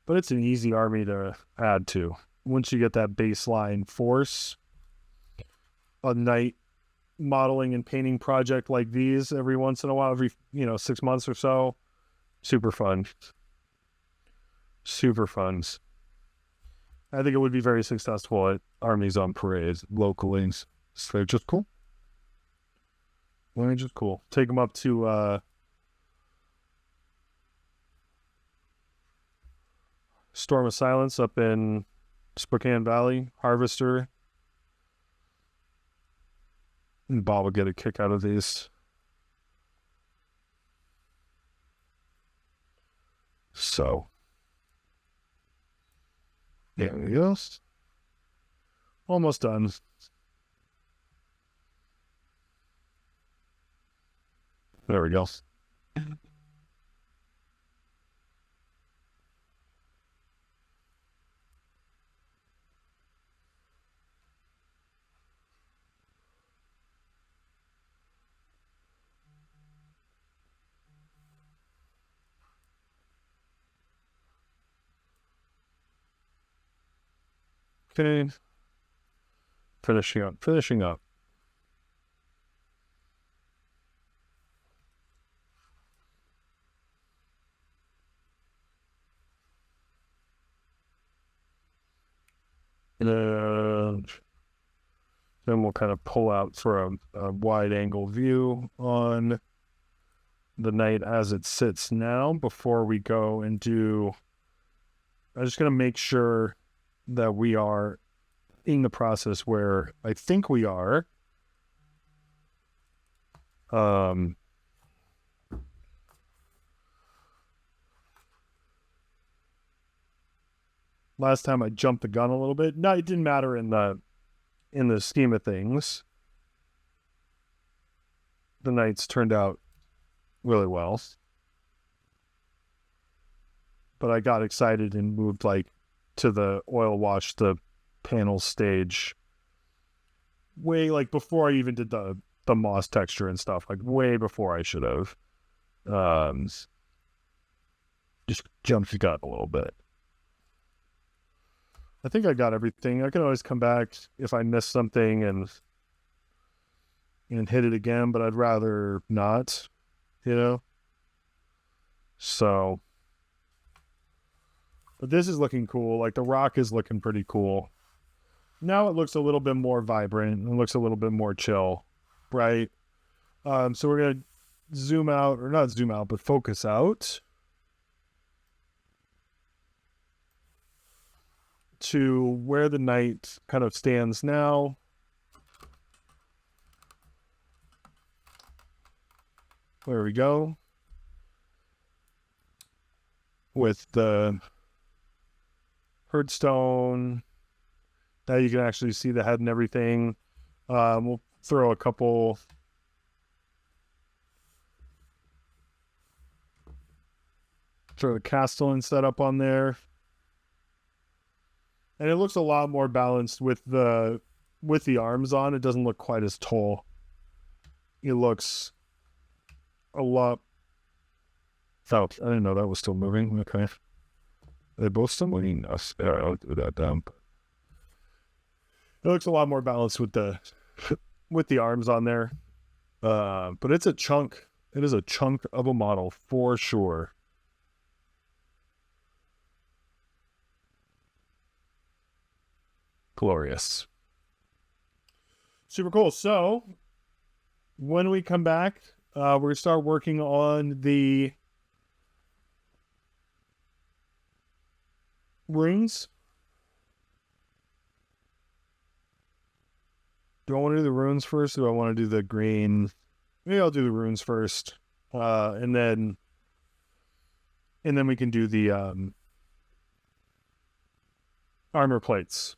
But it's an easy army to add to. Once you get that baseline force, a night modeling and painting project like these every once in a while, every 6 months or so, super fun. Super fun. I think it would be very successful at armies on parade locally. So they're just cool. They're just cool. Take them up to Storm of Silence up in Spokane Valley, Harvester. And Bob will get a kick out of these. So there we go. Almost done. There we go. Okay. Finishing up. And then we'll kind of pull out for a wide angle view on the night as it sits now before we go and do. I'm just going to make sure that we are in the process where I think we are. Last time I jumped the gun a little bit. No, it didn't matter in the scheme of things. The nights turned out really well. But I got excited and moved like to the oil wash the panel stage way, like, before I even did the moss texture and stuff, like, way before I should have. Just jumped the gun a little bit. I think I got everything. I can always come back if I miss something and hit it again, but I'd rather not, you know? So, but this is looking cool. Like, the rock is looking pretty cool. Now it looks a little bit more vibrant. It looks a little bit more chill, right? So we're going to zoom out, or not zoom out, but focus out to where the knight kind of stands now. There we go. With the herdstone. Now you can actually see the head and everything. We'll throw a couple throw the castellan setup on there. And it looks a lot more balanced with the arms on. It doesn't look quite as tall. It looks a lot. Oh, I didn't know that was still moving. Okay. They're both still moving. I'll do that down. It looks a lot more balanced with the arms on there. But it's a chunk. It is a chunk of a model for sure. Glorious. Super cool. So when we come back, we're going to start working on the runes. Do I want to do the runes first, or do I want to do the green? Maybe I'll do the runes first. And then we can do the armor plates.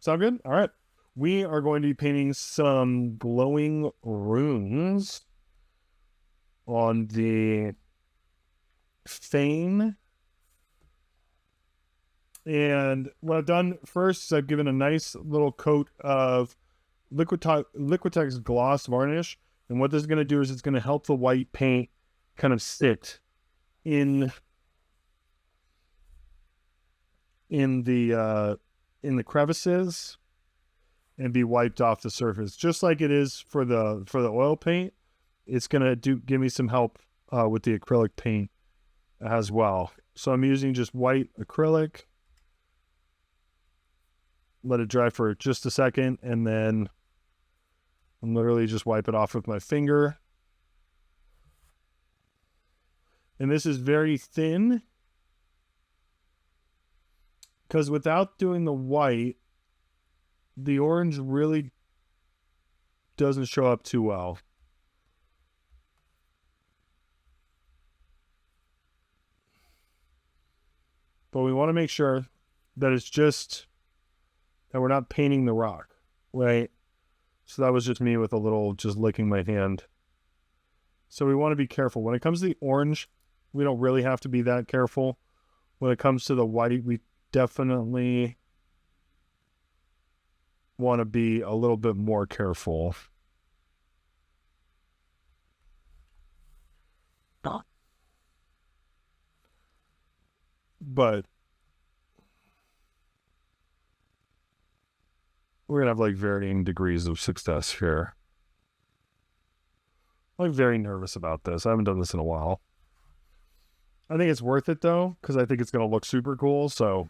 Sound good? All right. We are going to be painting some glowing runes on the Fane. And what I've done first is I've given a nice little coat of Liquitex gloss varnish. And what this is going to do is it's going to help the white paint kind of sit in the crevices and be wiped off the surface, just like it is for the oil paint. It's gonna give me some help with the acrylic paint as well. So I'm using just white acrylic. Let it dry for just a second, and then I'm literally just wipe it off with my finger. And this is very thin, because without doing the white, the orange really doesn't show up too well. But we want to make sure that it's just that we're not painting the rock, right? So that was just me with a little, just licking my hand. So we want to be careful. When it comes to the orange, we don't really have to be that careful. When it comes to the white, we definitely want to be a little bit more careful. But we're going to have like varying degrees of success here. I'm like very nervous about this. I haven't done this in a while. I think it's worth it though, because I think it's going to look super cool. So,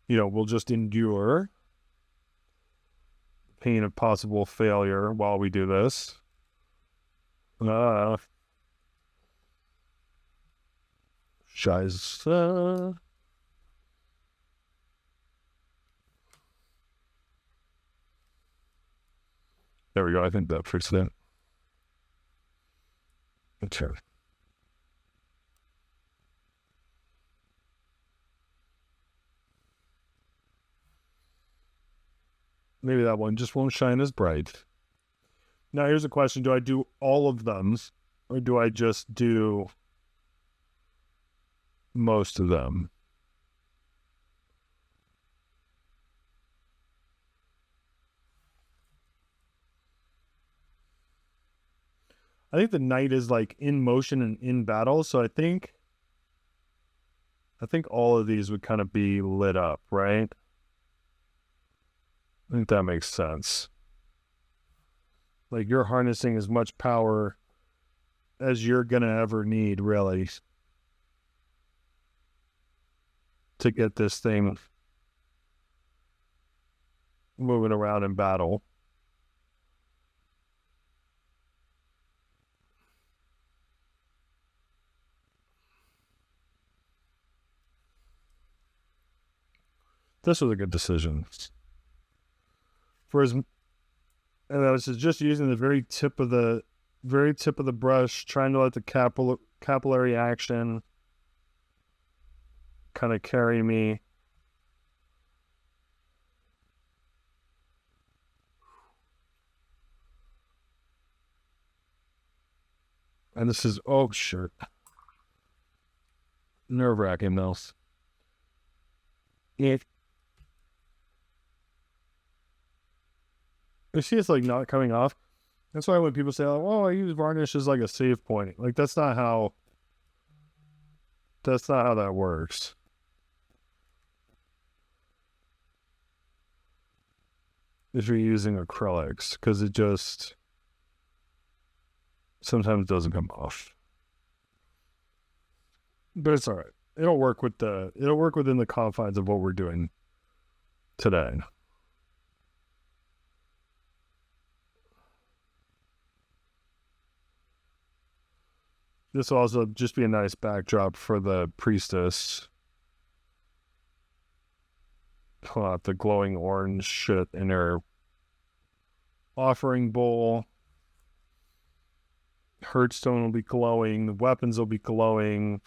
we'll just endure pain of possible failure while we do this. Scheiße. There we go. I think that fixed it. Okay. Maybe that one just won't shine as bright. Now here's a question. Do I do all of them, or do I just do most of them? I think the knight is like in motion and in battle. So I think all of these would kind of be lit up, right? I think that makes sense. Like you're harnessing as much power as you're going to ever need, really, to get this thing moving around in battle. This was a good decision. For as, and I was just using the very tip of the brush, trying to let the capillary action kind of carry me. And this is, oh, shit. Nerve-wracking, though. You see it's like not coming off. That's why when people say, like, oh, I use varnish as like a save point. Like that's not how that works. If you're using acrylics, because it just sometimes doesn't come off. But it's all right. It'll work within the confines of what we're doing today. This will also just be a nice backdrop for the priestess. Pull out the glowing orange shit in her offering bowl. Hearthstone will be glowing. The weapons will be glowing.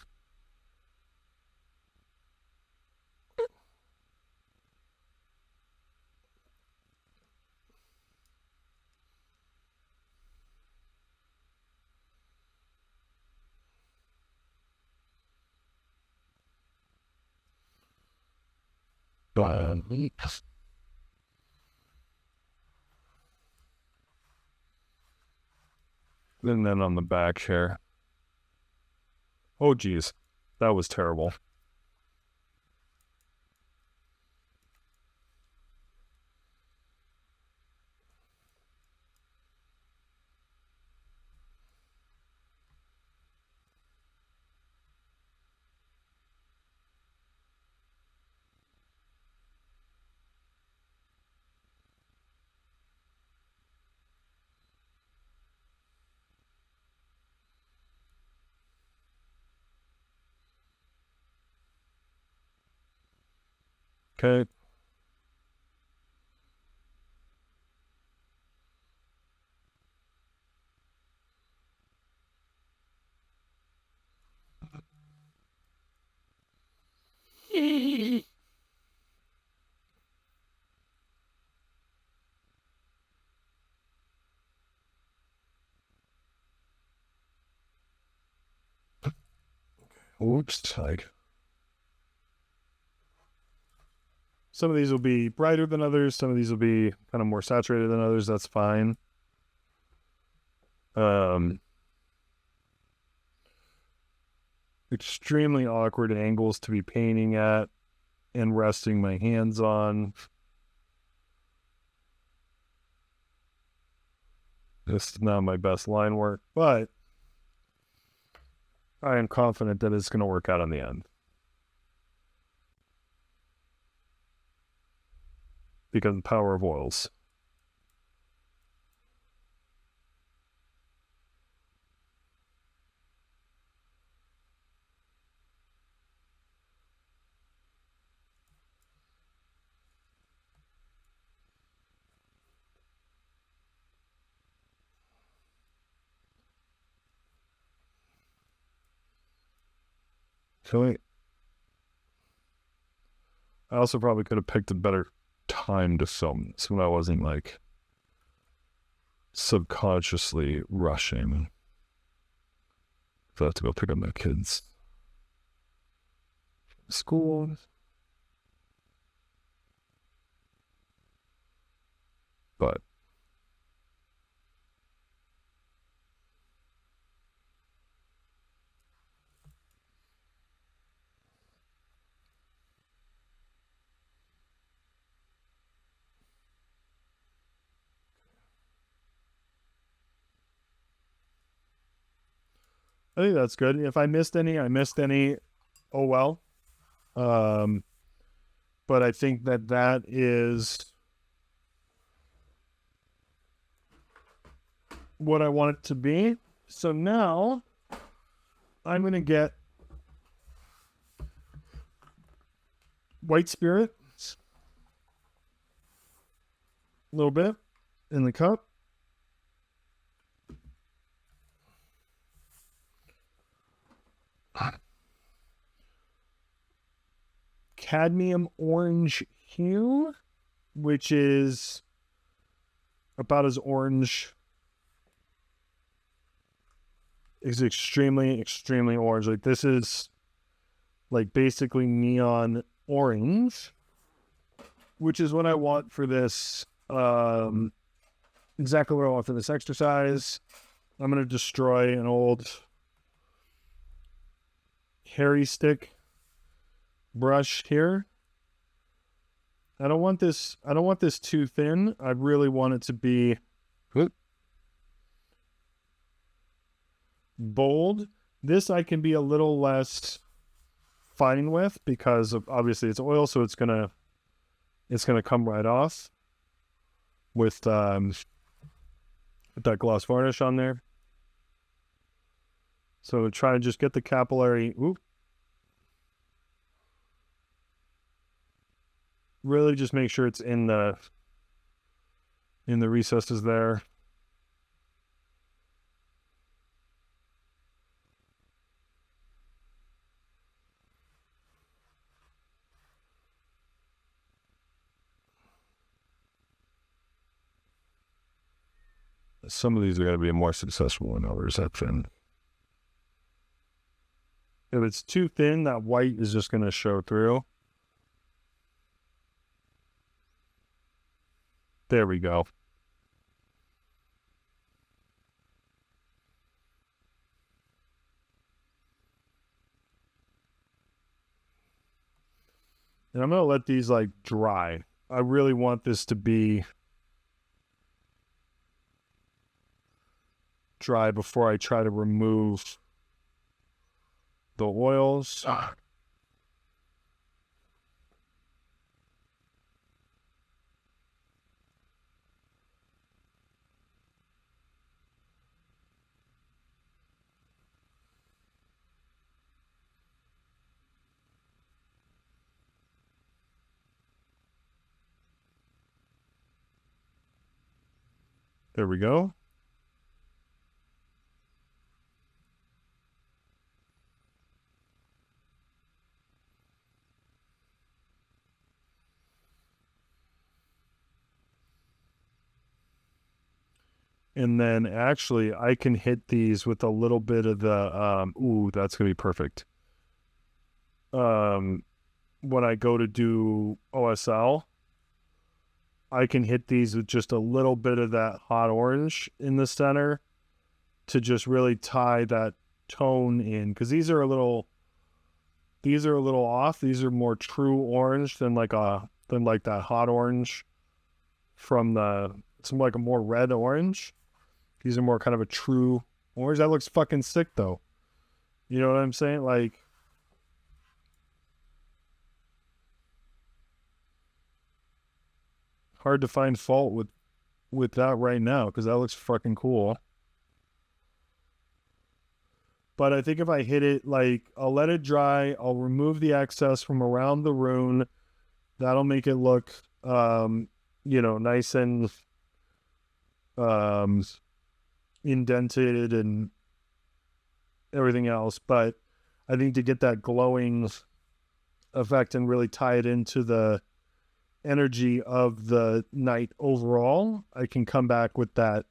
And then on the back here. Oh, geez. That was terrible. Okay. Oops. Like, some of these will be brighter than others. Some of these will be kind of more saturated than others. That's fine. Extremely awkward angles to be painting at and resting my hands on. This is not my best line work, but I am confident that it's going to work out in the end. Because of the power of oils. So I also probably could have picked a better time to film this when I wasn't like subconsciously rushing. So I have to go pick up my kids from school. But I think that's good. If I missed any, oh well. But I think that is what I want it to be. So now I'm going to get white spirit, a little bit in the cup. Cadmium orange hue, which is about as orange. Is extremely orange. Like this is like basically neon orange, which is what I want for this. Exactly what I want for this exercise. I'm going to destroy an old hairy stick brush here. I don't want this too thin. I really want it to be bold. This I can be a little less fine with because of, obviously it's oil, so it's gonna come right off with that gloss varnish on there. So try to just get the capillary. Really just make sure it's in the recesses there. Some of these are going to be more successful than others. That thin. If it's too thin, that white is just going to show through. There we go. And I'm going to let these like dry. I really want this to be dry before I try to remove the oils. There we go. And then actually I can hit these with a little bit of the, that's going to be perfect. When I go to do OSL, I can hit these with just a little bit of that hot orange in the center to just really tie that tone in. Because these are a little off. These are more true orange than like that hot orange from it's like a more red orange. These are more kind of a true orange. That looks fucking sick though. You know what I'm saying? Like, hard to find fault with that right now because that looks fucking cool. But I think if I hit it, like, I'll let it dry. I'll remove the excess from around the rune. That'll make it look, nice and indented and everything else. But I think to get that glowing effect and really tie it into the energy of the night overall, I can come back with that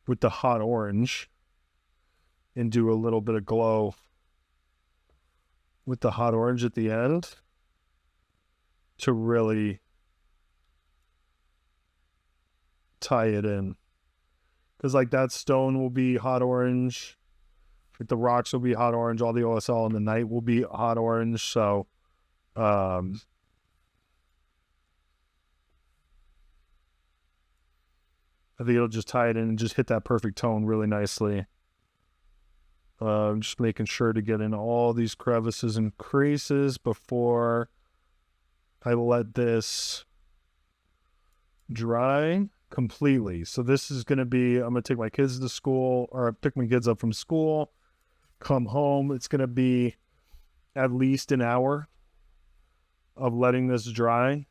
with the hot orange and do a little bit of glow with the hot orange at the end to really tie it in. Because like that stone will be hot orange, the rocks will be hot orange, all the OSL in the night will be hot orange. So I think it'll just tie it in and just hit that perfect tone really nicely. Just making sure to get in all these crevices and creases before I let this dry completely. So this is going to be, I'm going to take my kids to school, or pick my kids up from school, come home. It's going to be at least an hour of letting this dry.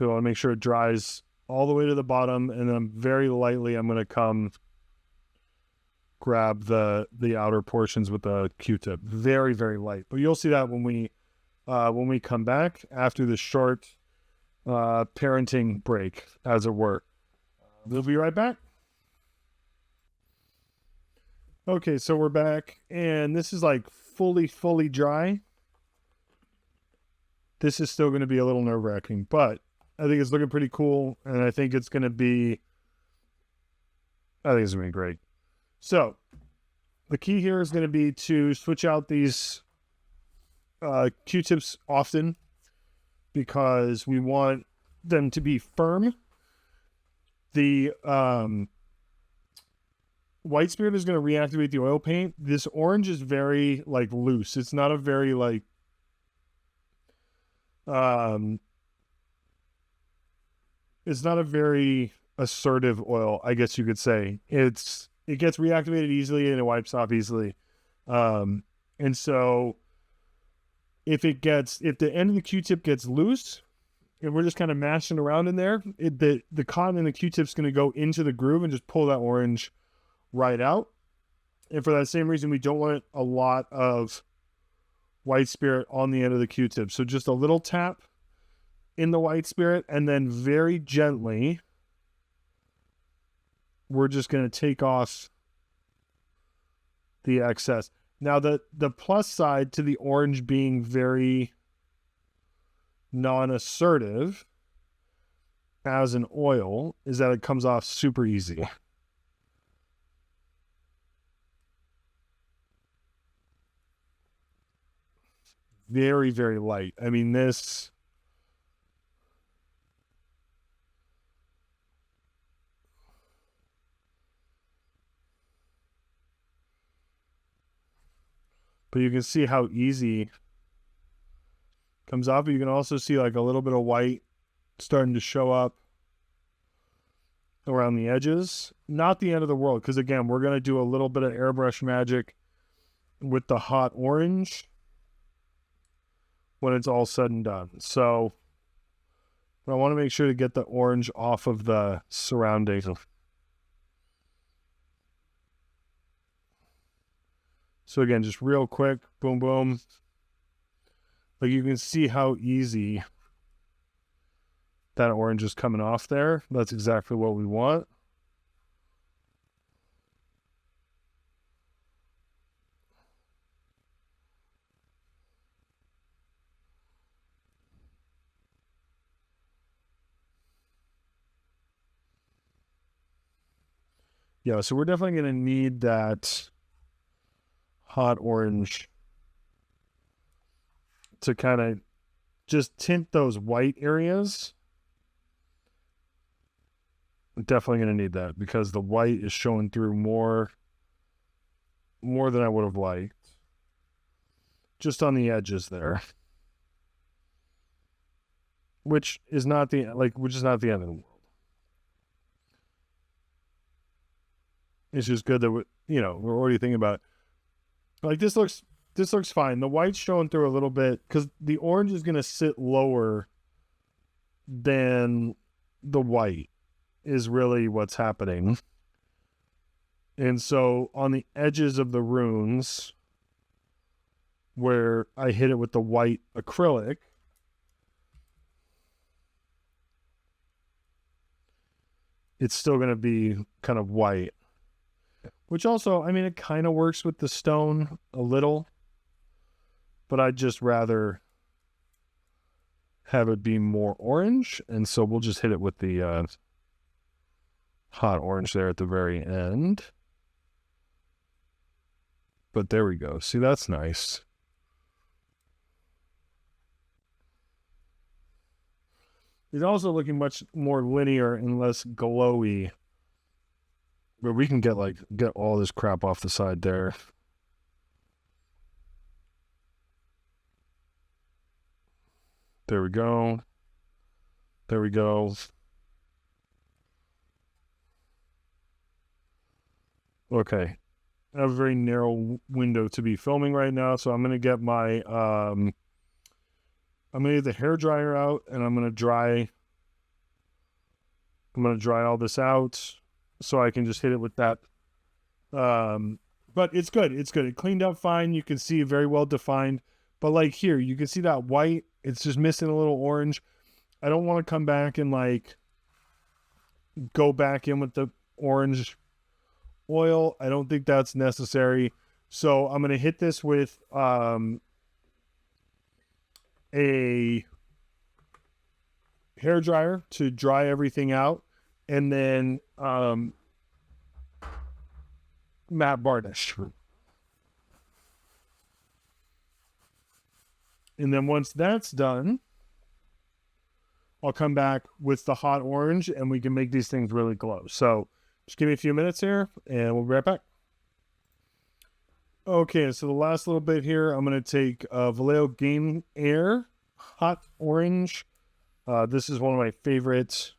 I want to make sure it dries all the way to the bottom, and then very lightly I'm going to come grab the outer portions with the Q-tip. Very, very light. But you'll see that when we come back after the short parenting break, as it were. We'll be right back. Okay, so we're back, and this is like fully dry. This is still going to be a little nerve-wracking, but I think it's looking pretty cool, and I think it's going to be great. So the key here is going to be to switch out these Q-tips often, because we want them to be firm. The white spirit is going to reactivate the oil paint. This orange is very like loose. It's not a very like it's not a very assertive oil, I guess you could say. It gets reactivated easily and it wipes off easily. And so if the end of the Q-tip gets loose and we're just kind of mashing around in there, the cotton in the Q-tip's going to go into the groove and just pull that orange right out. And for that same reason, we don't want a lot of white spirit on the end of the Q-tip. So just a little tap in the white spirit, and then very gently, we're just going to take off the excess. Now, the plus side to the orange being very non-assertive as an oil is that it comes off super easy. Very, very light. I mean, this... But you can see how easy it comes off. But you can also see like a little bit of white starting to show up around the edges. Not the end of the world, because again, we're going to do a little bit of airbrush magic with the hot orange when it's all said and done. So I want to make sure to get the orange off of the surroundings. So again, just real quick, boom, boom. Like you can see how easy that orange is coming off there. That's exactly what we want. Yeah, so we're definitely going to need that hot orange to kind of just tint those white areas. I'm definitely going to need that because the white is showing through more than I would have liked. Just on the edges there. Which is not the end of the world. It's just good that we're already thinking about it. Like this looks fine. The white's showing through a little bit because the orange is going to sit lower than the white is really what's happening. And so on the edges of the runes where I hit it with the white acrylic, it's still going to be kind of white. Which also, I mean, it kind of works with the stone a little, but I'd just rather have it be more orange, and so we'll just hit it with the hot orange there at the very end. but there we go. See, that's nice. It's also looking much more linear and less glowy. But we can get all this crap off the side there. There we go. There we go. Okay. I have a very narrow window to be filming right now, so I'm going to get my I'm going to get the hair dryer out, and I'm going to dry all this out so I can just hit it with that. But it's good. It's good. It cleaned up fine. You can see very well defined. But like here, you can see that white. It's just missing a little orange. I don't want to come back and like go back in with the orange oil. I don't think that's necessary. So I'm going to hit this with a hair dryer to dry everything out, and then matte varnish. And then once that's done, I'll come back with the hot orange and we can make these things really glow. So just give me a few minutes here and we'll be right back. Okay, so the last little bit here, I'm going to take Vallejo Game Air Hot Orange. This is one of my favorite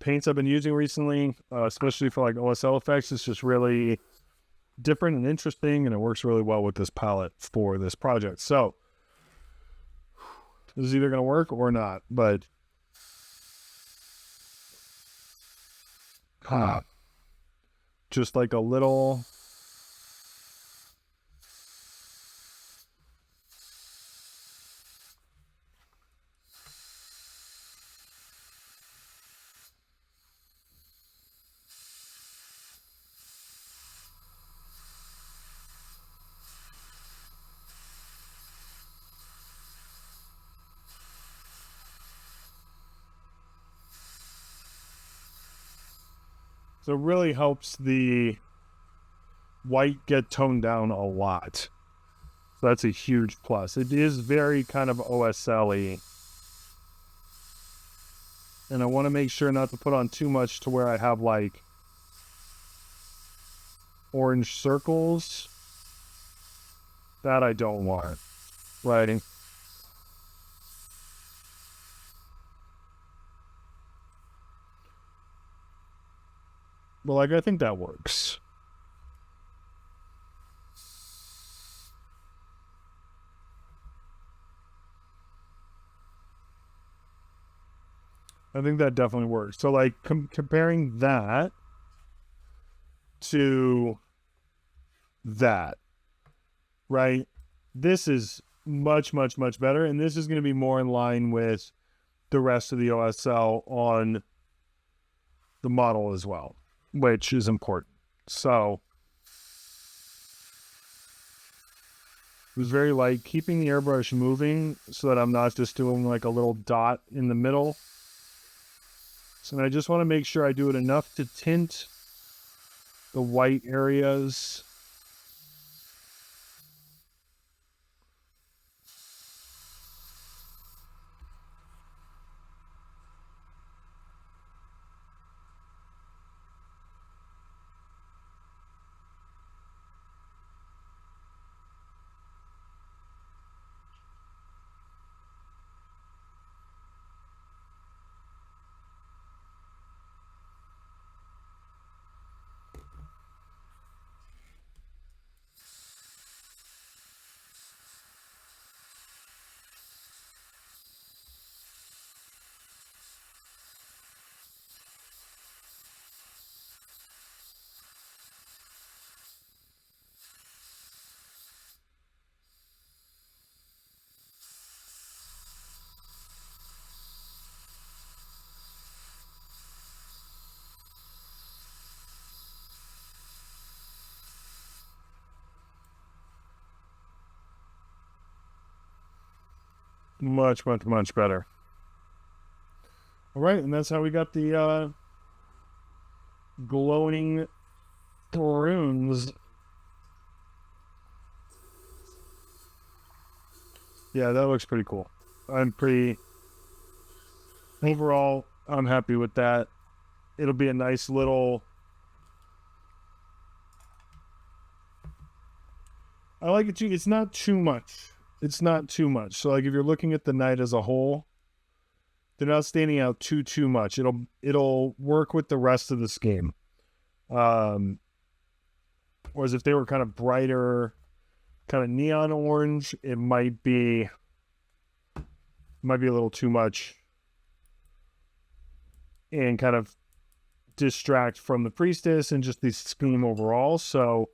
paints I've been using recently, especially for like OSL effects. It's just really different and interesting, and it works really well with this palette for this project. So this is either going to work or not, but just like a little so it really helps the white get toned down a lot. So that's a huge plus. It is very kind of OSL-y. And I want to make sure not to put on too much to where I have like orange circles. That I don't want. Right? But like, I think that works. I think that definitely works. So like comparing that to that, right? This is much, much, much better. And this is going to be more in line with the rest of the OSL on the model as well, which is important. So it was very light, keeping the airbrush moving so that I'm not just doing like a little dot in the middle. So I just want to make sure I do it enough to tint the white areas. Much, much, much better. All right, and that's how we got the glowing runes Yeah, that looks pretty cool. Overall, I'm happy with that. It'll be a nice little, I like it too. It's not too much. It's not too much. So like if you're looking at the night as a whole, they're not standing out too much. It'll work with the rest of this game. Whereas if they were kind of brighter, kind of neon orange, it might be a little too much and kind of distract from the priestess and just the scheme overall. So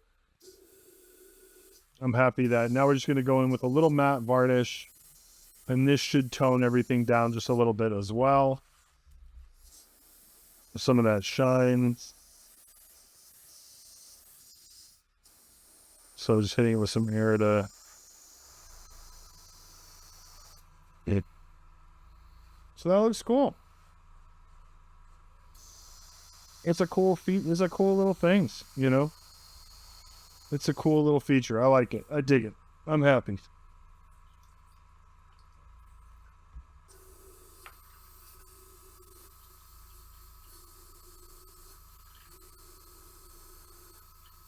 I'm happy that now we're just going to go in with a little matte varnish, and this should tone everything down just a little bit as well. Some of that shine. So just hitting it with some air to... So that looks cool. It's a cool It's a cool little things, you know? It's a cool little feature. I like it. I dig it. I'm happy.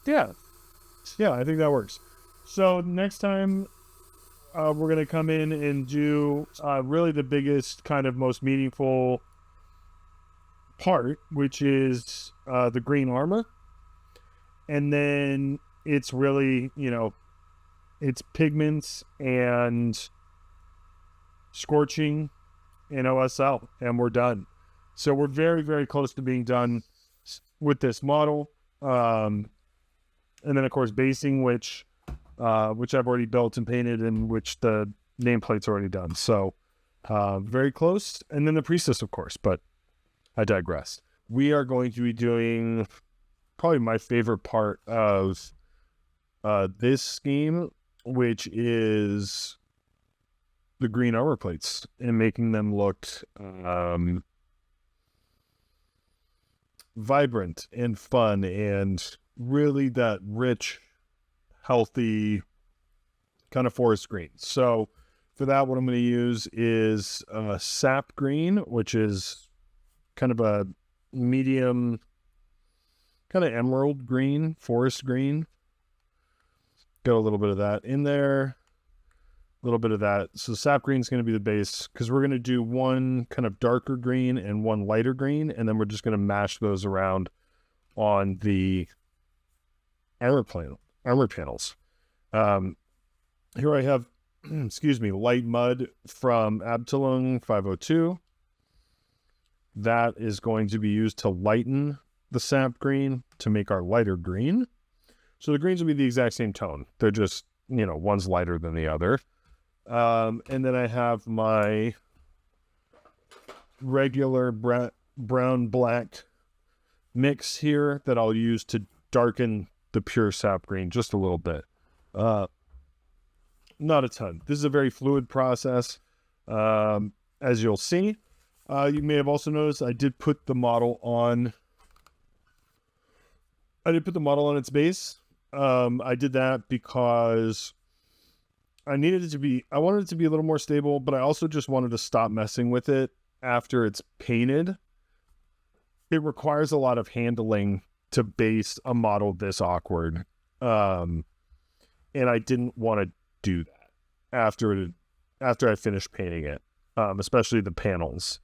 Yeah. Yeah, I think that works. So next time we're going to come in and do really the biggest, kind of most meaningful part, which is the green armor. And then it's really, you know, it's pigments and scorching and OSL, and we're done. So we're very, very close to being done with this model. And then of course basing, which I've already built and painted, and which the nameplate's already done. So very close. And then the priestess, of course, but I digress. We are going to be doing probably my favorite part of this scheme, which is the green armor plates and making them look vibrant and fun and really that rich, healthy kind of forest green. So for that, what I'm going to use is sap green, which is kind of a medium, kind of emerald green, forest green. Got a little bit of that in there, a little bit of that. So sap green is going to be the base, because we're going to do one kind of darker green and one lighter green, and then we're just going to mash those around on the armor panels. Here I have, excuse me, light mud from Abtalung 502. That is going to be used to lighten the sap green to make our lighter green. So the greens will be the exact same tone. They're just, you know, one's lighter than the other. And then I have my regular brown black mix here that I'll use to darken the pure sap green just a little bit. Not a ton. This is a very fluid process. As you'll see, you may have also noticed I did put the model on its base. I did that because I wanted it to be a little more stable, but I also just wanted to stop messing with it after it's painted. It requires a lot of handling to base a model this awkward. And I didn't want to do that after I finished painting it, especially the panels.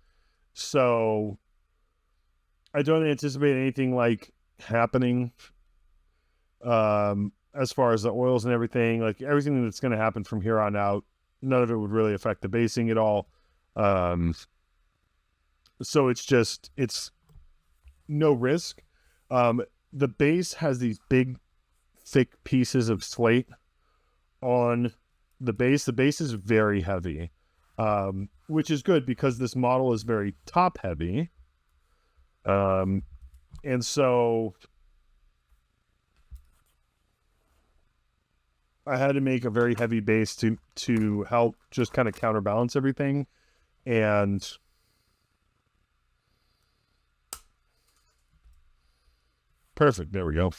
So I don't anticipate anything like happening as far as the oils and everything. Like everything that's going to happen from here on out, none of it would really affect the basing at all. So it's no risk. The base has these big thick pieces of slate on the base. The base is very heavy, which is good because this model is very top heavy. And so I had to make a very heavy base to help just kind of counterbalance everything. And perfect. There we go.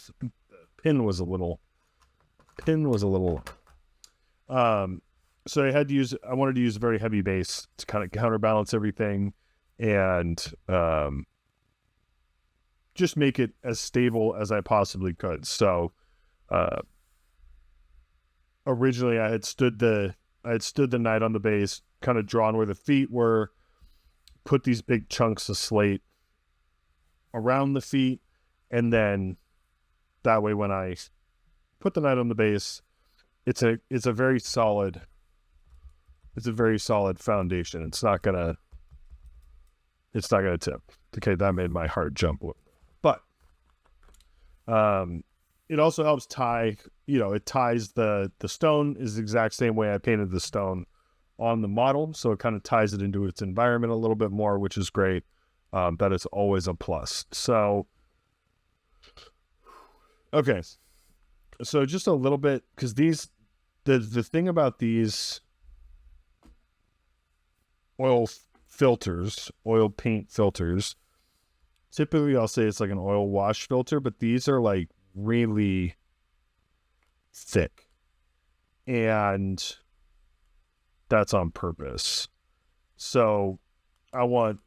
Pin was a little So I wanted to use a very heavy base to kind of counterbalance everything and just make it as stable as I possibly could. So originally I had stood the knight on the base, kind of drawn where the feet were, put these big chunks of slate around the feet, and then that way when I put the knight on the base, it's a very solid foundation. It's not gonna tip. Okay, that made my heart jump a little. But it also helps tie, it ties the stone is the exact same way I painted the stone on the model. So it kind of ties it into its environment a little bit more, which is great. That is always a plus. So, okay. So just a little bit, because the thing about these oil paint filters, typically I'll say it's like an oil wash filter, but these are like really thick, and that's on purpose. So I want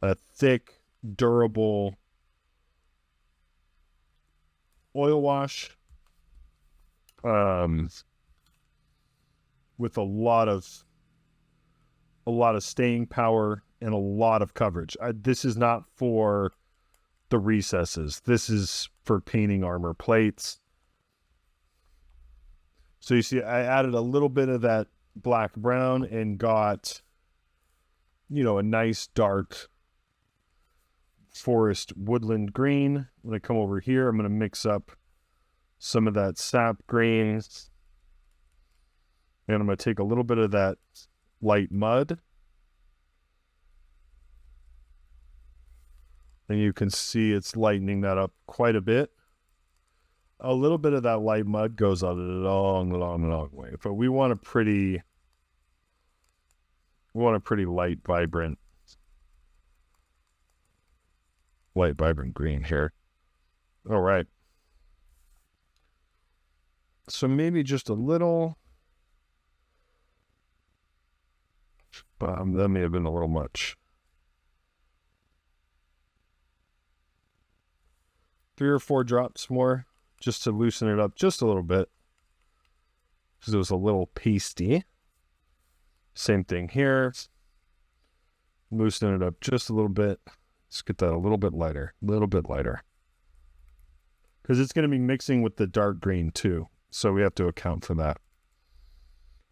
a thick, durable oil wash with a lot of staying power and a lot of coverage. This is not for the recesses. This is for painting armor plates. So you see, I added a little bit of that black brown and got, a nice dark forest woodland green. When I come over here, I'm going to mix up some of that sap green, and I'm going to take a little bit of that light mud, and you can see it's lightening that up quite a bit. A little bit of that light mud goes a long, long, long way, but we want a pretty light, vibrant green here. All right. So maybe just a little. That may have been a little much. 3 or 4 drops more, just to loosen it up just a little bit, because it was a little pasty. Same thing here. Loosen it up just a little bit. Let's get that a little bit lighter, because it's going to be mixing with the dark green too, so we have to account for that.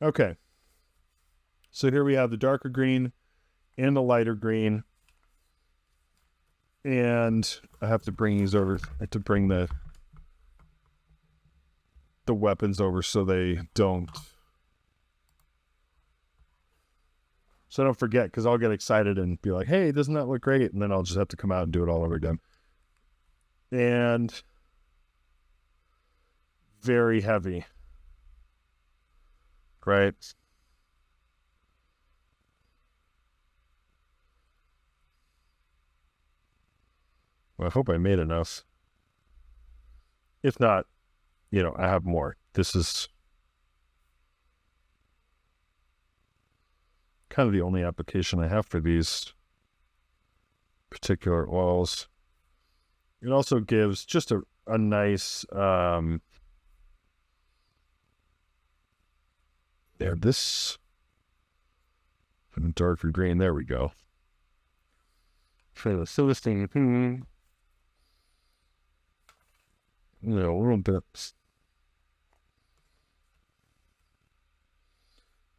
Okay. So here we have the darker green and the lighter green. And I have to bring these over. I have to bring the weapons over so they don't. So I don't forget, because I'll get excited and be like, hey, doesn't that look great? And then I'll just have to come out and do it all over again. And very heavy. Right? Well, I hope I made enough. If not, I have more. This is kind of the only application I have for these particular oils. It also gives just a nice, this darker green. There we go. So this thing, a little bit.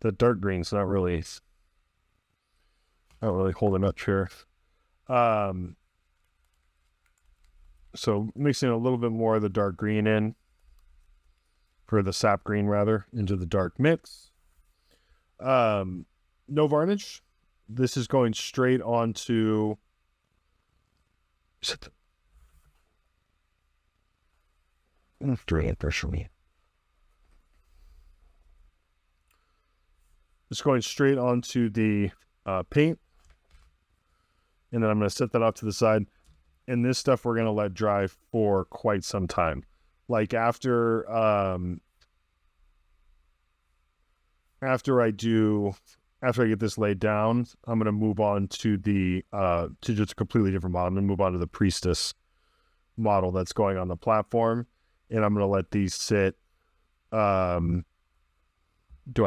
The dark green's not really holding up here. So mixing a little bit more of the dark green in, for the sap green rather, into the dark mix. No varnish. This is going straight onto. It's going straight onto the paint, and then I'm going to set that off to the side. And this stuff we're going to let dry for quite some time. Like after after I get this laid down, I'm going to move on to the to just a completely different model. I'm going to move on to the Priestess model that's going on the platform, and I'm going to let these sit. Do I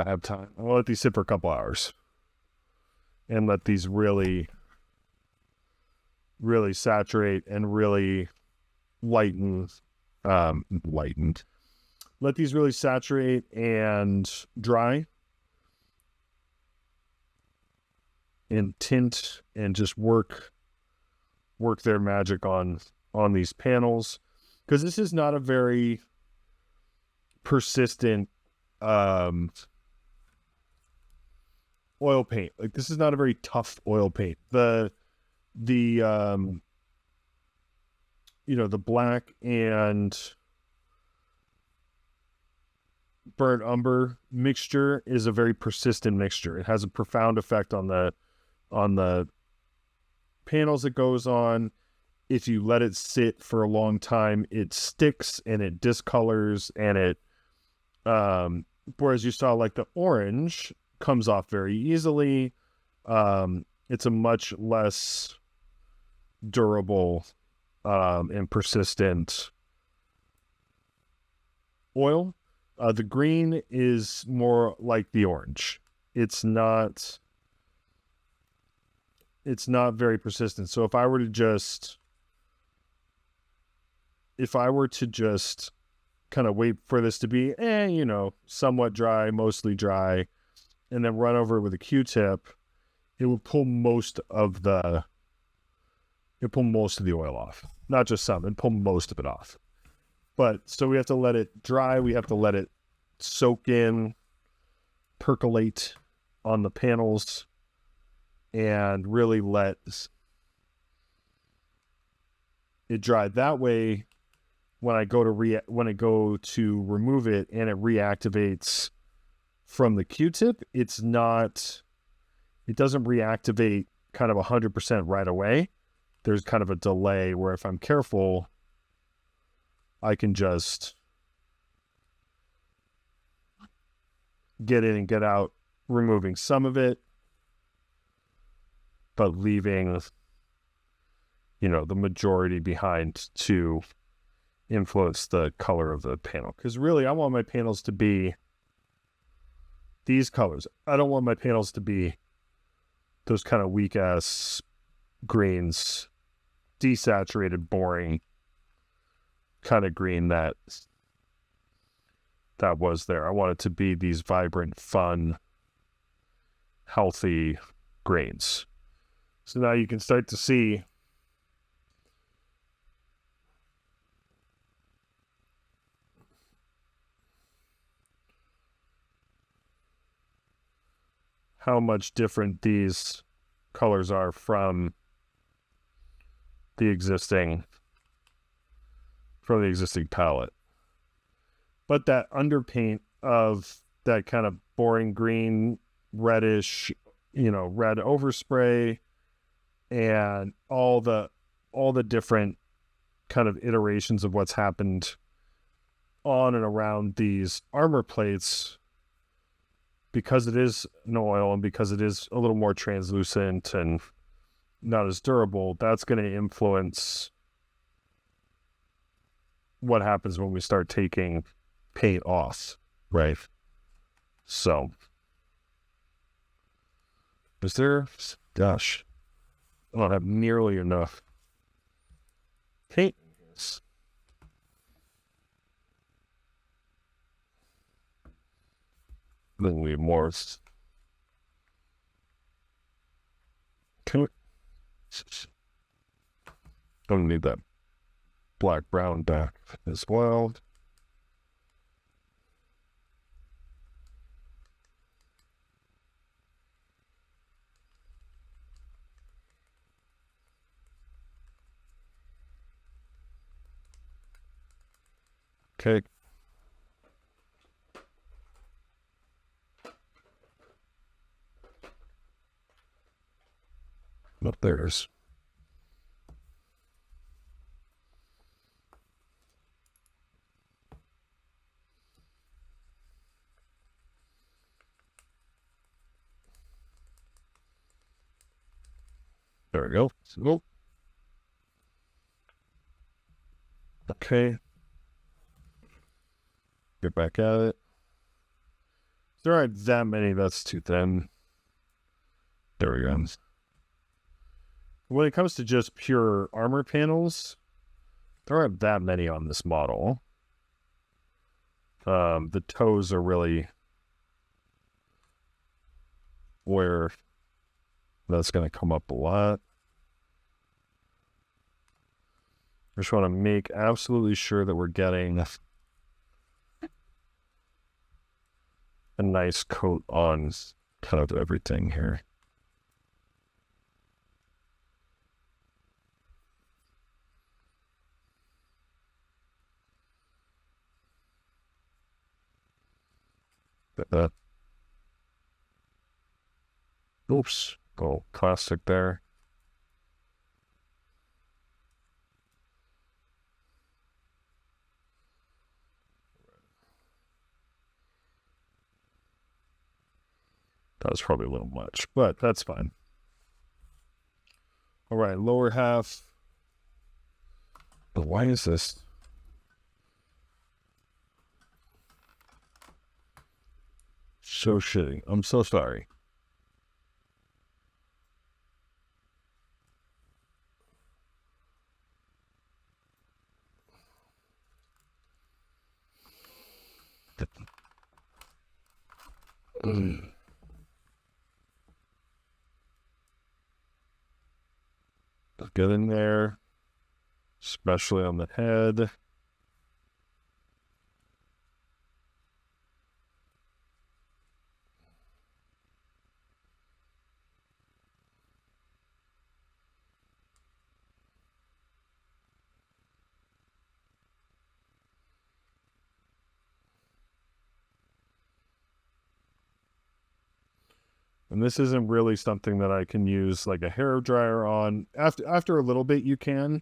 have time? I'll let these sit for a couple hours and let these really saturate and really lightened. Let these really saturate and dry and tint and just work their magic on these panels, because this is not a very persistent oil paint. Like, this is not a very tough oil paint. The the black and burnt umber mixture is a very persistent mixture. It has a profound effect on the panels it goes on. If you let it sit for a long time, it sticks and it discolors, and it whereas you saw like the orange comes off very easily. It's a much less durable and persistent oil. The green is more like the orange. It's not very persistent. So if I were to just kind of wait for this to be somewhat dry, mostly dry, and then run over it with a Q-tip, it will pull most of the oil off. Not just some, and pull most of it off. But so we have to let it dry, we have to let it soak in, percolate on the panels, and really let it dry. That way, when I go to remove it and it reactivates from the Q-tip, it doesn't reactivate kind of 100% right away. There's kind of a delay where if I'm careful, I can just get in and get out, removing some of it, but leaving, the majority behind to influence the color of the panel. Because really, I want my panels to be these colors. I don't want my panels to be those kind of weak-ass greens, desaturated, boring kind of green that was there. I want it to be these vibrant, fun, healthy greens. So now you can start to see how much different these colors are from the existing palette. But that underpaint of that kind of boring green, reddish, red overspray, and all the different kind of iterations of what's happened on and around these armor plates, because it is an oil and because it is a little more translucent and not as durable, that's going to influence what happens when we start taking paint off, right? So, gosh, I don't have nearly enough paint. Then we have more. Don't need that black brown back as well. Okay. Up there's. There we go. So, okay. Get back at it. There aren't that many. That's too thin. There we go. When it comes to just pure armor panels, there aren't that many on this model. The toes are really where that's going to come up a lot. I just want to make absolutely sure that we're getting a nice coat on kind of everything here. Oops, go plastic there. That was probably a little much, but that's fine. All right, lower half. But why is this? So shitty. I'm so sorry. Get in there, especially on the head. And this isn't really something that I can use like a hair dryer on. After a little bit you can,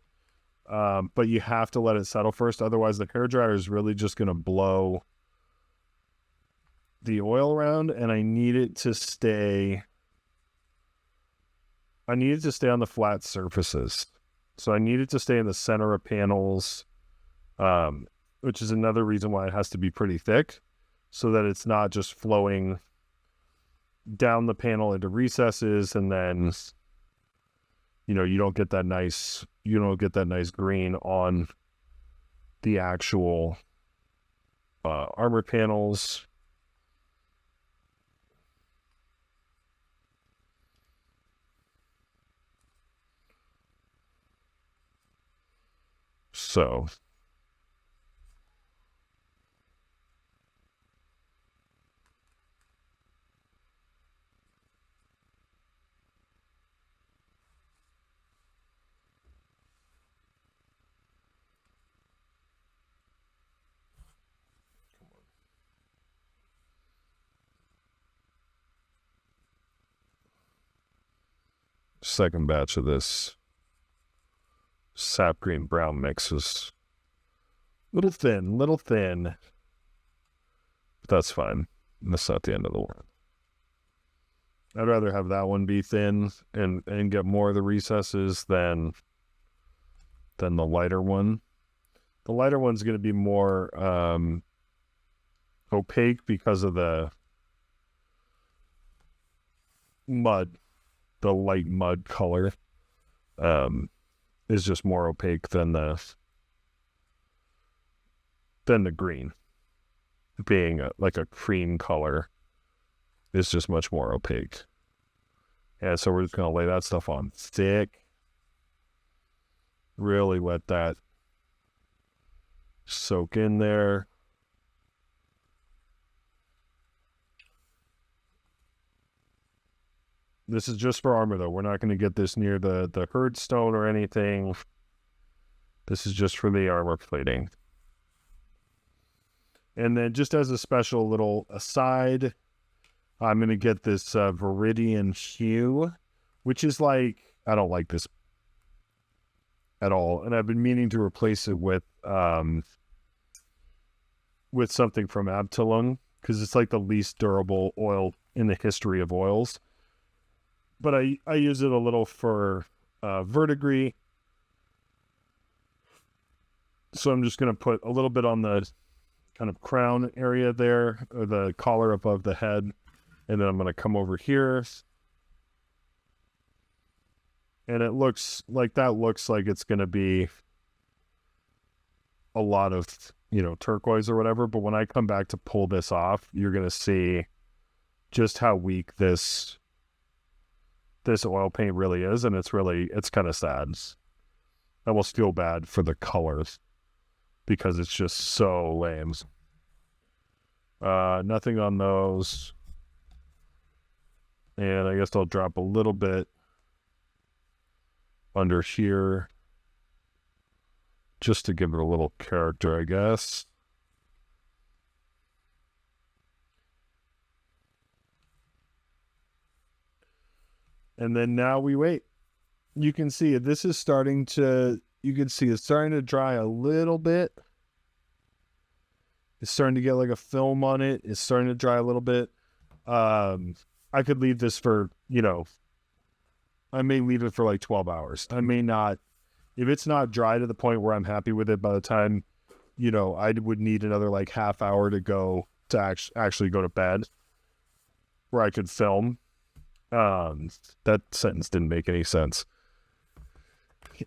but you have to let it settle first. Otherwise the hair dryer is really just going to blow the oil around, and I need it to stay on the flat surfaces. So I need it to stay in the center of panels, which is another reason why it has to be pretty thick, so that it's not just flowing down the panel into recesses, and then you don't get that nice green on the actual armor panels. So second batch of this sap green brown mix is a little thin, but that's fine. That's not the end of the world. I'd rather have that one be thin and get more of the recesses than the lighter one. The lighter one's going to be more opaque because of the mud. The light mud color is just more opaque than the green. Being like a cream color is just much more opaque. And so we're just going to lay that stuff on thick. Really let that soak in there. This is just for armor, though. We're not going to get this near the herd stone or anything. This is just for the armor plating. And then just as a special little aside, I'm going to get this Viridian hue, which is like, I don't like this at all. And I've been meaning to replace it with something from Abtalung, because it's like the least durable oil in the history of oils. But I use it a little for verdigris. So I'm just going to put a little bit on the kind of crown area there, or the collar above the head. And then I'm going to come over here. And it looks like it's going to be a lot of, turquoise or whatever. But when I come back to pull this off, you're going to see just how weak this oil paint really is. And it's kind of sad. I almost feel bad for the colors because it's just so lame. Nothing on those. And I guess I'll drop a little bit under here just to give it a little character, I guess. And then now we wait. You can see this is starting to, it's starting to dry a little bit. It's starting to get like a film on it. It's starting to dry a little bit. I could leave this for, I may leave it for like 12 hours. I may not, if it's not dry to the point where I'm happy with it by the time, I would need another like half hour to go to actually go to bed where I could film. That sentence didn't make any sense.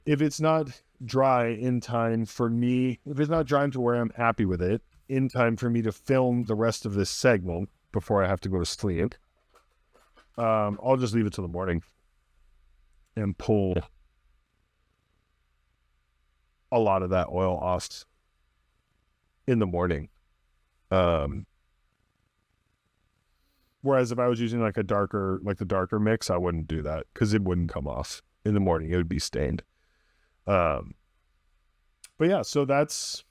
If it's not dry in time for me, if it's not dry to where I'm happy with it, in time for me to film the rest of this segment before I have to go to sleep, I'll just leave it till the morning and pull a lot of that oil off in the morning. Whereas if I was using like the darker mix, I wouldn't do that because it wouldn't come off in the morning. It would be stained. But yeah, so that's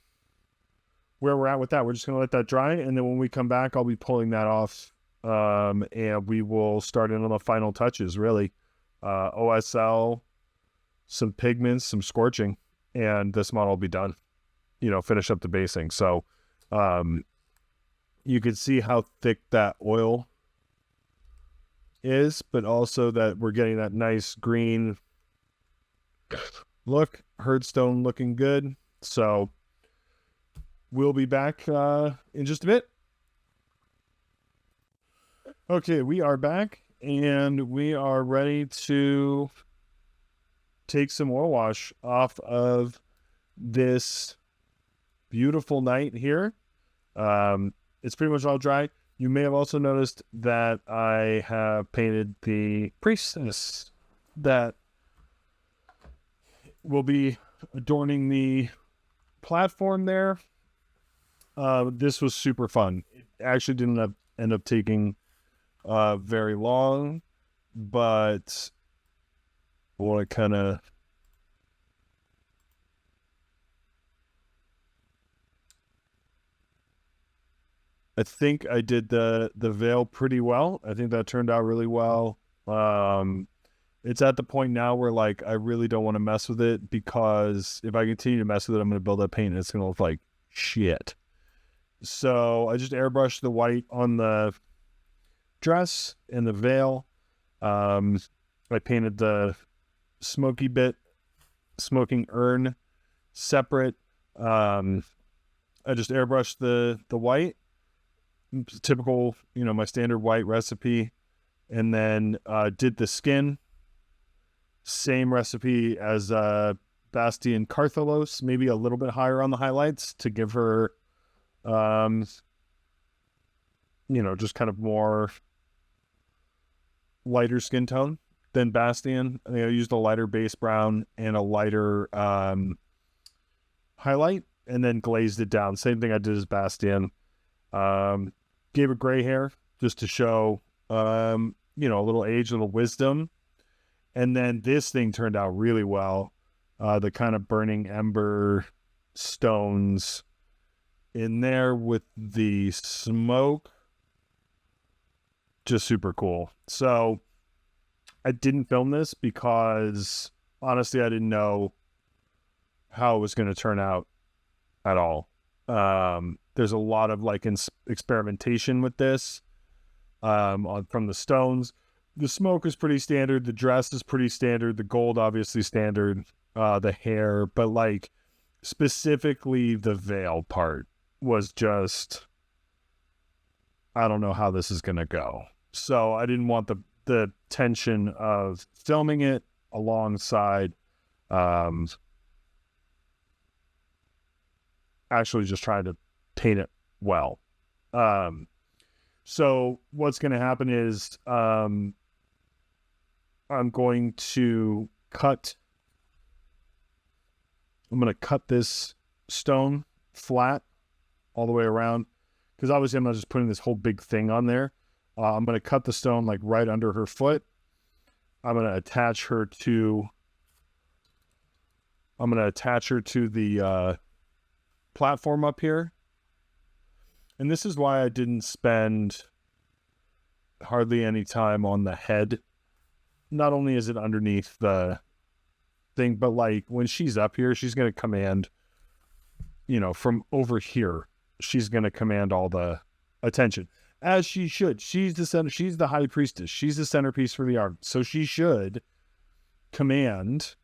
where we're at with that. We're just going to let that dry. And then when we come back, I'll be pulling that off. And we will start in on the final touches, really. OSL, some pigments, some scorching, and this model will be done. Finish up the basing. So, you can see how thick that oil is, but also that we're getting that nice green look. Herdstone looking good. So we'll be back in just a bit. Okay, we are back and we are ready to take some oil wash off of this beautiful night here. It's pretty much all dry. You may have also noticed that I have painted the priestess that will be adorning the platform there. This was super fun. It actually didn't end up taking very long, but I want to kind of I think I did the veil pretty well. I think that turned out really well. It's at the point now where like I really don't want to mess with it, because if I continue to mess with it, I'm going to build up paint and it's going to look like shit. So I just airbrushed the white on the dress and the veil. I painted the smoking urn separate. I just airbrushed the white, typical, my standard white recipe, and then did the skin, same recipe as Bastian Carthalos, maybe a little bit higher on the highlights to give her just kind of more lighter skin tone than Bastian. I think I used a lighter base brown and a lighter highlight, and then glazed it down. Same thing I did as Bastian. Gave it gray hair just to show, a little age, a little wisdom. And then this thing turned out really well. The kind of burning ember stones in there with the smoke. Just super cool. So I didn't film this because honestly, I didn't know how it was going to turn out at all. There's a lot of like experimentation with this from the stones, The smoke is pretty standard. The dress is pretty standard. The gold, obviously standard. The hair, but like specifically the veil part was just, I don't know how this is going to go. So I didn't want the tension of filming it alongside actually just trying to paint it well. So what's going to happen is I'm going to cut this stone flat all the way around, because obviously I'm not just putting this whole big thing on there. I'm going to cut the stone like right under her foot. I'm going to attach her to the platform up here. And this is why I didn't spend hardly any time on the head. Not only is it underneath the thing, but like when she's up here, she's going to command, from over here, she's going to command all the attention, as she should. She's the center. She's the high priestess. She's the centerpiece for the art. So she should command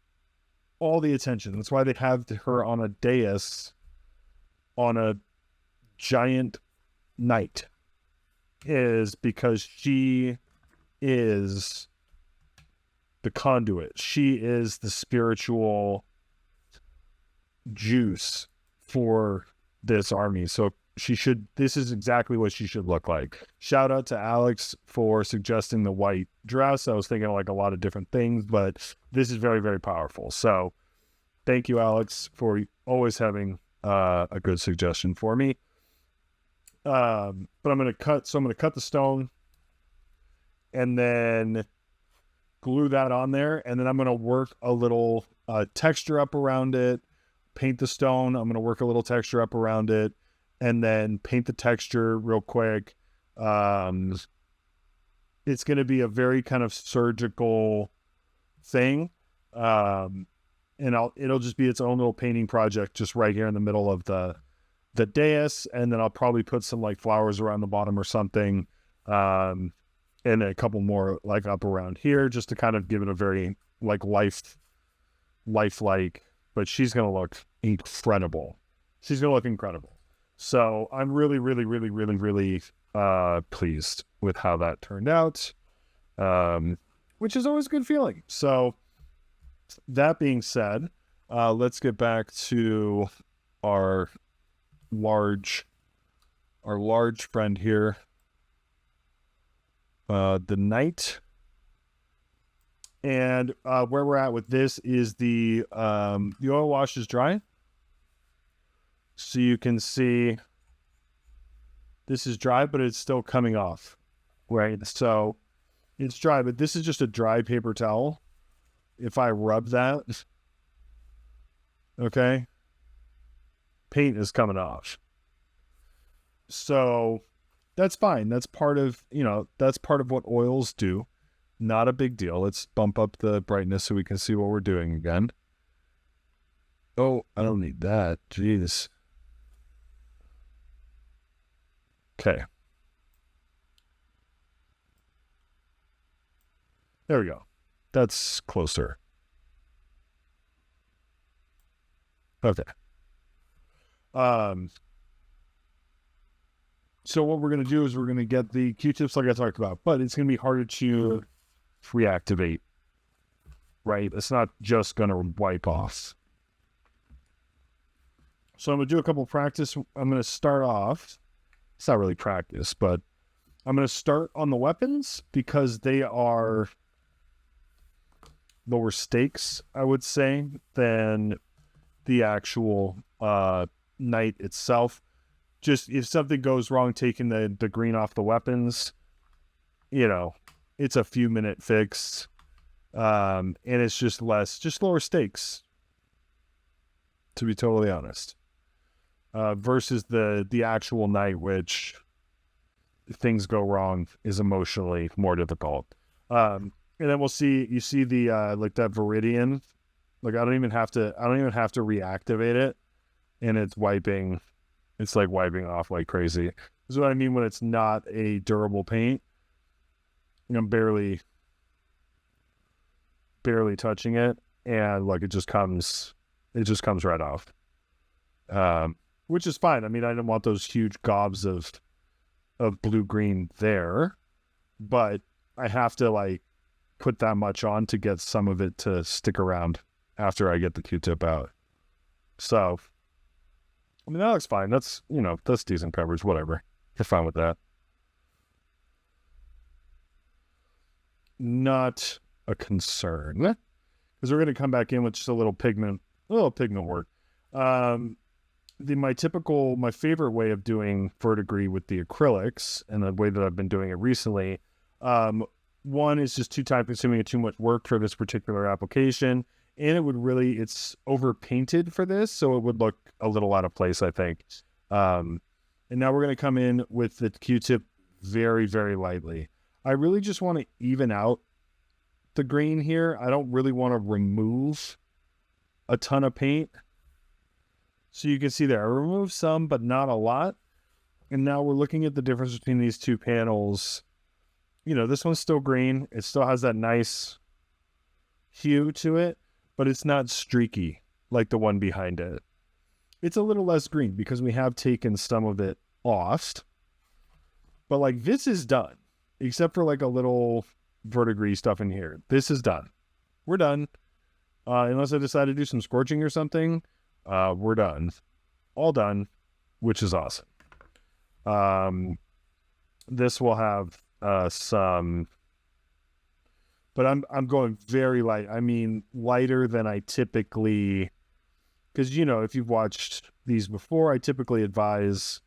all the attention. That's why they have her on a dais on a giant knight, is because she is the conduit. She is the spiritual juice for this army. So this is exactly what she should look like. Shout out to Alex for suggesting the white dress. I was thinking like a lot of different things, but this is very, very powerful. So thank you, Alex, for always having a good suggestion for me. But I'm going to cut the stone and then glue that on there. And then I'm going to work a little texture up around it, paint the stone. I'm going to work a little texture up around it and then paint the texture real quick. It's going to be a very kind of surgical thing. And it'll just be its own little painting project just right here in the middle of the dais, and then I'll probably put some like flowers around the bottom or something, and a couple more like up around here just to kind of give it a very like lifelike, but she's going to look incredible. She's going to look incredible. So I'm really, really, really, really, really pleased with how that turned out, which is always a good feeling. So that being said, let's get back to our large friend here, the knight. And where we're at with this is the oil wash is dry. So you can see this is dry, but it's still coming off, right? So it's dry, but this is just a dry paper towel. If I rub that, okay, paint is coming off. So that's fine. That's part of what oils do. Not a big deal. Let's bump up the brightness so we can see what we're doing again. Oh, I don't need that. Jeez. Okay. There we go. That's closer. Okay. So what we're going to do is we're going to get the Q-tips like I talked about, but it's going to be harder to reactivate, right? It's not just going to wipe off. So I'm going to do a couple of practice. I'm going to start off. It's not really practice, but I'm going to start on the weapons because they are lower stakes, I would say, than the actual knight itself. Just if something goes wrong taking the green off the weapons, it's a few minute fix. And it's just lower stakes, to be totally honest. Versus the actual knight, which if things go wrong is emotionally more difficult. And then you see the like that Viridian. Like I don't even have to reactivate it, and it's wiping off like crazy. This is what I mean when it's not a durable paint. I'm barely barely touching it, and like it just comes right off. Which is fine. I mean, I didn't want those huge gobs of blue-green there, but I have to like put that much on to get some of it to stick around after I get the Q-tip out. So, I mean, that looks fine. That's, that's decent coverage, whatever. You're fine with that. Not a concern, because we're going to come back in with just a little pigment work. My favorite way of doing verdigris with the acrylics, and the way that I've been doing it recently, one is just too time consuming and too much work for this particular application, and it's over painted for this, so it would look a little out of place, I think. And now we're going to come in with the Q-tip very, very lightly. I really just want to even out the green here. I don't really want to remove a ton of paint. So you can see there, I removed some, but not a lot. And now we're looking at the difference between these two panels. This one's still green. It still has that nice hue to it, but it's not streaky like the one behind it. It's a little less green because we have taken some of it off. But like this is done, except for like a little verdigris stuff in here. This is done. We're done. Unless I decide to do some scorching or something, we're done. All done, which is awesome. This will have some, but I'm going very light. I mean, lighter than I typically, because if you've watched these before, I typically advise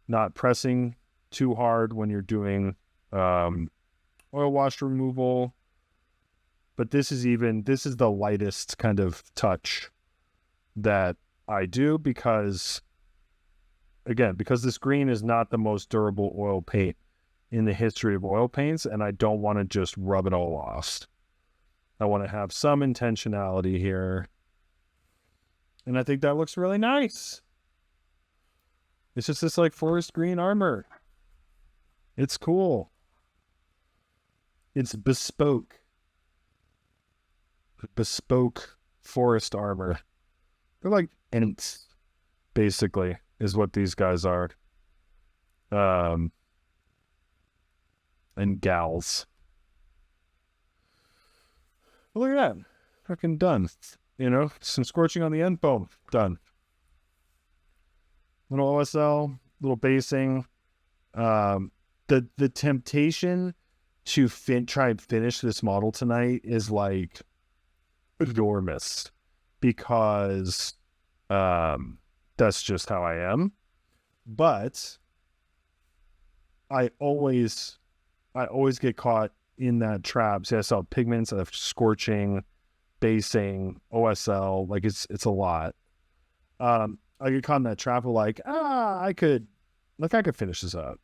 not pressing too hard when you're doing oil wash removal. But this is the lightest kind of touch that I do because this green is not the most durable oil paint in the history of oil paints, and I don't want to just rub it all off. I want to have some intentionality here. And I think that looks really nice. It's just this like forest green armor. It's cool. It's bespoke forest armor. They're like Ents, basically, is what these guys are. And gals. But look at that. Fucking done. Some scorching on the end. Boom. Done. Little OSL, little basing. The temptation to try and finish this model tonight is like enormous because that's just how I am. But I always get caught in that trap. See, I saw Pigments, I have Scorching, basing, OSL, like it's a lot. I get caught in that trap of like, I could finish this up.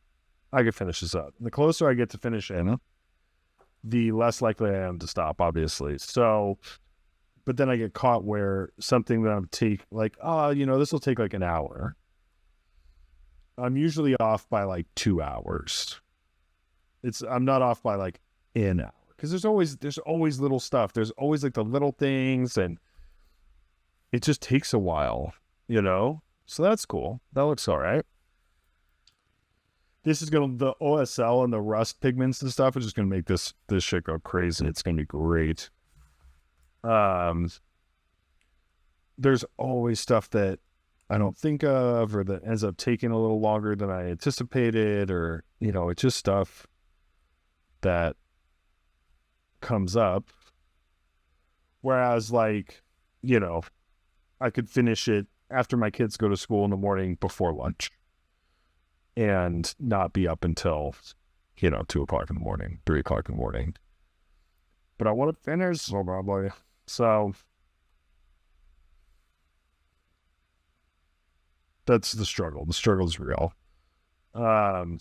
And the closer I get to finishing, the less likely I am to stop, obviously. So, but then I get caught where something that I'm this will take like an hour. I'm usually off by like 2 hours. I'm not off by like an hour because there's always little stuff. There's always like the little things, and it just takes a while, So that's cool. That looks all right. This is the OSL and the rust pigments and stuff is just gonna make this shit go crazy. It's gonna be great. There's always stuff that I don't think of, or that ends up taking a little longer than I anticipated, or it's just stuff that comes up. Whereas I could finish it after my kids go to school in the morning before lunch and not be up until 2 o'clock in the morning, 3 o'clock in the morning. But I want to finish so badly. So that's the struggle. The struggle is real. And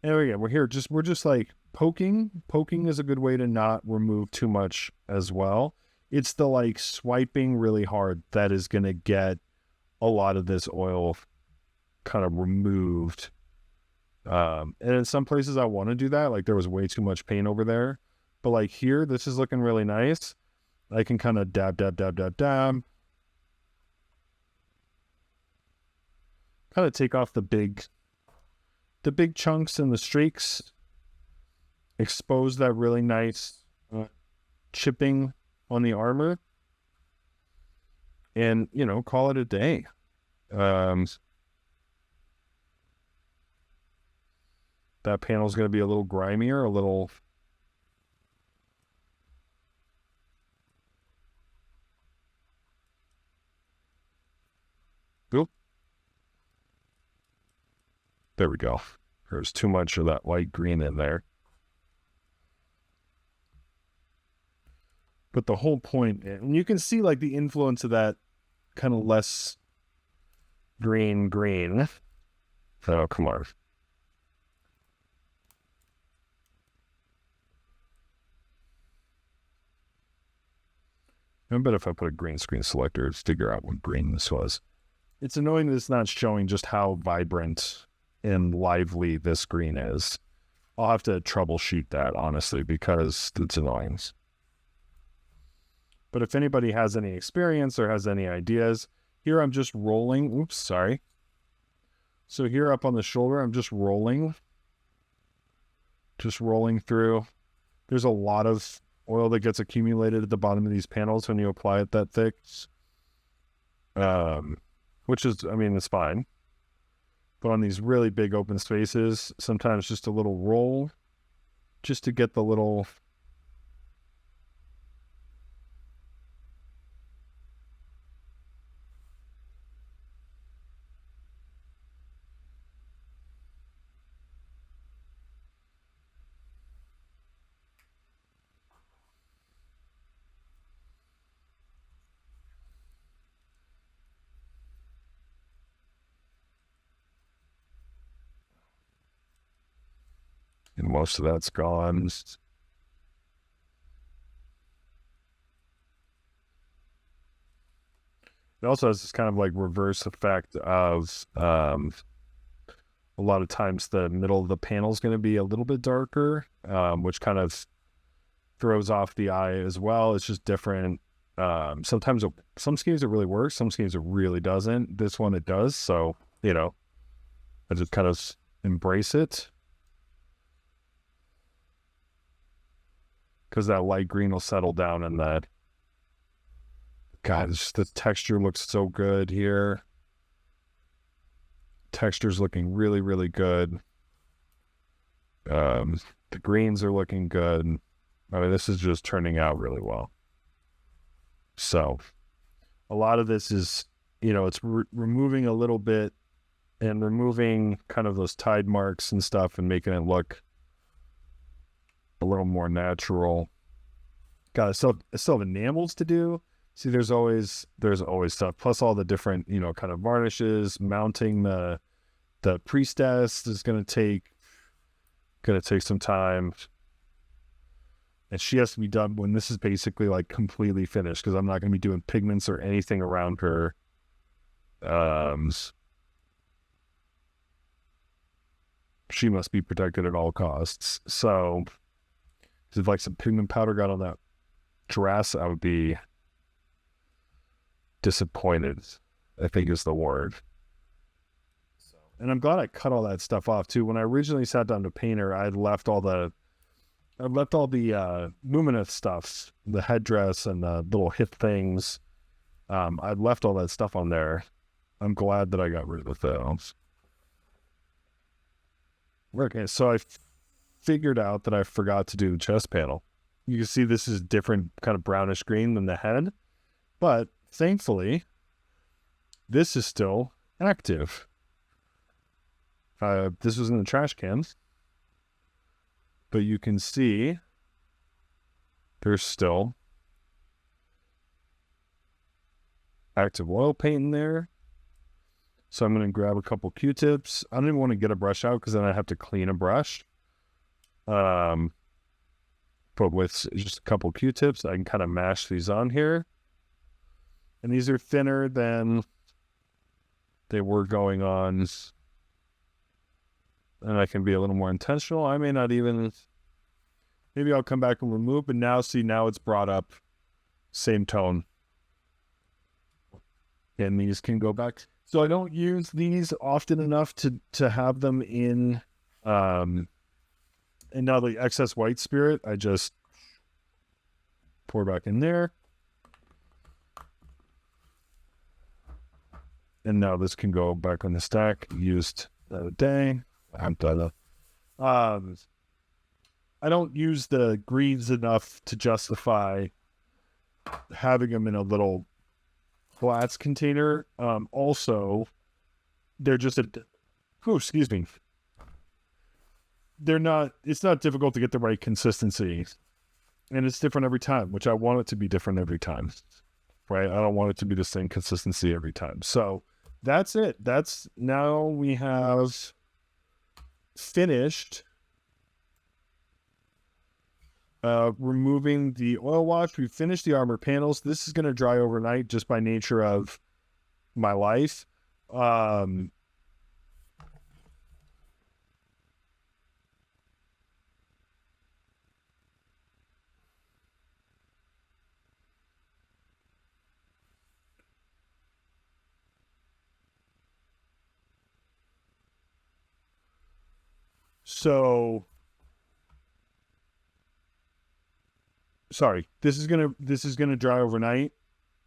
again, we're just like poking. Poking is a good way to not remove too much as well. It's the like swiping really hard that is going to get a lot of this oil kind of removed. And in some places I want to do that. Like there was way too much paint over there. But like here, this is looking really nice. I can kind of dab. Kind of take off the big chunks and the streaks. Expose that really nice chipping on the armor. And, call it a day. That panel's going to be a little grimier, a little... Oop. There we go. There's too much of that light green in there. But the whole point, and you can see like the influence of that kind of less green. Oh, come on. I bet if I put a green screen selector to figure out what green this was. It's annoying that it's not showing just how vibrant and lively this green is. I'll have to troubleshoot that, honestly, because it's annoying. But if anybody has any experience or has any ideas, here I'm just rolling. Oops, sorry. So here up on the shoulder, I'm just rolling. Just rolling through. There's a lot of oil that gets accumulated at the bottom of these panels when you apply it that thick. Which is, it's fine. But on these really big open spaces, sometimes just a little roll, just to get the little... And most of that's gone. It also has this kind of like reverse effect of a lot of times the middle of the panel is going to be a little bit darker, which kind of throws off the eye as well. It's just different. Sometimes some schemes it really works, some schemes it really doesn't. This one it does, so I just kind of embrace it. Because that light green will settle down in that. God, the texture looks so good here. Texture's looking really, really good. The greens are looking good. This is just turning out really well. So, a lot of this is, it's removing a little bit and removing kind of those tide marks and stuff and making it look a little more natural. God, I still have enamels to do. See, there's always stuff. Plus all the different, kind of varnishes. Mounting the priestess is gonna take some time. And she has to be done when this is basically like completely finished, because I'm not gonna be doing pigments or anything around her. She must be protected at all costs. So if like some pigment powder got on that dress, I would be disappointed, I think is the word. And I'm glad I cut all that stuff off too. When I originally sat down to paint her, I left all the luminous stuff, the headdress and the little hip things. I'd left all that stuff on there. I'm glad that I got rid of those. Okay, so I figured out that I forgot to do the chest panel. You can see this is different kind of brownish green than the head, but thankfully this is still active. This was in the trash cans, but you can see there's still active oil paint in there. So I'm going to grab a couple Q-tips. I don't even want to get a brush out because then I have to clean a brush. But with just a couple Q-tips, I can kind of mash these on here. And these are thinner than they were going on. And I can be a little more intentional. I may not even... Maybe I'll come back and remove, but now it's brought up same tone. And these can go back. So I don't use these often enough to have them in another excess white spirit. I just pour back in there. And now this can go back on the stack. Used the other day. I don't use the greens enough to justify having them in a little flats container. Also, they're just excuse me. It's not difficult to get the right consistency. And it's different every time, which I want it to be different every time. Right? I don't want it to be the same consistency every time. So that's it. Now we have finished removing the oil wash. We finished the armor panels. This is going to dry overnight just by nature of my life. So sorry, this is gonna dry overnight,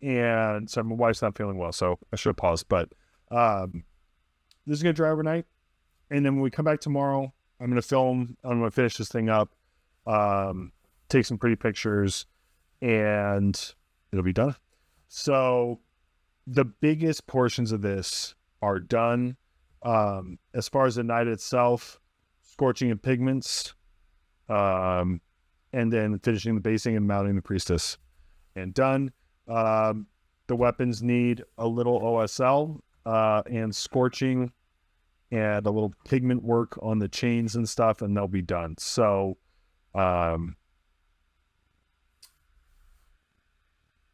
and so my wife's not feeling well, so I should have paused. But this is gonna dry overnight, and then when we come back tomorrow, I'm gonna film. I'm gonna finish this thing up, take some pretty pictures, and it'll be done. So the biggest portions of this are done. As far as the night itself, Scorching and Pigments, and then finishing the basing and mounting the priestess, and done. The weapons need a little OSL and Scorching and a little pigment work on the chains and stuff, and they'll be done. So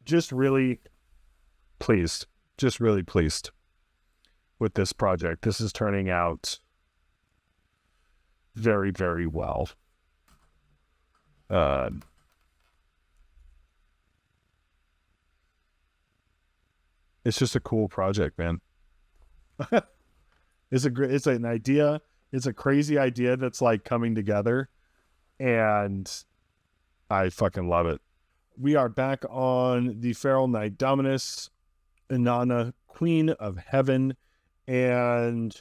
just really pleased with this project. This is turning out very, very well. It's just a cool project, man. It's an idea. It's a crazy idea that's like coming together, and I fucking love it. We are back on the Feral Knight Dominus, Inaana, Queen of Heaven, and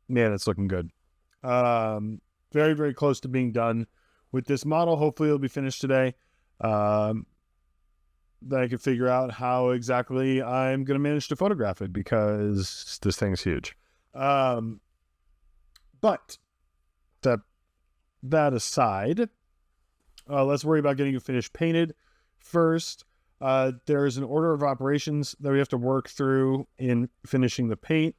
man, it's looking good. Very, very close to being done with this model. Hopefully it'll be finished today. Then I can figure out how exactly I'm going to manage to photograph it, because this thing's huge. But that aside, let's worry about getting it finished painted first. There's an order of operations that we have to work through in finishing the paint.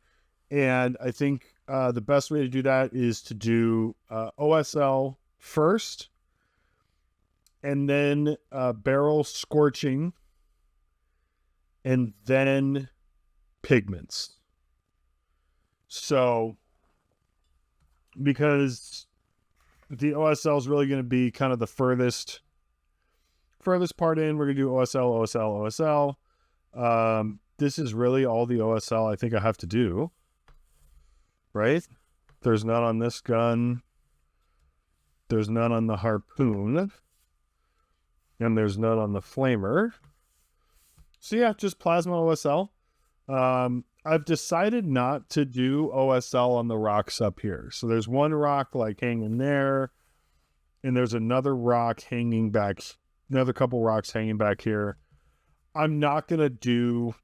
And I think the best way to do that is to do OSL first, and then barrel Scorching, and then Pigments. So, because the OSL is really going to be kind of the furthest part in, we're going to do OSL. This is really all the OSL I think I have to do. Right? There's none on this gun. There's none on the harpoon. And there's none on the flamer. So yeah, just plasma OSL. I've decided not to do OSL on the rocks up here. So there's one rock like hanging there, and there's another rock hanging back, another couple rocks hanging back here. I'm not going to do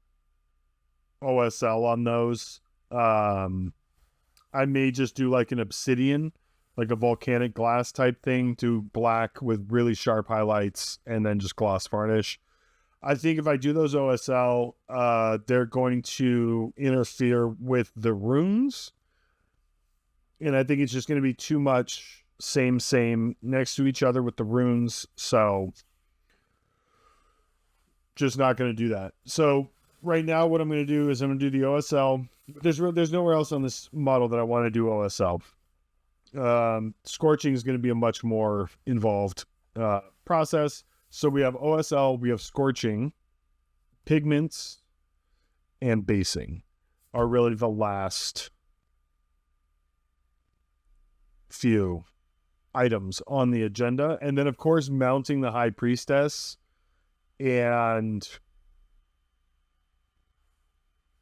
OSL on those. I may just do like an obsidian, like a volcanic glass type thing, do black with really sharp highlights, and then just gloss varnish. I think if I do those OSL, they're going to interfere with the runes. And I think it's just going to be too much same next to each other with the runes. So just not going to do that. So right now what I'm going to do is I'm going to do the OSL. There's nowhere else on this model that I want to do OSL. Scorching is going to be a much more involved process. So we have OSL, we have Scorching, Pigments, and Basing are really the last few items on the agenda. And then, of course, mounting the High Priestess and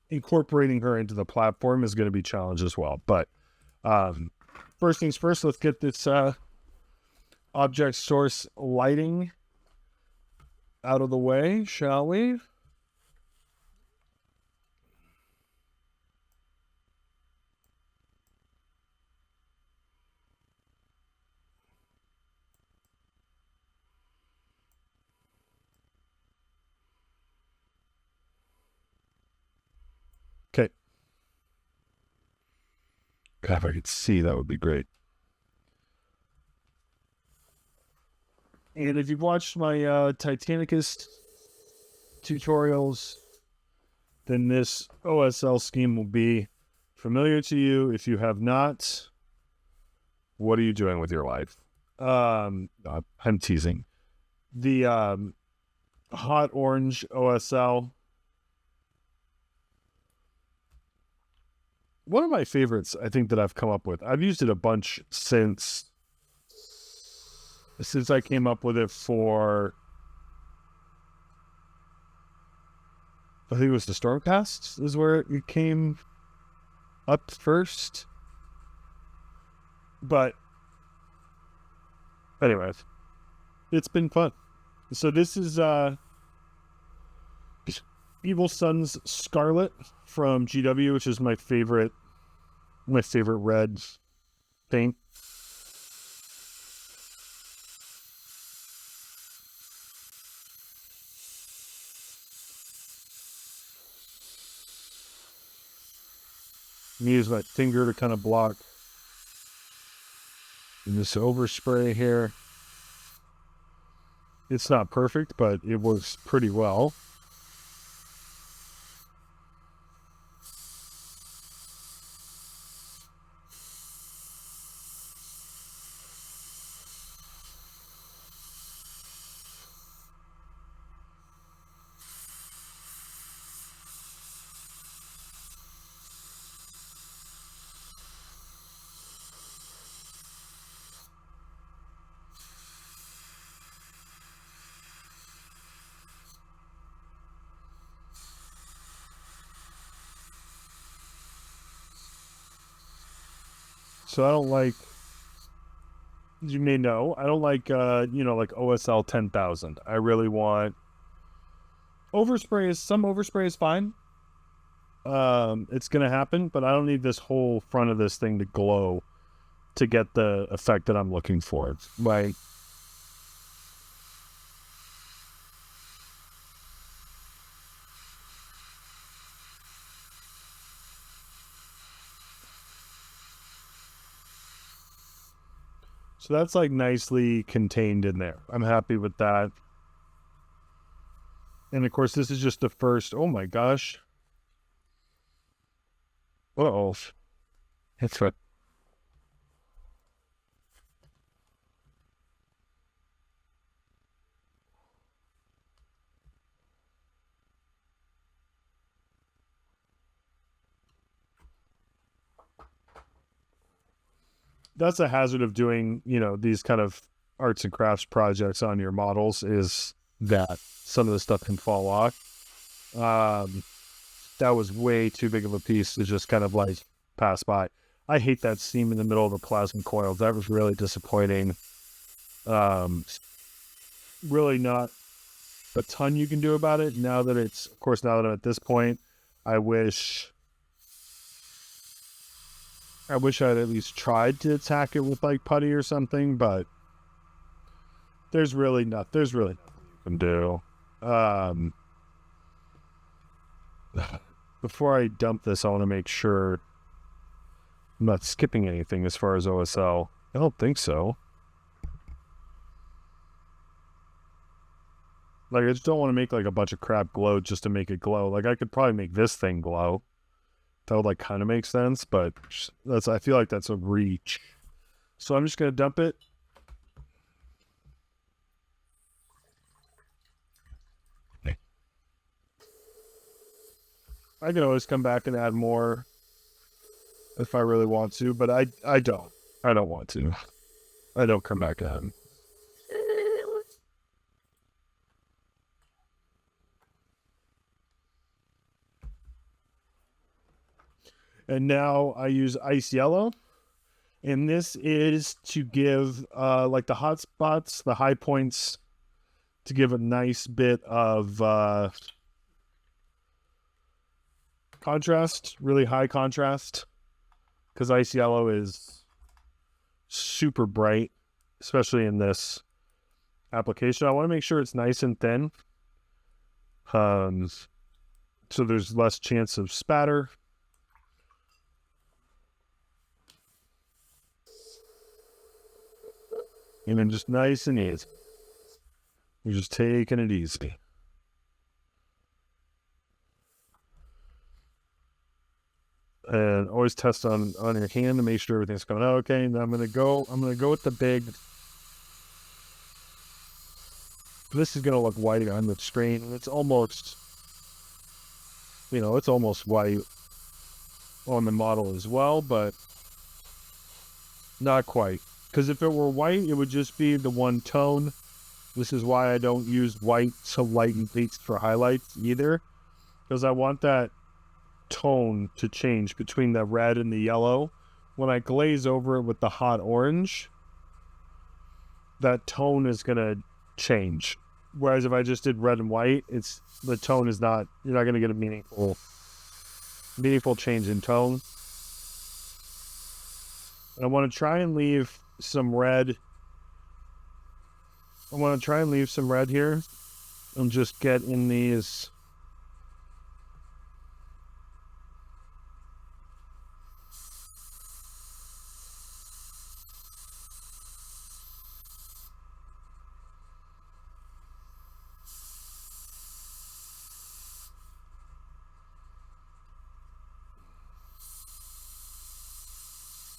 incorporating her into the platform is going to be challenged as well. But first things first, let's get this object source lighting out of the way, shall we? Okay. God, if I could see, that would be great. And if you've watched my Titanicus tutorials, then this OSL scheme will be familiar to you. If you have not, what are you doing with your life? I'm teasing. The hot orange OSL. One of my favorites, I think, that I've come up with. I've used it a bunch since I came up with it for, I think it was the Stormcast is where it came up first. But anyways, it's been fun. So this is Evil Sun's Scarlet from GW, which is my favorite red paint. Use my finger to kind of block this overspray here. It's not perfect, but it works pretty well. So I don't like, as you may know, I don't like, like OSL 10,000. I really want overspray. Some overspray is fine. It's going to happen, but I don't need this whole front of this thing to glow to get the effect that I'm looking for. Like, so that's like nicely contained in there. I'm happy with that. And of course, this is just the first. Oh my gosh. Uh-oh. That's right. That's a hazard of doing, these kind of arts and crafts projects on your models, is that some of the stuff can fall off. That was way too big of a piece to just kind of like pass by. I hate that seam in the middle of the plasma coils. That was really disappointing. Really not a ton you can do about it. Now that I'm at this point, I wish I'd at least tried to attack it with like putty or something, but there's really nothing you can do. Before I dump this, I want to make sure I'm not skipping anything as far as OSL. I don't think so. Like, I just don't want to make like a bunch of crap glow just to make it glow. Like, I could probably make this thing glow. That would like kind of make sense, but I feel like that's a reach. So I'm just going to dump it. I can always come back and add more if I really want to, but I don't. I don't want to. I don't come back and add. And now I use ice yellow. And this is to give like the hot spots, the high points, to give a nice bit of contrast, really high contrast. Because ice yellow is super bright, especially in this application. I want to make sure it's nice and thin. So there's less chance of spatter. And then just nice and easy. You're just taking it easy. And always test on your hand to make sure everything's coming out okay. And I'm gonna go with the big. This is gonna look white on the screen. It's almost, it's almost white on the model as well, but not quite. Because if it were white, it would just be the one tone. This is why I don't use white to lighten beats for highlights either. Because I want that tone to change between the red and the yellow. When I glaze over it with the hot orange, that tone is going to change. Whereas if I just did red and white, the tone is not, you're not going to get a meaningful change in tone. And I want to try and leave some red. I want to try and leave some red here and just get in these.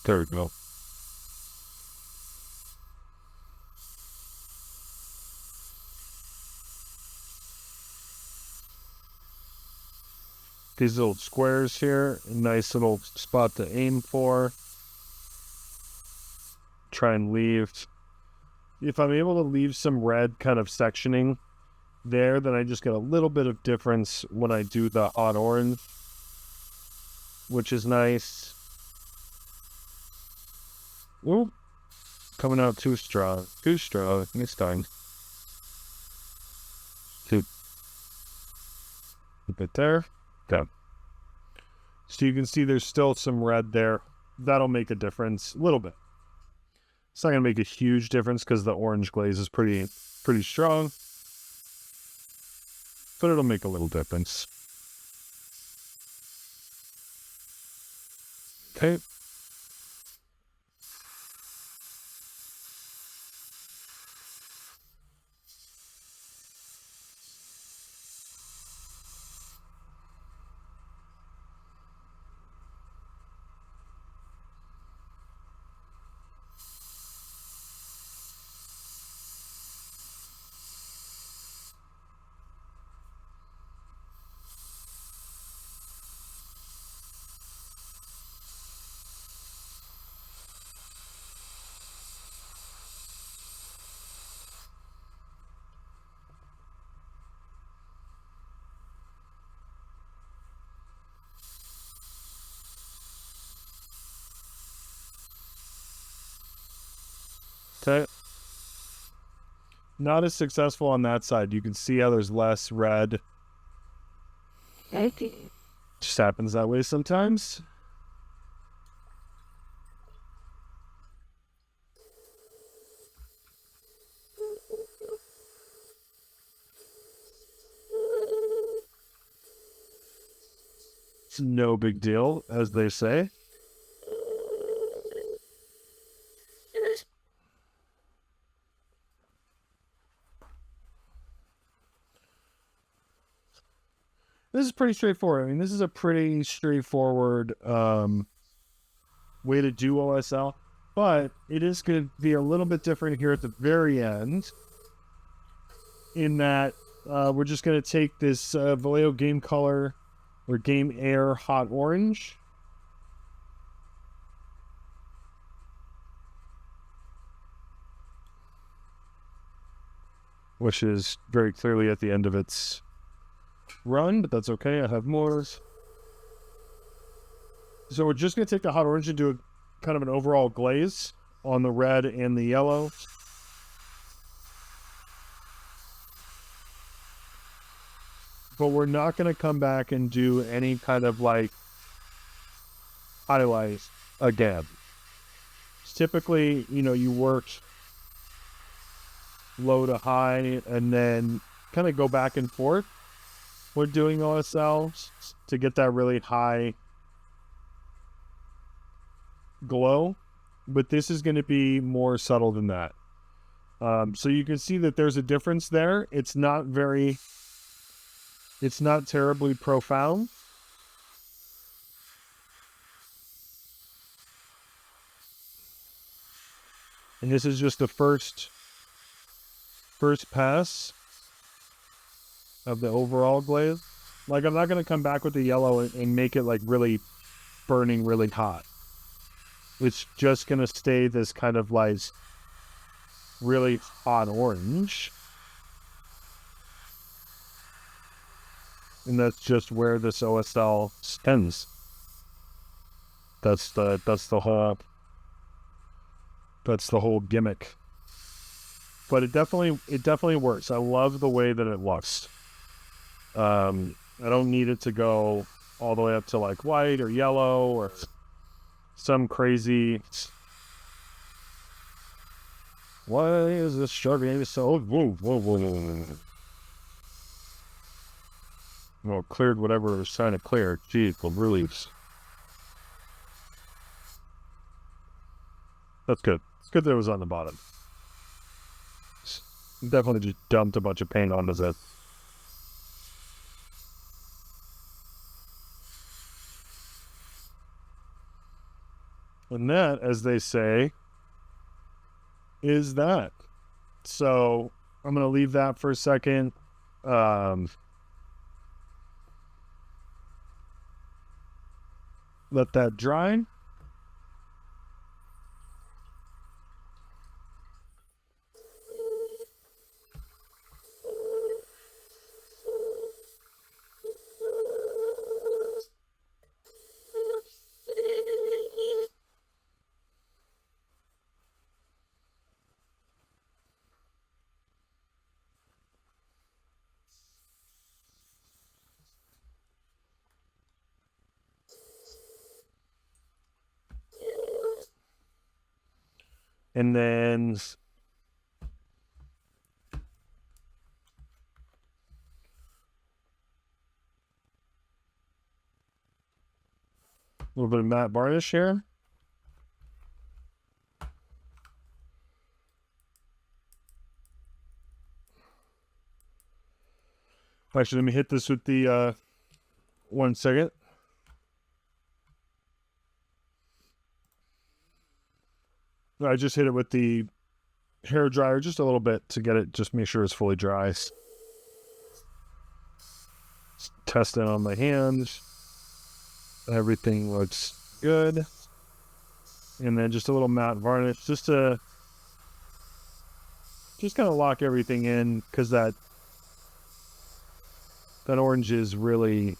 There we go. These little squares here, a nice little spot to aim for. Try and leave. If I'm able to leave some red kind of sectioning there, then I just get a little bit of difference when I do the hot orange, which is nice. Ooh, coming out too strong. Too strong. It's time. Keep it there. Okay. So you can see there's still some red there. That'll make a difference a little bit. It's not going to make a huge difference because the orange glaze is pretty strong. But it'll make a little difference. Okay. Okay. Not as successful on that side. You can see how there's less red. Just happens that way sometimes. It's no big deal, as they say. This is pretty straightforward. I mean, this is a pretty straightforward way to do OSL, but it is going to be a little bit different here at the very end in that we're just going to take this Vallejo game color or Game Air Hot Orange. Which is very clearly at the end of its run, but that's okay. I have more. So we're just going to take the hot orange and do a kind of an overall glaze on the red and the yellow. But we're not going to come back and do any kind of like highlight again. Typically, you know, you work low to high and then kind of go back and forth. We're doing OSL to get that really high glow, but this is going to be more subtle than that. So you can see that there's a difference there. It's not terribly profound. And this is just the first pass of the overall glaze. Like, I'm not going to come back with the yellow and make it like really burning really hot. It's just going to stay this kind of like really hot orange. And that's just where this OSL ends. That's the whole gimmick. But it definitely works. I love the way that it looks. I don't need it to go all the way up to like white or yellow or some crazy. Why is this sugar so? Well, cleared whatever it was trying to clear. Geez, well, reliefs. That's good. It's good that it was on the bottom. Definitely just dumped a bunch of paint onto this. And that, as they say, is that. So I'm going to leave that for a second. Let that dry. And then a little bit of matte varnish here. Actually, let me hit this with the 1 second. I just hit it with the hair dryer just a little bit to get it, just make sure it's fully dry. Test it on my hands. Everything looks good. And then just a little matte varnish just to kind of lock everything in, because that orange is really,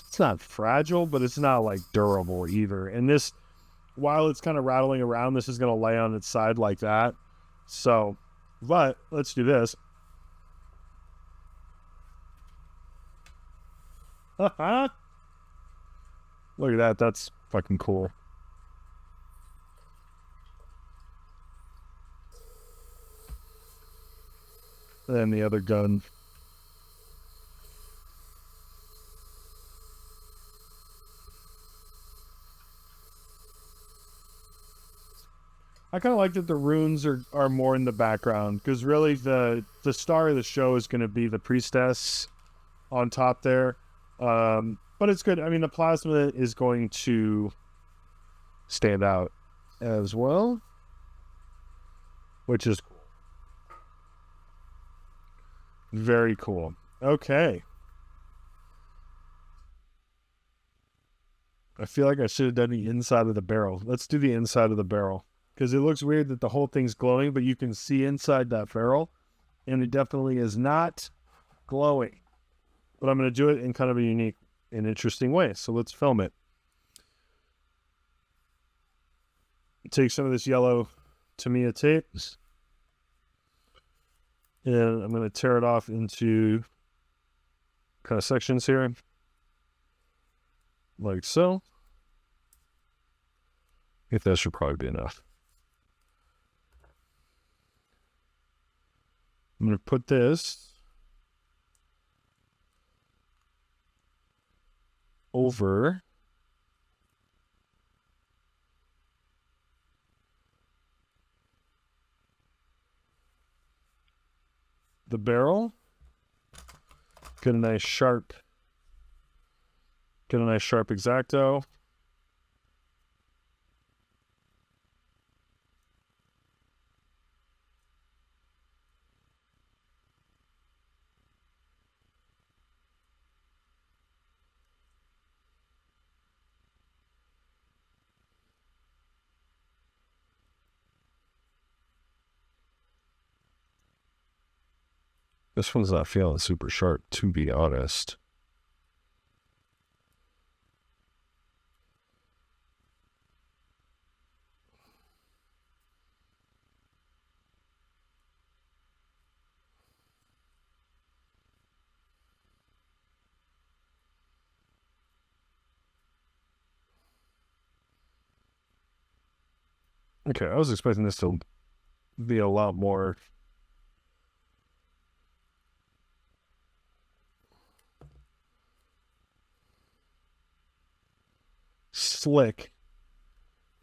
it's not fragile, but it's not like durable either. And this, while it's kind of rattling around, this is going to lay on its side like that. So, but let's do this. Look at that. That's fucking cool. And then the other gun. I kind of like that the runes are more in the background, because really the star of the show is going to be the priestess on top there. But it's good. I mean, the plasma is going to stand out as well, which is cool. Very cool. Okay. I feel like I should have done the inside of the barrel. Let's do the inside of the barrel. Because it looks weird that the whole thing's glowing, but you can see inside that barrel. And it definitely is not glowing. But I'm going to do it in kind of a unique and interesting way. So let's film it. Take some of this yellow Tamiya tape. And I'm going to tear it off into kind of sections here. Like so. I think that should probably be enough. I'm going to put this over the barrel. Get a nice sharp X-Acto. This one's not feeling super sharp, to be honest. Okay, I was expecting this to be a lot more slick.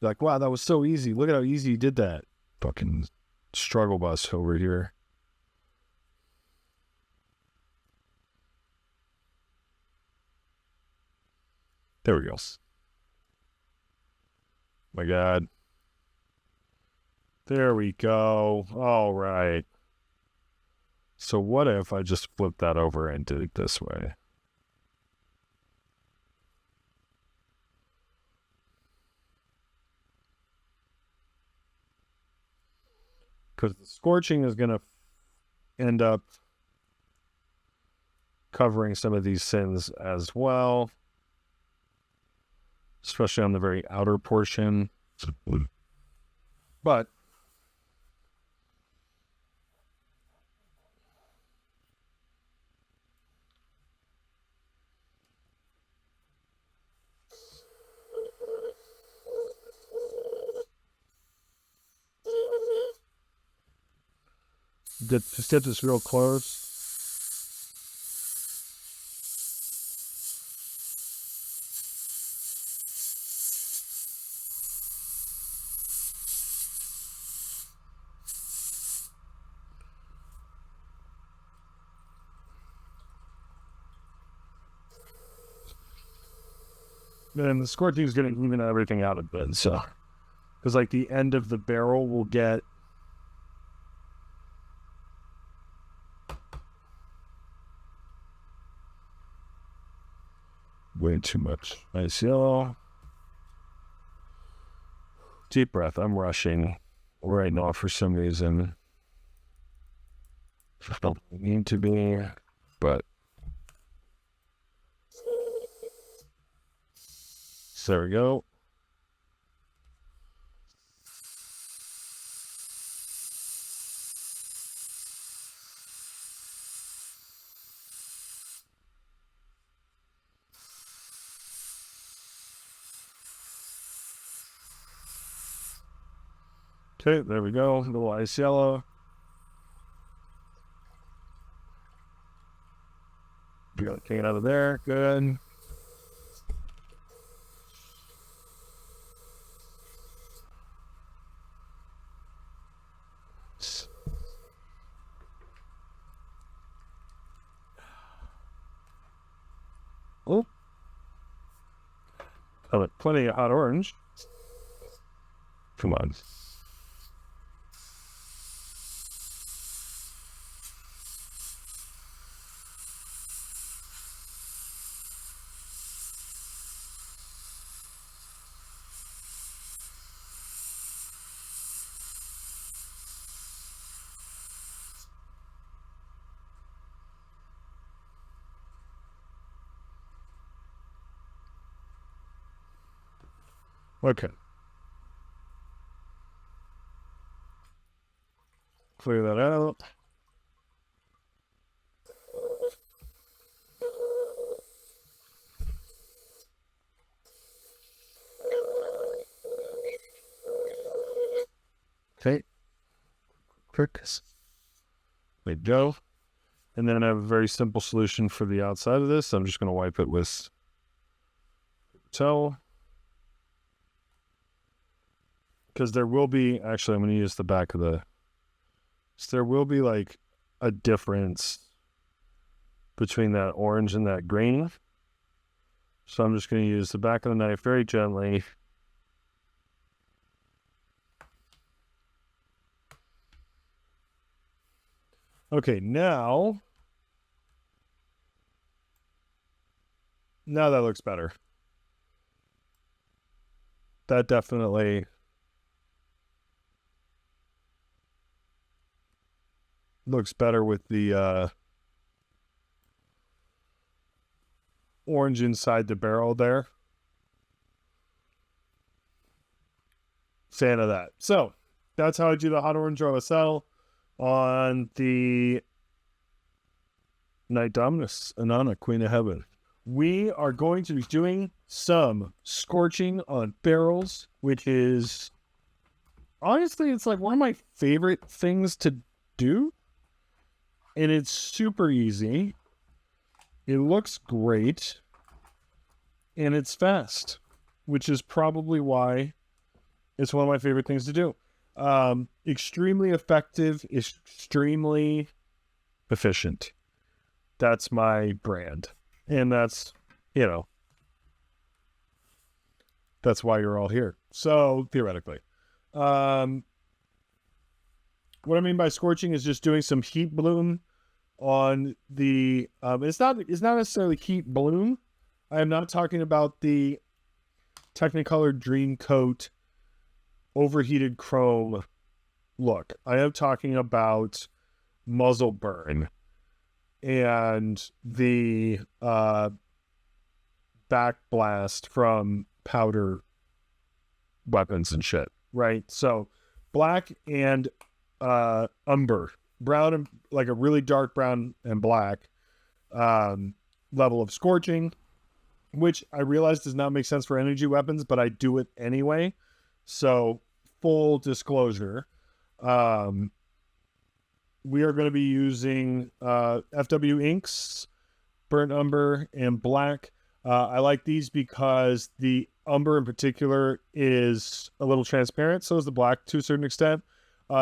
Like, wow, that was so easy. Look at how easy you did that. Fucking struggle bus over here. There we go. My God. There we go. All right. So what if I just flip that over and did it this way? Because the scorching is going to end up covering some of these sins as well, especially on the very outer portion. But just get this real close. And the scorching is going to even everything out a bit, so because like the end of the barrel will get way too much nice yellow. Deep breath. I'm rushing right now for some reason. I don't need to be, but so there we go. Okay, there we go. A little ice yellow. We got to take it out of there. Good. Oh. Oh, plenty of hot orange. Come on. Okay. Clear that out. Okay. Quick. There we go. And then I have a very simple solution for the outside of this. I'm just going to wipe it with towel. Because there will be, actually, I'm going to use the back of the, so there will be like a difference between that orange and that green. So I'm just going to use the back of the knife very gently. Okay, now that looks better. That definitely looks better with the orange inside the barrel there. Fan of that. So that's how I do the hot orange OSL on the Night Dominus, Inaana, Queen of Heaven. We are going to be doing some scorching on barrels, which is honestly, it's like one of my favorite things to do. And it's super easy. It looks great. And it's fast, which is probably why it's one of my favorite things to do. Extremely effective, extremely efficient. That's my brand. And that's, you know, that's why you're all here. So, theoretically. What I mean by scorching is just doing some heat bloom on the, it's not necessarily heat bloom. I am not talking about the Technicolor Dream Coat overheated chrome look. I am talking about muzzle burn and the back blast from powder weapons and shit, right? So black and umber, brown and like a really dark brown and black level of scorching, which I realize does not make sense for energy weapons, but I do it anyway. So full disclosure, we are going to be using FW inks, burnt umber, and black. I like these because the umber in particular is a little transparent. So is the black to a certain extent.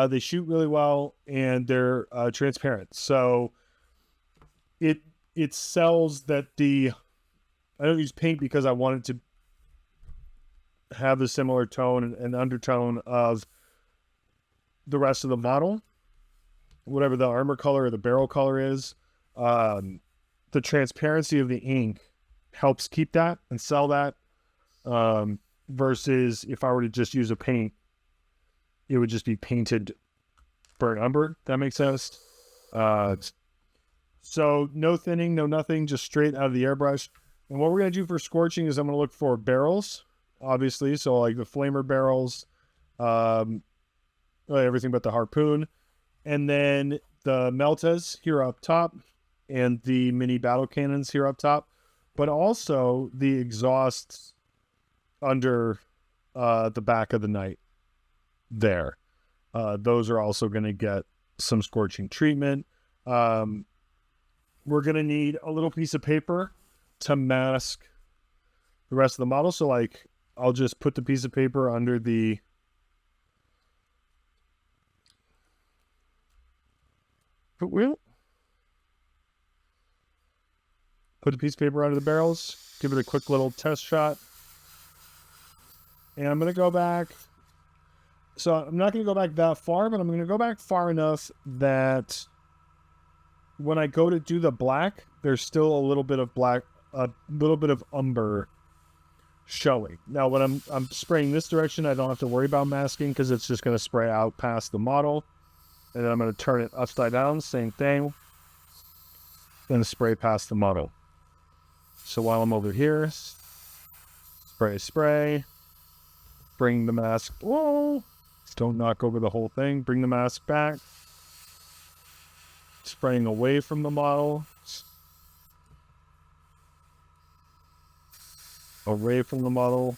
They shoot really well and they're transparent. So it sells that I don't use paint because I wanted to have the similar tone and undertone of the rest of the model, whatever the armor color or the barrel color is. The transparency of the ink helps keep that and sell that, versus if I were to just use a paint, it would just be painted burnt umber. That makes sense. So no thinning, no nothing, just straight out of the airbrush. And what we're going to do for scorching is I'm going to look for barrels, obviously. So like the flamer barrels, everything but the harpoon. And then the Meltas here up top and the mini battle cannons here up top. But also the exhausts under the back of the Knight there. Those are also going to get some scorching treatment. We're going to need a little piece of paper to mask the rest of the model. So like, I'll just put the piece of paper under the wheel. Put a piece of paper under the barrels. Give it a quick little test shot. And I'm going to go back. So I'm not going to go back that far, but I'm going to go back far enough that when I go to do the black, there's still a little bit of black, a little bit of umber showing. Now, when I'm spraying this direction, I don't have to worry about masking because it's just going to spray out past the model. And then I'm going to turn it upside down, same thing. Then spray past the model. So while I'm over here, spray. bring the mask. Whoa! Don't knock over the whole thing. Bring the mask back. Spraying away from the model. Away from the model.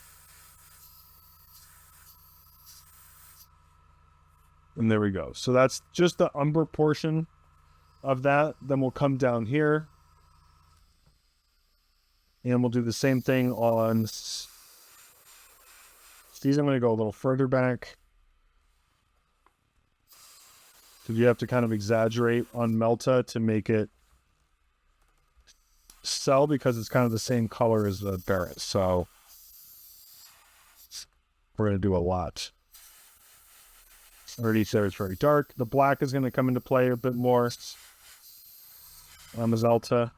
And there we go. So that's just the umber portion of that. Then we'll come down here. And we'll do the same thing on these. I'm going to go a little further back. So you have to kind of exaggerate on Melta to make it sell because it's kind of the same color as the Barrett. So we're going to do a lot. Already there it's very dark. The black is going to come into play a bit more on Mazalta.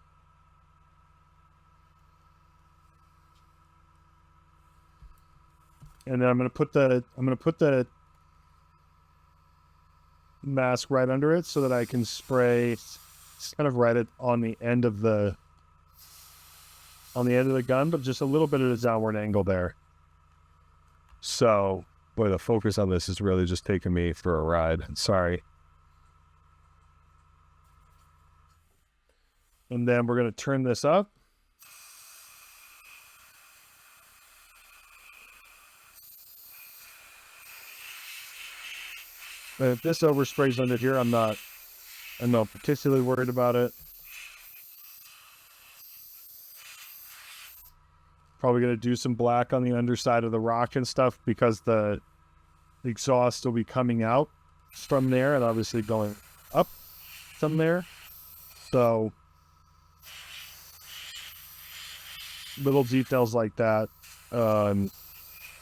And then I'm going to put the mask right under it so that I can spray kind of right on the end of the gun, but just a little bit of a downward angle there. So, boy, the focus on this is really just taking me for a ride. Sorry. And then we're going to turn this up. And if this oversprays under here, I'm not particularly worried about it. Probably going to do some black on the underside of the rock and stuff because the exhaust will be coming out from there and obviously going up from there. So little details like that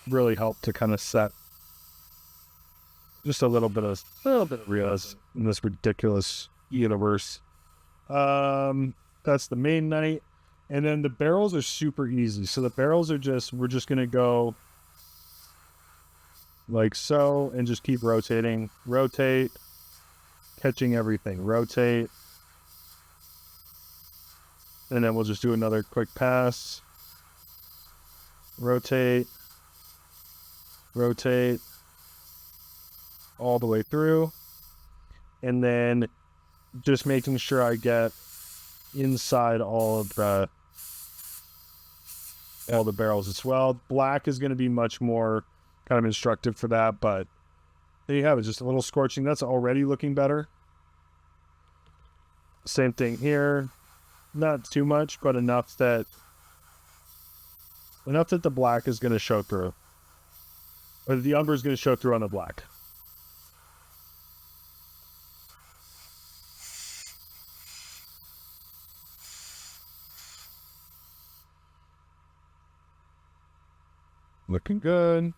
really help to kind of set just a little bit of realism in this ridiculous universe. That's the main night. And then the barrels are super easy. So the barrels are we're just going to go like so and just keep rotating. Rotate, catching everything. Rotate. And then we'll just do another quick pass. Rotate. Rotate. All the way through. And then just making sure I get inside all the barrels as well. Black is going to be much more kind of instructive for that, but there you have it. Just a little scorching. That's already looking better. Same thing here. Not too much, but enough that the black is going to show through. Or the umber is going to show through on the black. Looking good.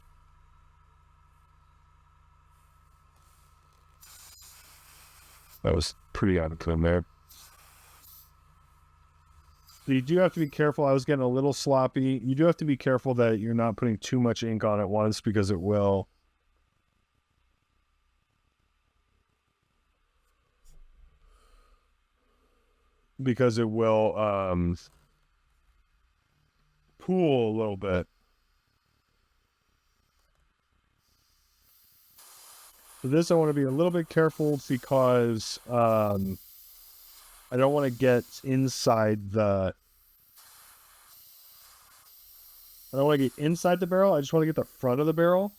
That was pretty unclean there. So you do have to be careful. I was getting a little sloppy. You do have to be careful that you're not putting too much ink on at once because it will pool a little bit. For this, I want to be a little bit careful because I don't want to get inside the... I don't want to get inside the barrel. I just want to get the front of the barrel,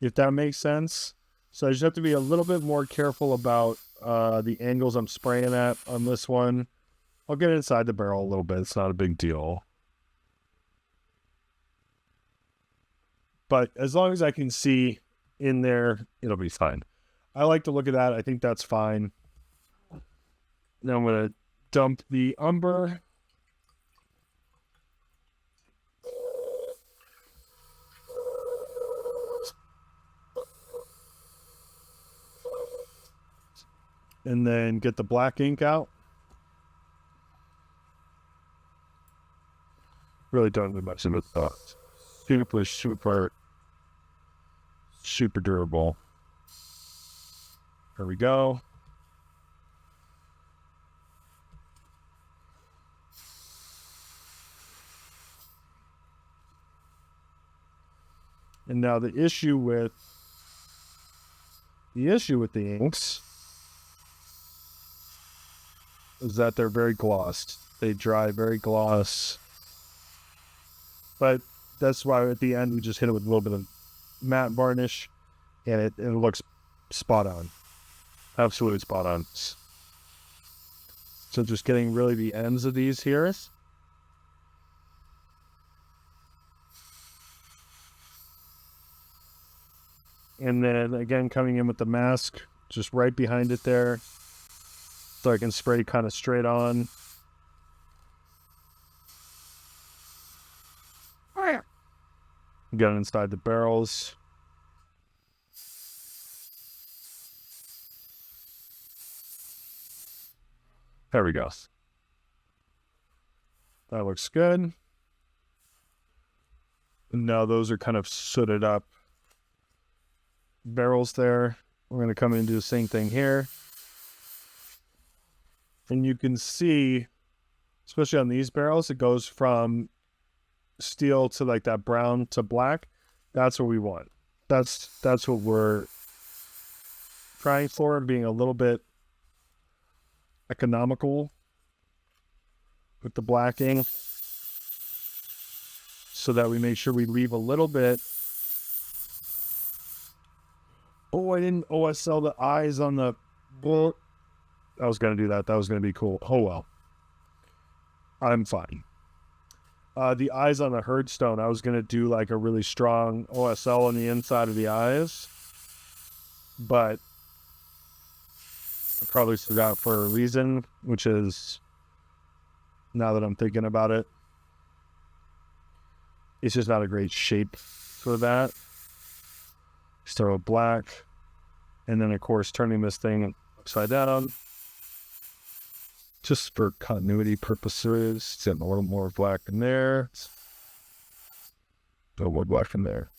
if that makes sense. So I just have to be a little bit more careful about the angles I'm spraying at on this one. I'll get inside the barrel a little bit. It's not a big deal. But as long as I can see in there, it'll be fine. I like to look at that. I think that's fine. Now I'm going to dump the umber. And then get the black ink out. Really don't do much of it. Super durable. There we go. And now the issue with the inks is that they're very glossed. They dry very gloss. But that's why at the end we just hit it with a little bit of matte varnish, and it looks spot on. Absolutely spot on. So just getting really the ends of these here. And then again, coming in with the mask, just right behind it there, so I can spray kind of straight on. Get it inside the barrels. There we go. That looks good. Now those are kind of sooted up barrels there. We're going to come in and do the same thing here. And you can see, especially on these barrels, it goes from steel to like that brown to black. That's what we want. That's what we're trying for, being a little bit economical with the blacking, so that we make sure we leave a little bit. Oh, I didn't OSL the eyes on the book. I was going to do that. That was going to be cool. Oh, well. I'm fine. The eyes on the herdstone, I was going to do like a really strong OSL on the inside of the eyes. But I probably forgot for a reason, which is, now that I'm thinking about it, it's just not a great shape for that. Start with black, and then of course turning this thing upside down, just for continuity purposes. Getting a little more black in there, a little more black in there.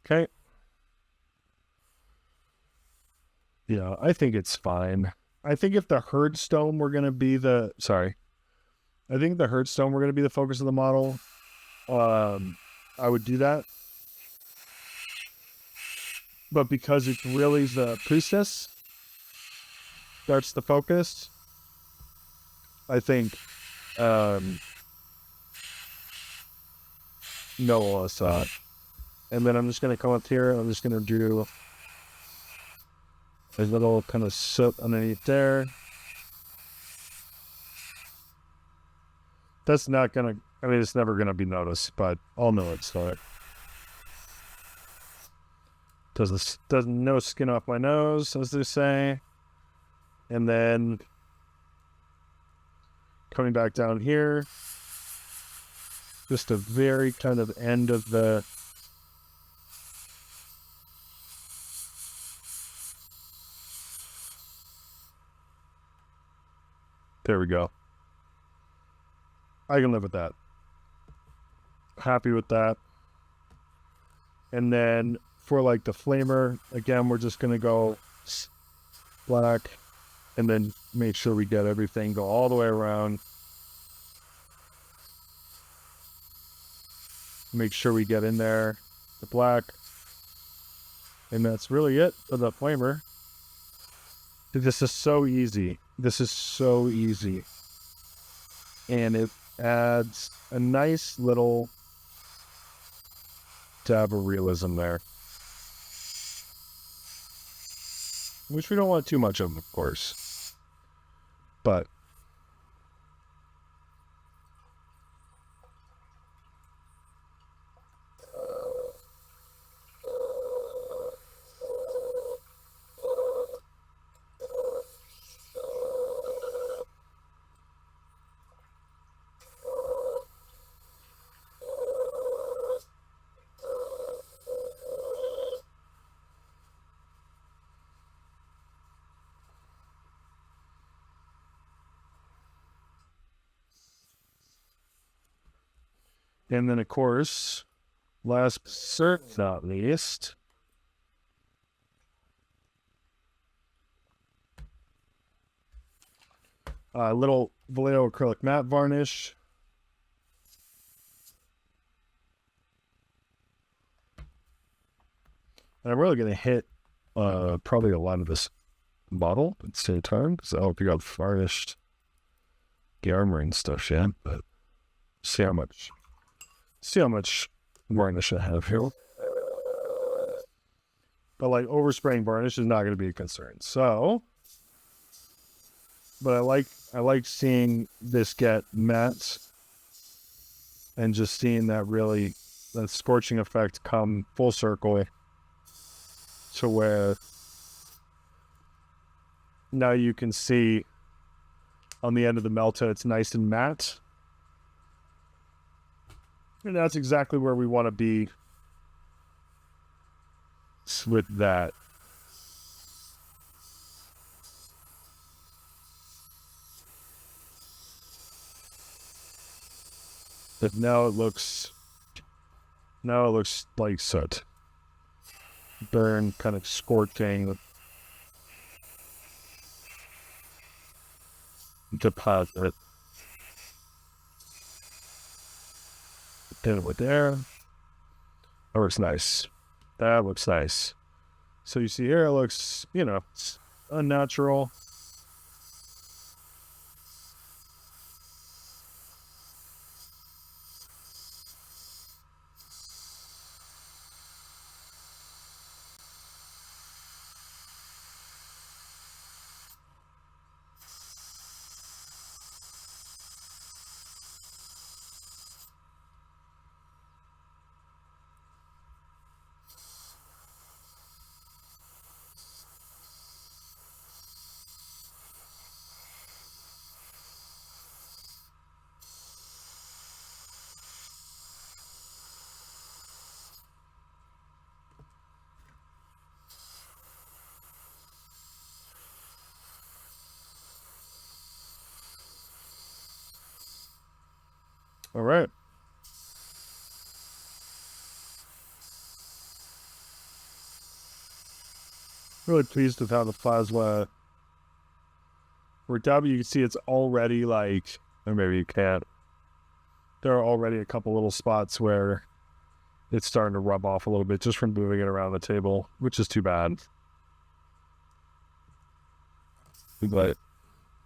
Okay. Yeah, I think it's fine. I think if the herdstone were going to be the focus of the model, I would do that. But because it's really the priestess that's the focus, I think no OSL. And then I'm just going to come up here. I'm just going to do a little kind of soot underneath there. That's not going to, I mean, it's never going to be noticed, but I'll know it's not. Does no skin off my nose, as they say. And then coming back down here, just a very kind of end of the there we go. I can live with that. Happy with that. And then for like the flamer, again, we're just going to go black and then make sure we get everything, go all the way around. Make sure we get in there, the black. And that's really it for the flamer. This is so easy. This is so easy. And it adds a nice little dab of realism there. Which we don't want too much of course. But and then, of course, last but certainly not least, a little Vallejo acrylic matte varnish. And I'm really going to hit probably a lot of this bottle at the same time, because I don't think I've varnished the armor and stuff yet, but see how much varnish I have here. But like overspraying varnish is not going to be a concern. So, but I like seeing this get matte and just seeing that scorching effect come full circle to where now you can see on the end of the Melta, it's nice and matte. And that's exactly where we want to be with that. But now it looks like soot. Burn, kind of scorching deposit. Pin it with there. That looks nice. That looks nice. So you see here, it looks, it's unnatural. All right. Really pleased with how the plasma worked out. But you can see it's already or maybe you can't. There are already a couple little spots where it's starting to rub off a little bit just from moving it around the table, which is too bad. But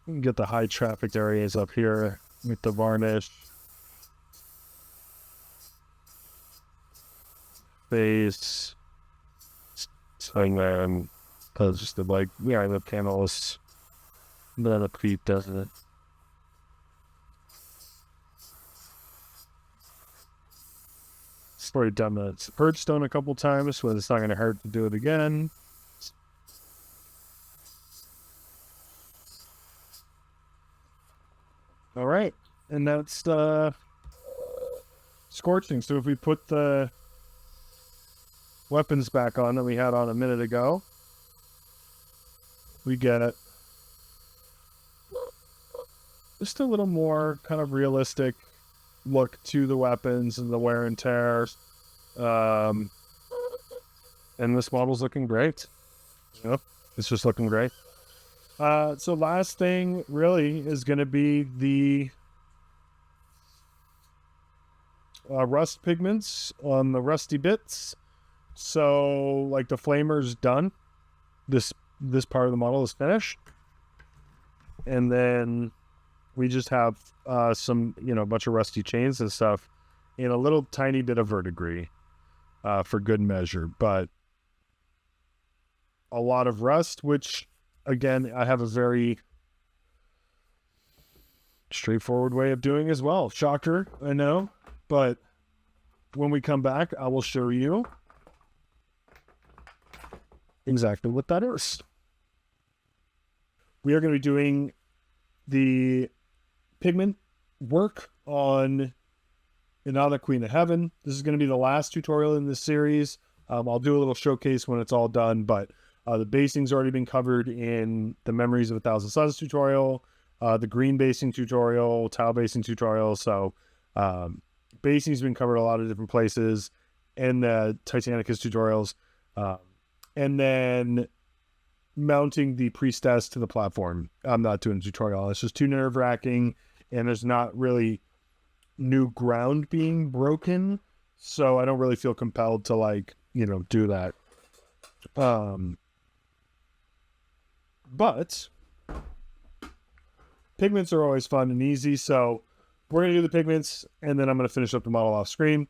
you can get the high trafficked areas up here with the varnish. Face. Saying there, because just the panels, then the creep doesn't it? It's already done the purge stone a couple times, so it's not going to hurt to do it again. All right, and that's scorching. So if we put the weapons back on that we had on a minute ago, we get it. Just a little more kind of realistic look to the weapons and the wear and tear. And this model's looking great. Yep, it's just looking great. So last thing really is going to be the rust pigments on the rusty bits. So like the flamer's done. This part of the model is finished. And then we just have some, a bunch of rusty chains and stuff in a little tiny bit of verdigris for good measure. But a lot of rust, which again, I have a very straightforward way of doing as well. Shocker, I know. But when we come back, I will show you exactly what that is. We are going to be doing the pigment work on Inaana, Queen of Heaven. This is going to be the last tutorial in this series. I'll do a little showcase when it's all done, but the basing's already been covered in the Memories of a Thousand Suns tutorial, the green basing tutorial, tile basing tutorial. So basing's been covered a lot of different places, and the Titanicus tutorials. And then mounting the priestess to the platform. I'm not doing a tutorial. It's just too nerve-wracking, and there's not really new ground being broken. So I don't really feel compelled to do that. But pigments are always fun and easy, so we're going to do the pigments, and then I'm going to finish up the model off screen.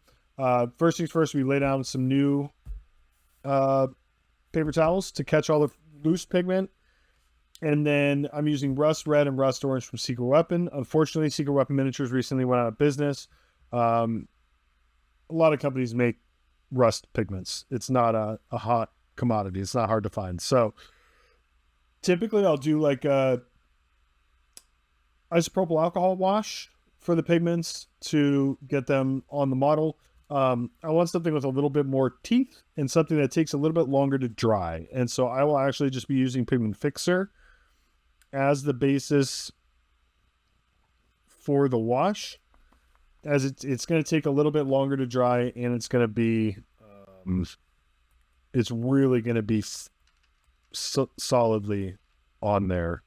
First things first, we lay down some new paper towels to catch all the loose pigment. And then I'm using Rust Red and Rust Orange from Secret Weapon. Unfortunately, Secret Weapon Miniatures recently went out of business. A lot of companies make rust pigments. It's not a hot commodity. It's not hard to find. So typically I'll do like a isopropyl alcohol wash for the pigments to get them on the model. I want something with a little bit more teeth and something that takes a little bit longer to dry. And so I will actually just be using Pigment Fixer as the basis for the wash, as it's going to take a little bit longer to dry, and it's going to be, it's really going to be solidly on there.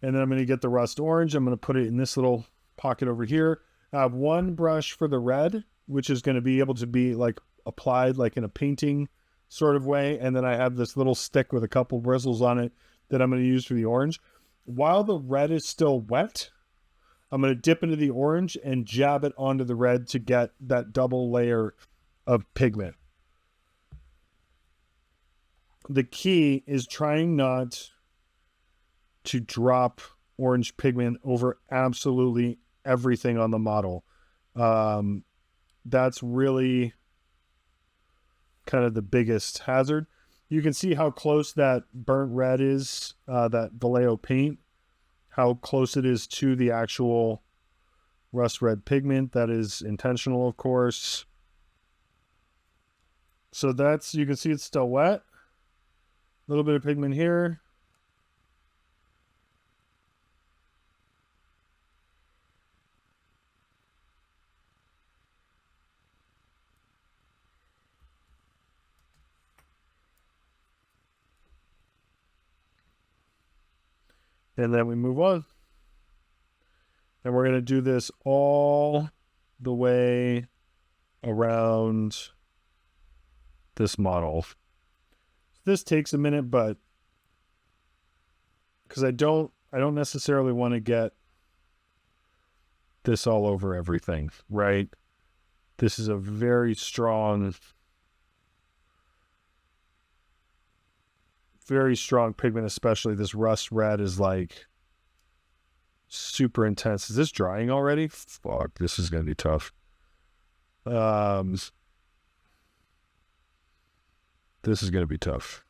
And then I'm going to get the Rust Orange. I'm going to put it in this little pocket over here. I have one brush for the red, which is going to be able to be like applied like in a painting sort of way. And then I have this little stick with a couple bristles on it that I'm going to use for the orange. While the red is still wet, I'm going to dip into the orange and jab it onto the red to get that double layer of pigment. The key is trying not to drop orange pigment over absolutely everything on the model. That's really kind of the biggest hazard. You can see how close that burnt red is, that Vallejo paint, how close it is to the actual rust red pigment. That is intentional, of course. So that's, you can see it's still wet. A little bit of pigment here. And then we move on. And we're going to do this all the way around this model. This takes a minute, but because I don't necessarily want to get this all over everything, right? This is a very strong pigment, especially this rust red is like super intense. Is this drying already? Fuck, this is going to be tough. This is going to be tough.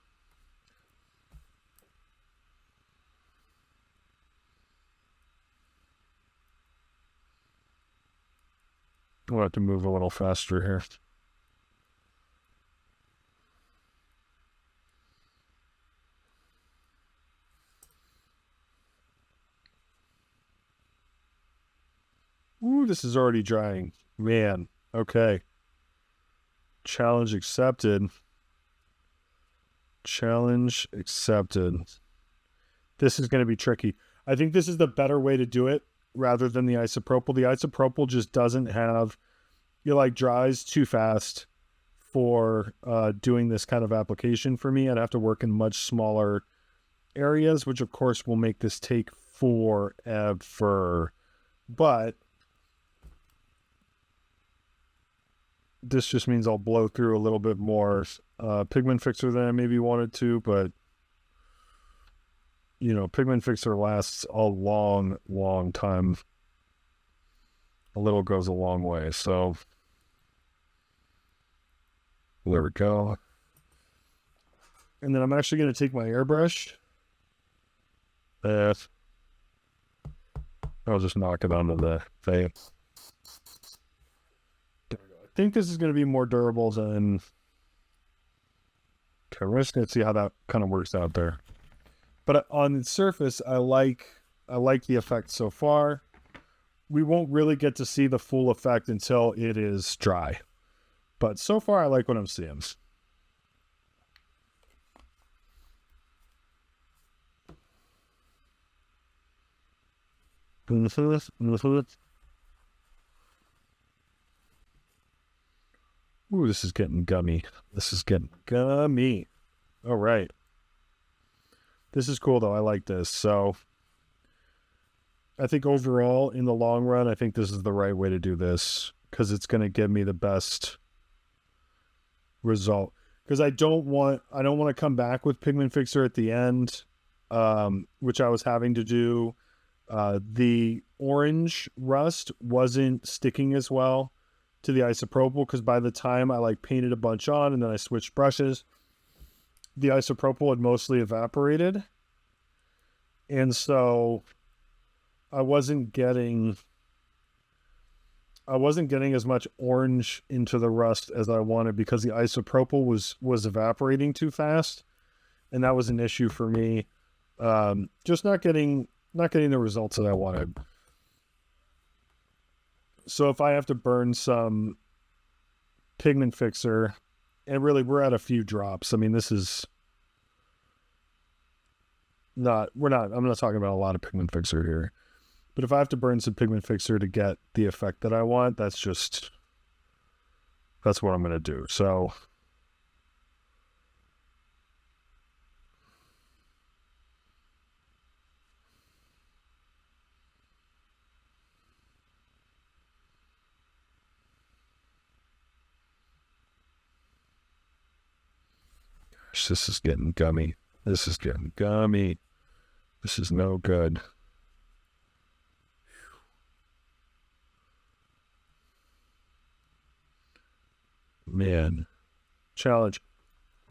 We'll have to move a little faster here. Ooh, this is already drying. Man, okay. Challenge accepted. Challenge accepted. This is going to be tricky. I think this is the better way to do it rather than the isopropyl. The isopropyl just doesn't have, it like dries too fast for doing this kind of application for me. I'd have to work in much smaller areas, which of course will make this take forever. But this just means I'll blow through a little bit more Pigment Fixer than I maybe wanted to, but you know, Pigment Fixer lasts a long, long time. A little goes a long way, so there we go. And then I'm actually going to take my airbrush. I'll just knock it onto the face. I think this is going to be more durable than... Okay, we're just going to see how that kind of works out there. But on the surface, I like the effect so far. We won't really get to see the full effect until it is dry. But so far, I like what I'm seeing. Ooh, this is getting gummy. This is getting gummy. All right. This is cool, though. I like this. So I think overall, in the long run, I think this is the right way to do this because it's going to give me the best result. Because I don't want to come back with pigment fixer at the end, which I was having to do. The orange rust wasn't sticking as well to the isopropyl because by the time I like painted a bunch on and then I switched brushes, the isopropyl had mostly evaporated. And so I wasn't getting as much orange into the rust as I wanted because the isopropyl was evaporating too fast. And that was an issue for me. Just not getting the results that I wanted. So if I have to burn some pigment fixer, and really we're at a few drops. I mean, this is I'm not talking about a lot of pigment fixer here. But if I have to burn some pigment fixer to get the effect that I want, that's what I'm going to do. So gosh, this is getting gummy. This is getting gummy. This is no good. Man. Challenge.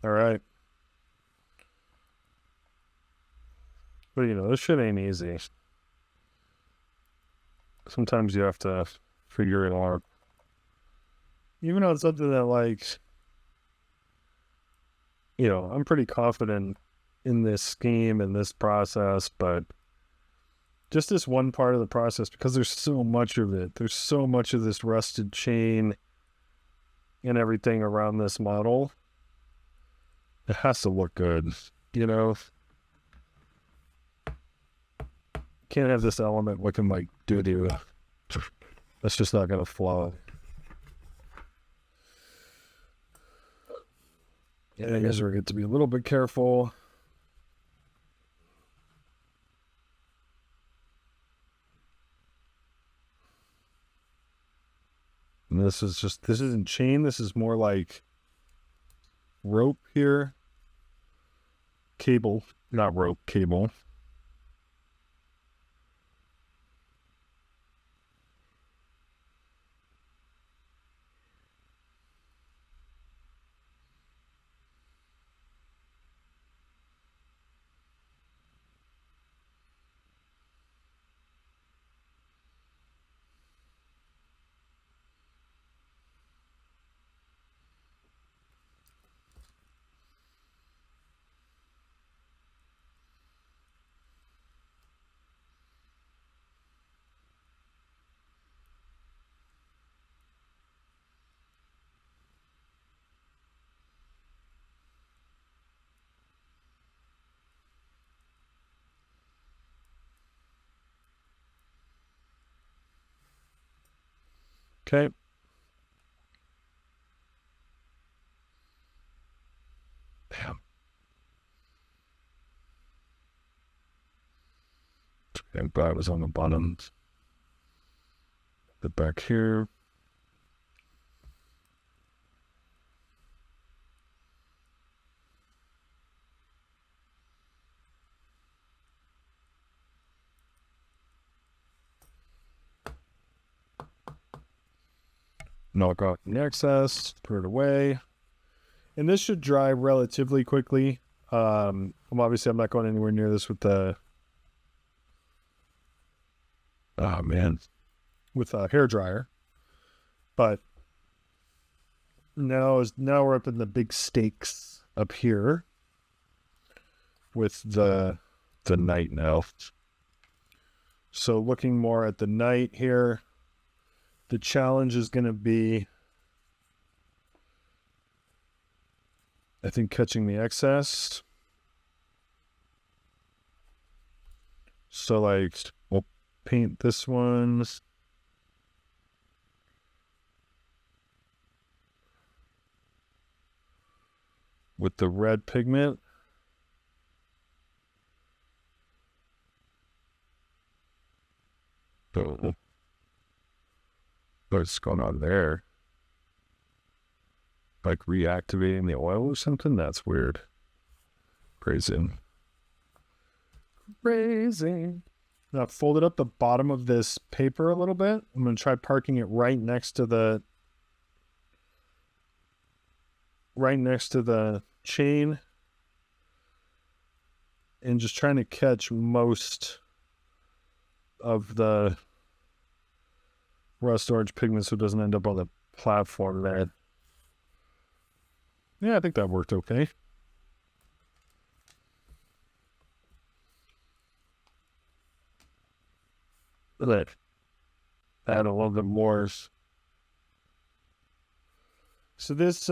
All right. But this shit ain't easy. Sometimes you have to figure it out. Even though it's something that like, I'm pretty confident in this scheme and this process, but just this one part of the process, because there's so much of it. There's so much of this rusted chain and everything around this model. It has to look good, Can't have this element looking like doo-doo. That's just not going to flow. Yeah, I guess we're going to be a little bit careful. And this isn't chain. This is more like rope here. Cable, not rope, cable. Okay. Damn. I'm glad it was on the bottom. The back here. Knock out the excess, put it away. And this should dry relatively quickly. Obviously I'm not going anywhere near this with the with a hair dryer. But now we're up in the big stakes up here with the night now. So looking more at the night here, the challenge is going to be, I think, catching the excess. So like, we'll paint this one. with the red pigment. So, what's going on there? Like reactivating the oil or something? That's weird. Crazy. Now folded up the bottom of this paper a little bit. I'm going to try parking it right next to the chain and just trying to catch most of the rust orange pigment so it doesn't end up on the platform there. Yeah, I think that worked okay. Let add a little bit more. So this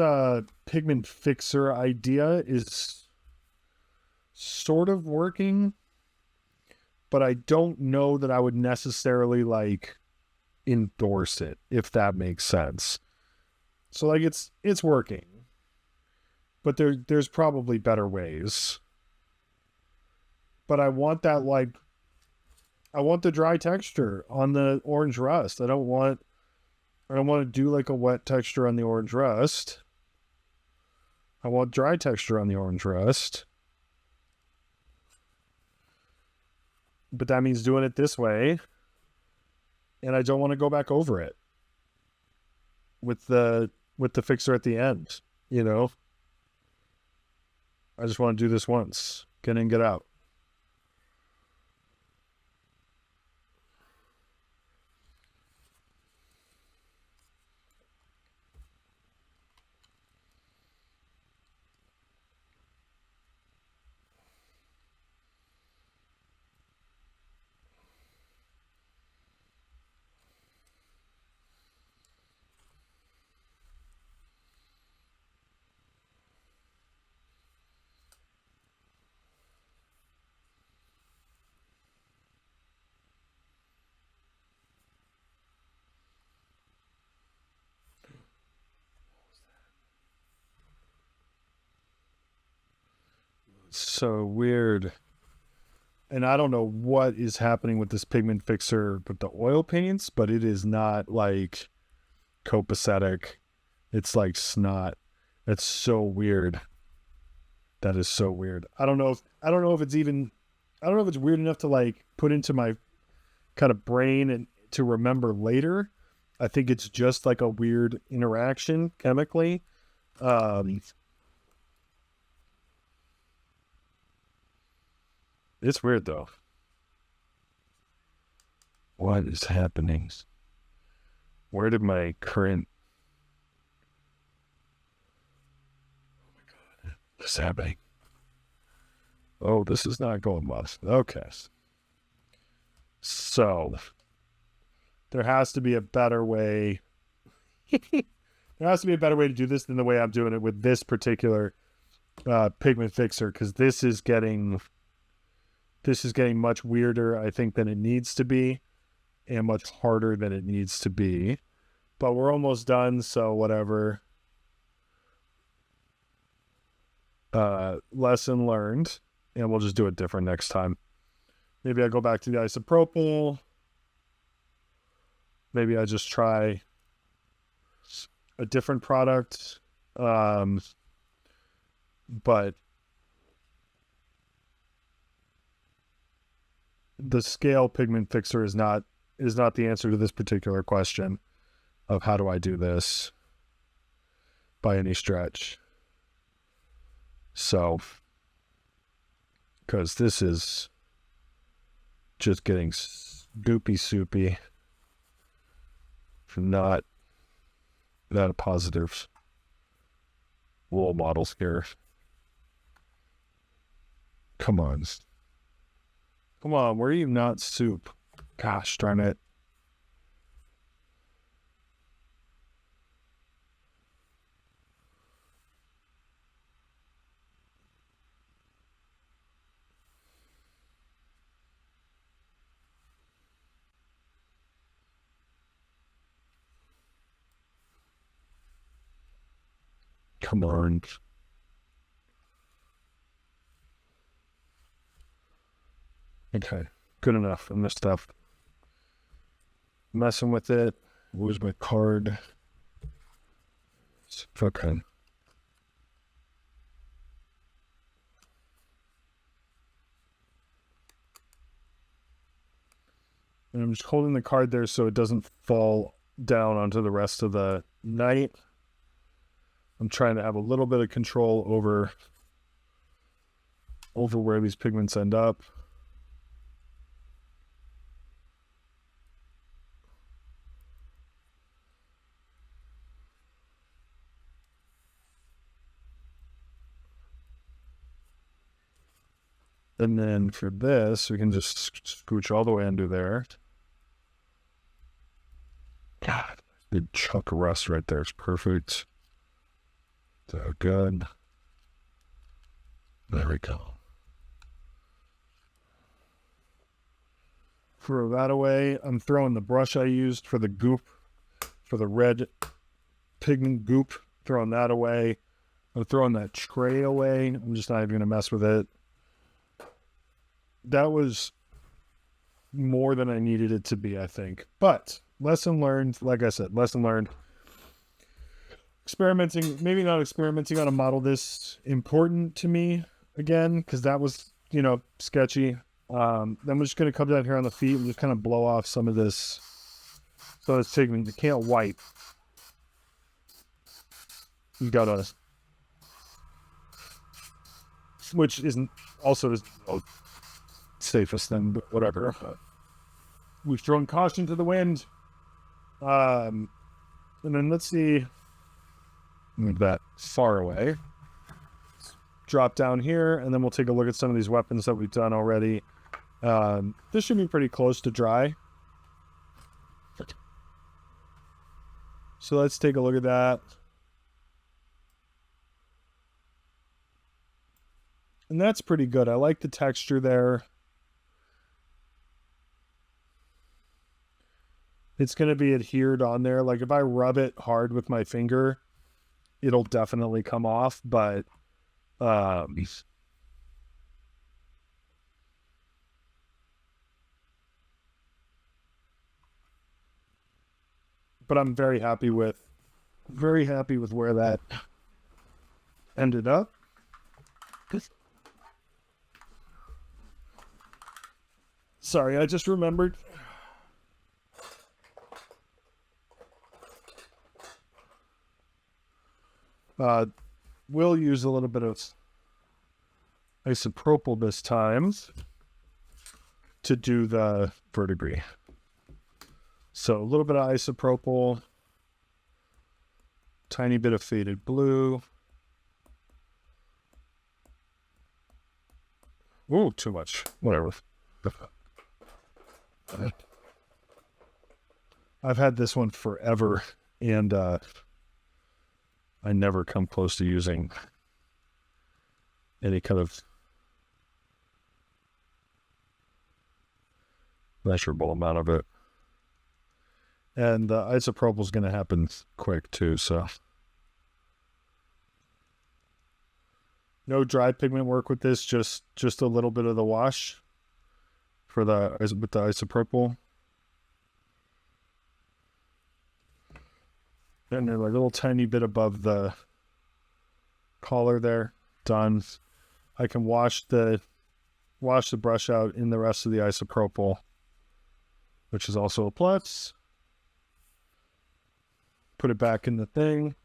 pigment fixer idea is sort of working, but I don't know that I would necessarily like endorse it, if that makes sense. So like it's working, but there's probably better ways. But I want that, like, I want the dry texture on the orange rust. I don't want to do like a wet texture on the orange rust. I want dry texture on the orange rust. But that means doing it this way. And I don't want to go back over it with the fixer at the end, you know? I just want to do this once. Get in, get out. So weird. And I don't know what is happening with this pigment fixer with the oil paints, but it is not like copacetic. It's like snot. That's so weird. That is so weird. I don't know if it's weird enough to like put into my kind of brain and to remember later. I think it's just like a weird interaction chemically. It's weird though. What is happening? Where did my current... Oh my God. What's happening? Oh, this is not going well. Okay. So, there has to be a better way. There has to be a better way to do this than the way I'm doing it with this particular pigment fixer, because this is getting much weirder, I think, than it needs to be, and much harder than it needs to be. But we're almost done, so whatever. Lesson learned, and we'll just do it different next time. Maybe I go back to the isopropyl. Maybe I just try a different product. But the scale pigment fixer is not the answer to this particular question of how do I do this by any stretch. So, because this is just getting goopy soupy, not a positive role models here. Come on, where are you not soup? Gosh darn it. Come on. Okay, good enough. And this stuff, messing with it. Where's my card? Okay. And I'm just holding the card there so it doesn't fall down onto the rest of the night. I'm trying to have a little bit of control over where these pigments end up. And then for this, we can just scooch all the way under there. God, big chunk of rust right there is perfect. So good. There we go. Throw that away. I'm throwing the brush I used for the goop, for the red pigment goop. Throwing that away. I'm throwing that tray away. I'm just not even going to mess with it. That was more than I needed it to be, I think. But lesson learned, like I said, lesson learned. Experimenting, maybe not experimenting on a model this important to me again, because that was, you know, sketchy. Then I'm just going to come down here on the feet and just kind of blow off some of this. So it's pigment. You can't wipe. You got to, which isn't also the safest thing, but whatever. We've thrown caution to the wind. And then let's see. Move that far away. Drop down here, and then we'll take a look at some of these weapons that we've done already. This should be pretty close to dry. So let's take a look at that. And that's pretty good. I like the texture there. It's going to be adhered on there. Like if I rub it hard with my finger, it'll definitely come off, but but I'm very happy with where that ended up. Sorry, I just remembered. We'll use a little bit of isopropyl this time to do the verdigris. So a little bit of isopropyl, tiny bit of faded blue. Ooh, too much. Whatever. I've had this one forever, and I never come close to using any kind of measurable amount of it. And the isopropyl is going to happen quick too, so no dry pigment work with this, just a little bit of the wash for with the isopropyl. And then a little tiny bit above the collar there. Done. I can wash the brush out in the rest of the isopropyl, which is also a plus. Put it back in the thing.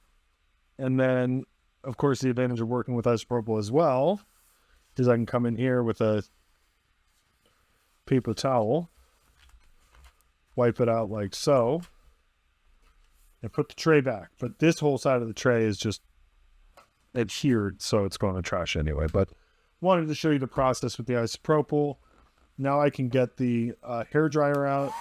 And then, of course, the advantage of working with isopropyl as well is I can come in here with a paper towel, wipe it out like so, and put the tray back. But this whole side of the tray is just adhered, so it's going to trash anyway. But wanted to show you the process with the isopropyl. Now I can get the hair dryer out.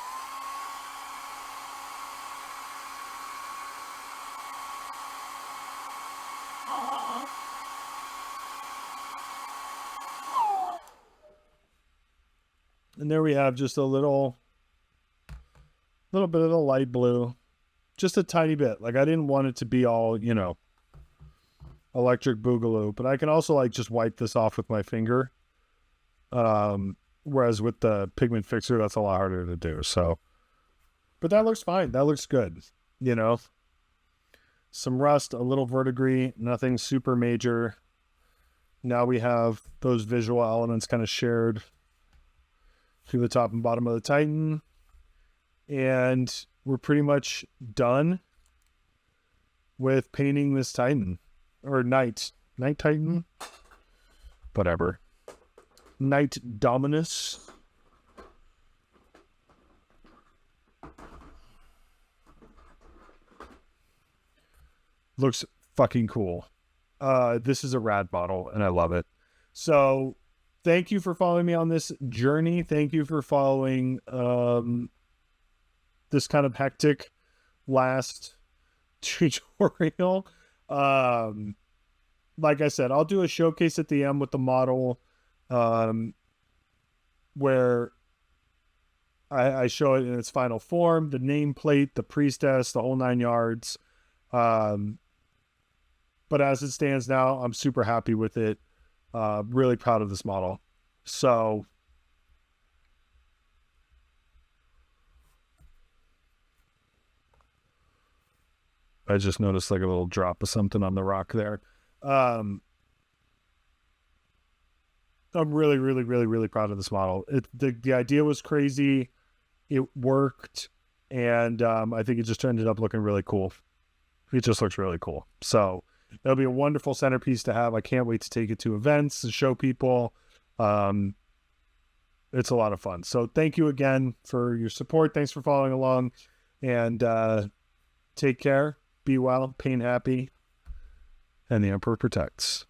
And there we have just a little bit of the light blue. Just a tiny bit. Like, I didn't want it to be all, you know, electric boogaloo. But I can also, like, just wipe this off with my finger. Whereas with the pigment fixer, that's a lot harder to do. So, but that looks fine. That looks good. You know, some rust, a little verdigris, nothing super major. Now we have those visual elements kind of shared through the top and bottom of the Titan. And we're pretty much done with painting this Titan. Or Night Titan? Whatever. Night Dominus. Looks fucking cool. This is a rad model, and I love it. So, thank you for following me on this journey. Thank you for following this kind of hectic last tutorial. Like I said, I'll do a showcase at the end with the model, where I show it in its final form, the nameplate, the priestess, the whole 9 yards. But as it stands now, I'm super happy with it. Really proud of this model. So I just noticed like a little drop of something on the rock there. I'm really, really, really, really proud of this model. The idea was crazy. It worked. And I think it just ended up looking really cool. It just looks really cool. So it'll be a wonderful centerpiece to have. I can't wait to take it to events and show people. It's a lot of fun. So thank you again for your support. Thanks for following along. And take care. Be well. Paint happy. And the Emperor protects.